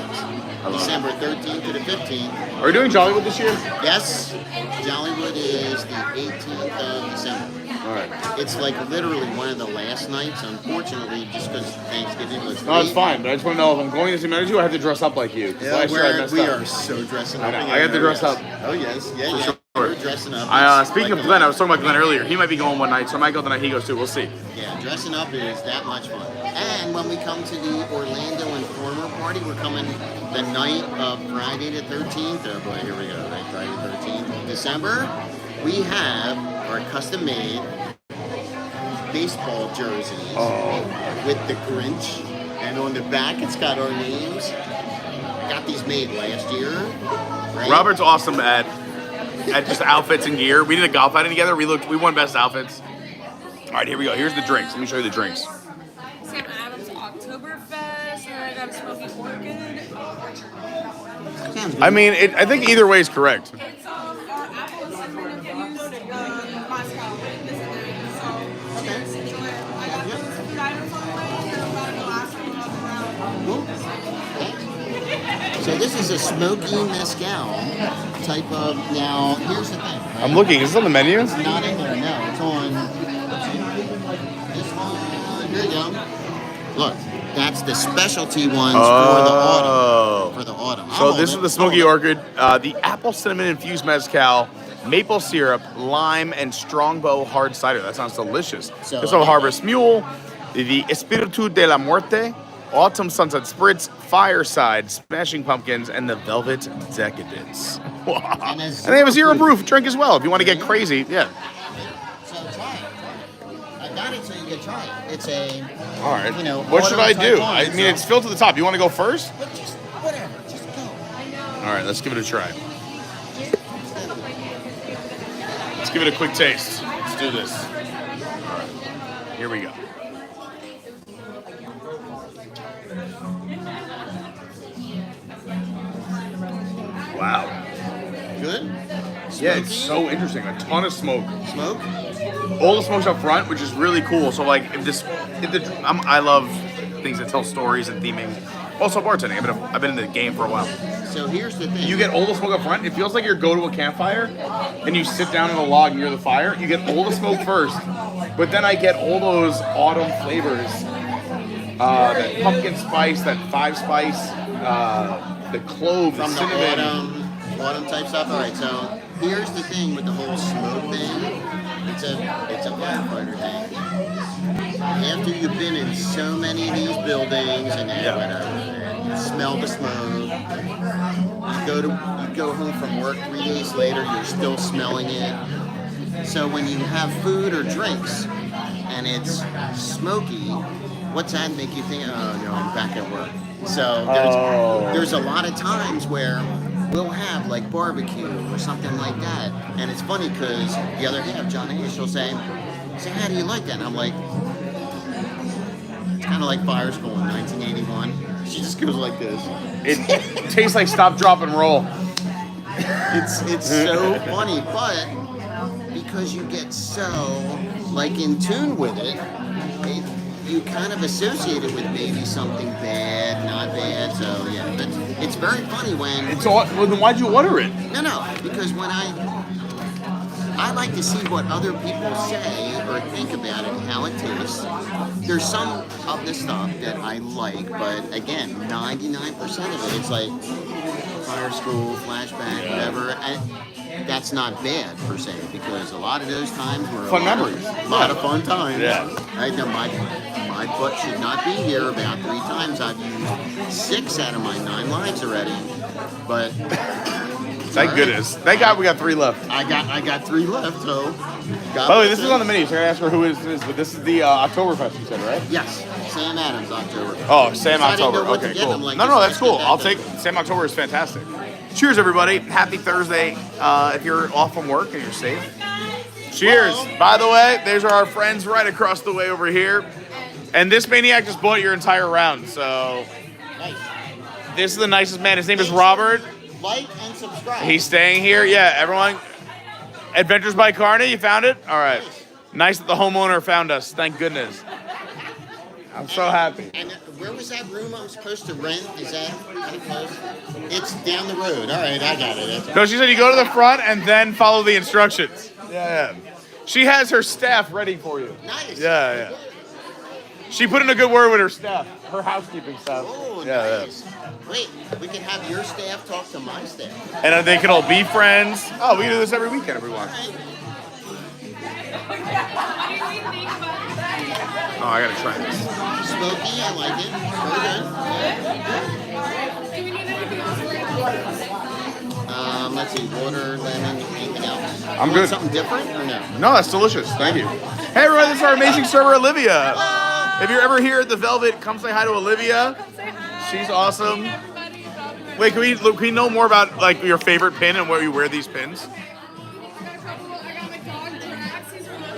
December 13th to the 15th. Are we doing Jollywood this year? Yes, Jollywood is the 18th of December. All right. It's like literally one of the last nights, unfortunately, just because Thanksgiving was No, it's late. fine, but I just want to know if I'm going to see you, I have to dress up like you. 'Cause Yeah, last year I messed we up. are so dressing I up. know, again. I have to dress yes. up. Oh, yes. Yeah, For yeah. sure. We're dressing up. It's Speaking like of Glenn, I was talking about Glenn earlier. He might be going one night, so I might go the night he goes too. We'll see. Yeah, dressing up is that much fun. And when we come to the Orlando Informer party, we're coming the night of Friday the 13th. Oh boy, here we go, right? Friday the 13th of December. We have our custom-made baseball jerseys with the Grinch. And on the back, it's got our names. Got these made last year. Right? Robert's awesome at just outfits and gear. We did a golf outing together. We won best outfits. All right, here we go. Here's the drinks. Let me show you the drinks. Sam Adams Oktoberfest, and I got a Smoky Orchid. Sounds good. I mean, I think either way is correct. It's apple and cinnamon infused Moscow with this and that. So, cheers, enjoy it. I got those food items on the way, and I'm about to go ask them about the round. So this is a smoky mezcal type of. Now here's the thing. Right? I'm looking. Is this on the menu? It's not in there. No, it's on this one. Here you go. Look, that's the specialty ones for the autumn. So this is the Smoky Orchid, the apple cinnamon infused mezcal, maple syrup, lime, and strongbow hard cider. That sounds delicious. So- This one Harvest Mule, the Espiritu de la Muerte, Autumn Sunset Spritz, Fireside, Smashing Pumpkins, and the Velvet Decadence. Wow. And And a they have a zero zero proof drink as well if you want to get crazy. Yeah. So try it. I got it so you can try it. It's a. All right. You know, What should I autumn do? type I wine, mean, so- it's filled to the top. You want to go first? But just whatever. Just go. All right, let's give it a try. Let's give it a quick taste. Let's do this. All right, here we go. Wow. Good. Yeah, it's so interesting. A ton of smoke. Smoke. All the smoke's up front, which is really cool. So like, I love things that tell stories and theming. Also bartending. I've been in the game for a while. So here's the thing. You get all the smoke up front. It feels like you go to a campfire and you sit down on a log near the fire. You get all the smoke first, but then I get all those autumn flavors. That pumpkin spice, that 5-spice, the clove, the from the cinnamon. autumn type stuff. All right, so here's the thing with the whole smoke thing. It's a firefighter thing. After you've been in so many of these buildings and whatever, and you smell the smoke, you go home from work 3 days later, you're still smelling it. So when you have food or drinks and it's smoky, what's that make you think? Oh no, I'm back at work. So there's a lot of times where we'll have like barbecue or something like that, and it's funny because the other half, Johnny, she'll say, how do you like that? And I'm like, it's kind of like fire school in 1981. She just goes like this. It tastes like stop, drop, and roll. It's so funny, but because you get so like in tune with it, you kind of associate it with maybe something bad, not bad. So yeah, but it's very funny when. Well, then why'd you order it? No, because when I like to see what other people say or think about it and how it tastes. There's some of the stuff that I like, but again, 99% of it, it's like fire school, flashback, whatever. And that's not bad per se, because a lot of those times were Fun memories. A lot of fun times. Yeah. Right now, my butt should not be here about 3 times. I've used 6 out of my 9 lives already, but Thank all right. goodness. Thank God we got 3 left. I got 3 left, so. God By the way, bless this is him. on the menu, so I gotta ask her who is this, but this is the Oktoberfest you said, right? Yes, Sam Adams, October. Oh, Sam I didn't October. know what to Okay, get. cool. I'm like, No, this that's is cool. good, I'll that take Sam October is fantastic. Cheers, everybody. Happy Thursday. If you're off from work and you're safe. Cheers. Well. By the way, there's our friends right across the way over here. And this maniac just bought your entire round, so Nice. this is the nicest man. His name is Robert. Like and subscribe. He's staying here. Yeah, everyone. Adventures by Carney, you found it? All right. Nice that the homeowner found us. Thank goodness. I'm so happy. And where was that room I'm supposed to rent? Is that kind of close? It's down the road. All right, I got it. No, she said you go to the front and then follow the instructions. Yeah. She has her staff ready for you. Nice. Yeah. She put in a good word with her staff, her housekeeping staff. Oh, Yeah. nice. Wait, we can have your staff talk to my staff. And then they can all be friends. Oh, we can do this every weekend, everyone. All right. Oh, I gotta try this. Smoky, I like it. Very good. Do we need anything else for you? Let's see, water, lemon, anything else? I'm You want good. Something different or no? No, that's delicious. Thank you. Hey, everyone, this is our amazing server, Olivia. If you're ever here at the Velvet, come say hi to Olivia. Say hi. She's awesome. Everybody, welcome. Wait, can we know more about like your favorite pin and where you wear these pins? I got my dog Drax. He's from the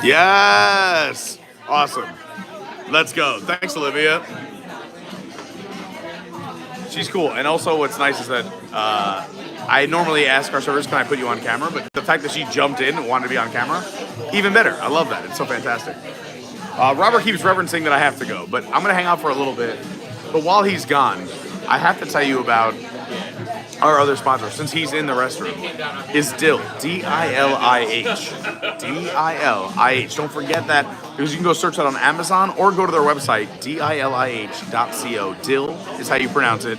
Yes. Awesome. Let's go. Thanks, Olivia. She's cool. And also what's nice is that I normally ask our servers, can I put you on camera? But the fact that she jumped in and wanted to be on camera, even better. I love that. It's so fantastic. Robert keeps referencing that I have to go, but I'm going to hang out for a little bit. But while he's gone, I have to tell you about our other sponsor, since he's in the restroom, is Dill. D-I-L-I-H. D-I-L-I-H. Don't forget that, because you can go search that on Amazon or go to their website, dilih.co. Dill is how you pronounce it.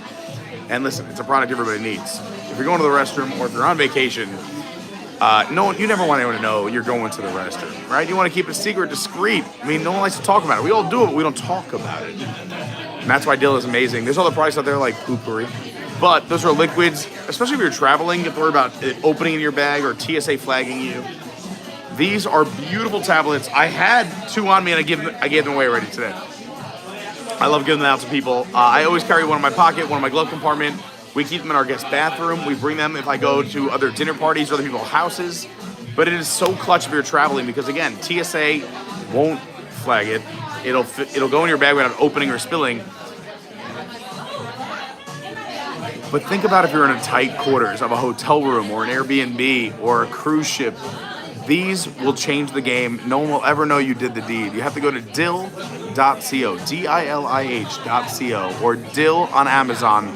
And listen, it's a product everybody needs. If you're going to the restroom or if you're on vacation, you never want anyone to know you're going to the restroom, right? You want to keep it secret, discreet. I mean, no one likes to talk about it. We all do it, but we don't talk about it. And that's why Dill is amazing. There's other products out there like Poopery, but those are liquids, especially if you're traveling, you have to worry about it opening in your bag or TSA flagging you. These are beautiful tablets. I had 2 on me and I gave them away already today. I love giving them out to people. I always carry one in my pocket, one in my glove compartment. We keep them in our guest bathroom. We bring them if I go to other dinner parties or other people's houses. But it is so clutch if you're traveling because, again, TSA won't flag it. It'll go in your bag without opening or spilling. But think about if you're in a tight quarters of a hotel room or an Airbnb or a cruise ship. These will change the game. No one will ever know you did the deed. You have to go to dill.co, D-I-L-I-H.co, or Dill on Amazon.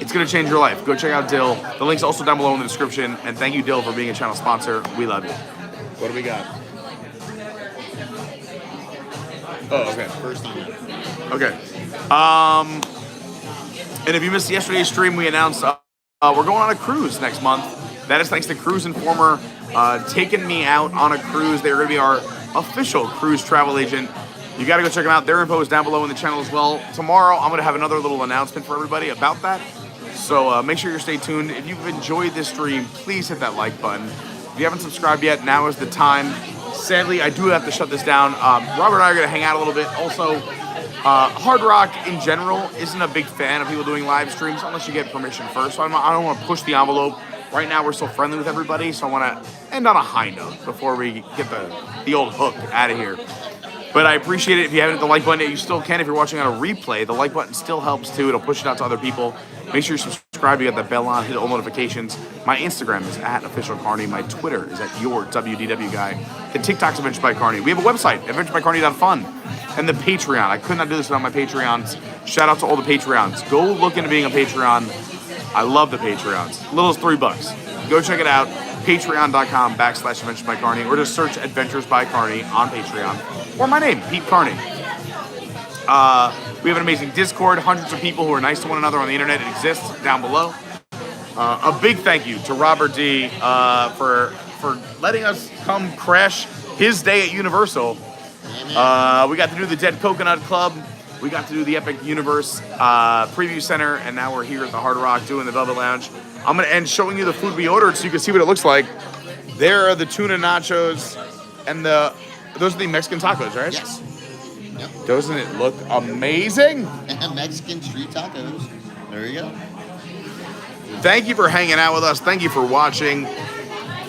It's going to change your life. Go check out Dill. The link's also down below in the description. And thank you, Dill, for being a channel sponsor. We love you. What do we got? Oh, okay. First time. Okay. And if you missed yesterday's stream, we announced we're going on a cruise next month. That is thanks to Cruise Informer taking me out on a cruise. They're going to be our official cruise travel agent. You got to go check them out. Their info is down below in the channel as well. Tomorrow, I'm going to have another little announcement for everybody about that. So make sure you stay tuned. If you've enjoyed this stream, please hit that like button. If you haven't subscribed yet, now is the time. Sadly, I do have to shut this down. Robert and I are going to hang out a little bit. Also, Hard Rock in general isn't a big fan of people doing live streams unless you get permission first. So I don't want to push the envelope. Right now, we're so friendly with everybody, so I want to end on a high note before we get the old hook out of here. But I appreciate it. If you haven't hit the like button, you still can. If you're watching on a replay, the like button still helps too. It'll push it out to other people. Make sure you subscribe. You got that bell on. Hit all notifications. My Instagram is @officialcarney. My Twitter is @yourWDWguy. And TikTok's Adventures by Carney. We have a website, adventuresbycarney.fun. And the Patreon. I could not do this without my Patreons. Shout out to all the Patreons. Go look into being a Patreon. I love the Patreons. Little as $3. Go check it out. Patreon.com/Adventures by Carney. Or just search Adventures by Carney on Patreon. Or my name, Pete Carney. We have an amazing Discord, hundreds of people who are nice to one another on the internet. It exists down below. A big thank you to Robert D for letting us come crash his day at Universal. We got to do the Dead Coconut Club. We got to do the Epic Universe Preview Center, and now we're here at the Hard Rock doing the Velvet Lounge. I'm going to end showing you the food we ordered so you can see what it looks like. There are the tuna nachos, and those are the Mexican tacos, right? Yes. Yep. Doesn't it look amazing? Mexican street tacos. There you go. Thank you for hanging out with us. Thank you for watching.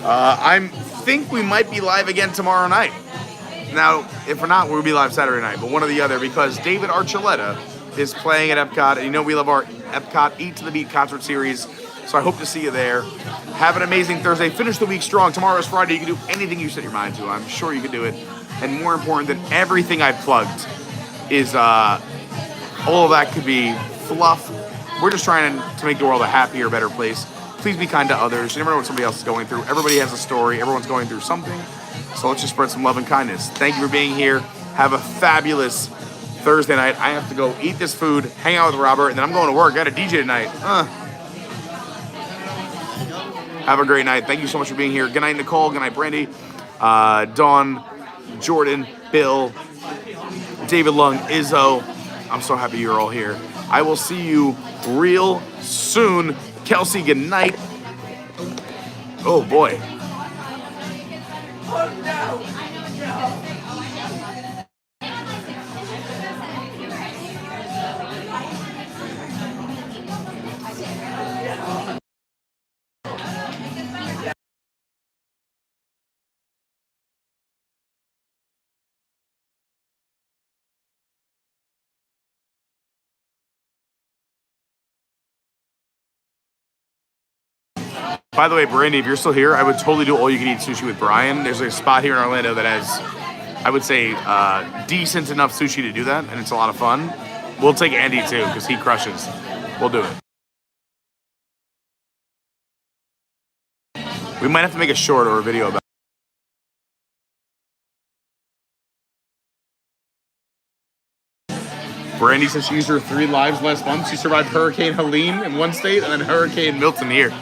I think we might be live again tomorrow night. Now, if we're not, we'll be live Saturday night, but one or the other, because David Archuleta is playing at Epcot, and you know we love our Epcot Eat to the Beat concert series, so I hope to see you there. Have an amazing Thursday. Finish the week strong. Tomorrow is Friday. You can do anything you set your mind to. I'm sure you can do it. And more important than everything I've plugged is all of that could be fluff. We're just trying to make the world a happier, better place. Please be kind to others. You never know what somebody else is going through. Everybody has a story. Everyone's going through something. So let's just spread some love and kindness. Thank you for being here. Have a fabulous Thursday night. I have to go eat this food, hang out with Robert, and then I'm going to work. I got a DJ tonight. Have a great night. Thank you so much for being here. Good night, Nicole. Good night, Brandi. Dawn, Jordan, Bill, David Lung, Izzo. I'm so happy you're all here. I will see you real soon. Kelsey, good night. Oh, boy. By the way, Brandi, if you're still here, I would totally do all-you-can-eat sushi with Brian. There's a spot here in Orlando that has, I would say, decent enough sushi to do that, and it's a lot of fun. We'll take Andy, too, because he crushes. We'll do it. We might have to make a short or a video about it. Brandi says she used her 3 lives last month. She survived Hurricane Helene in one state and then Hurricane Milton here.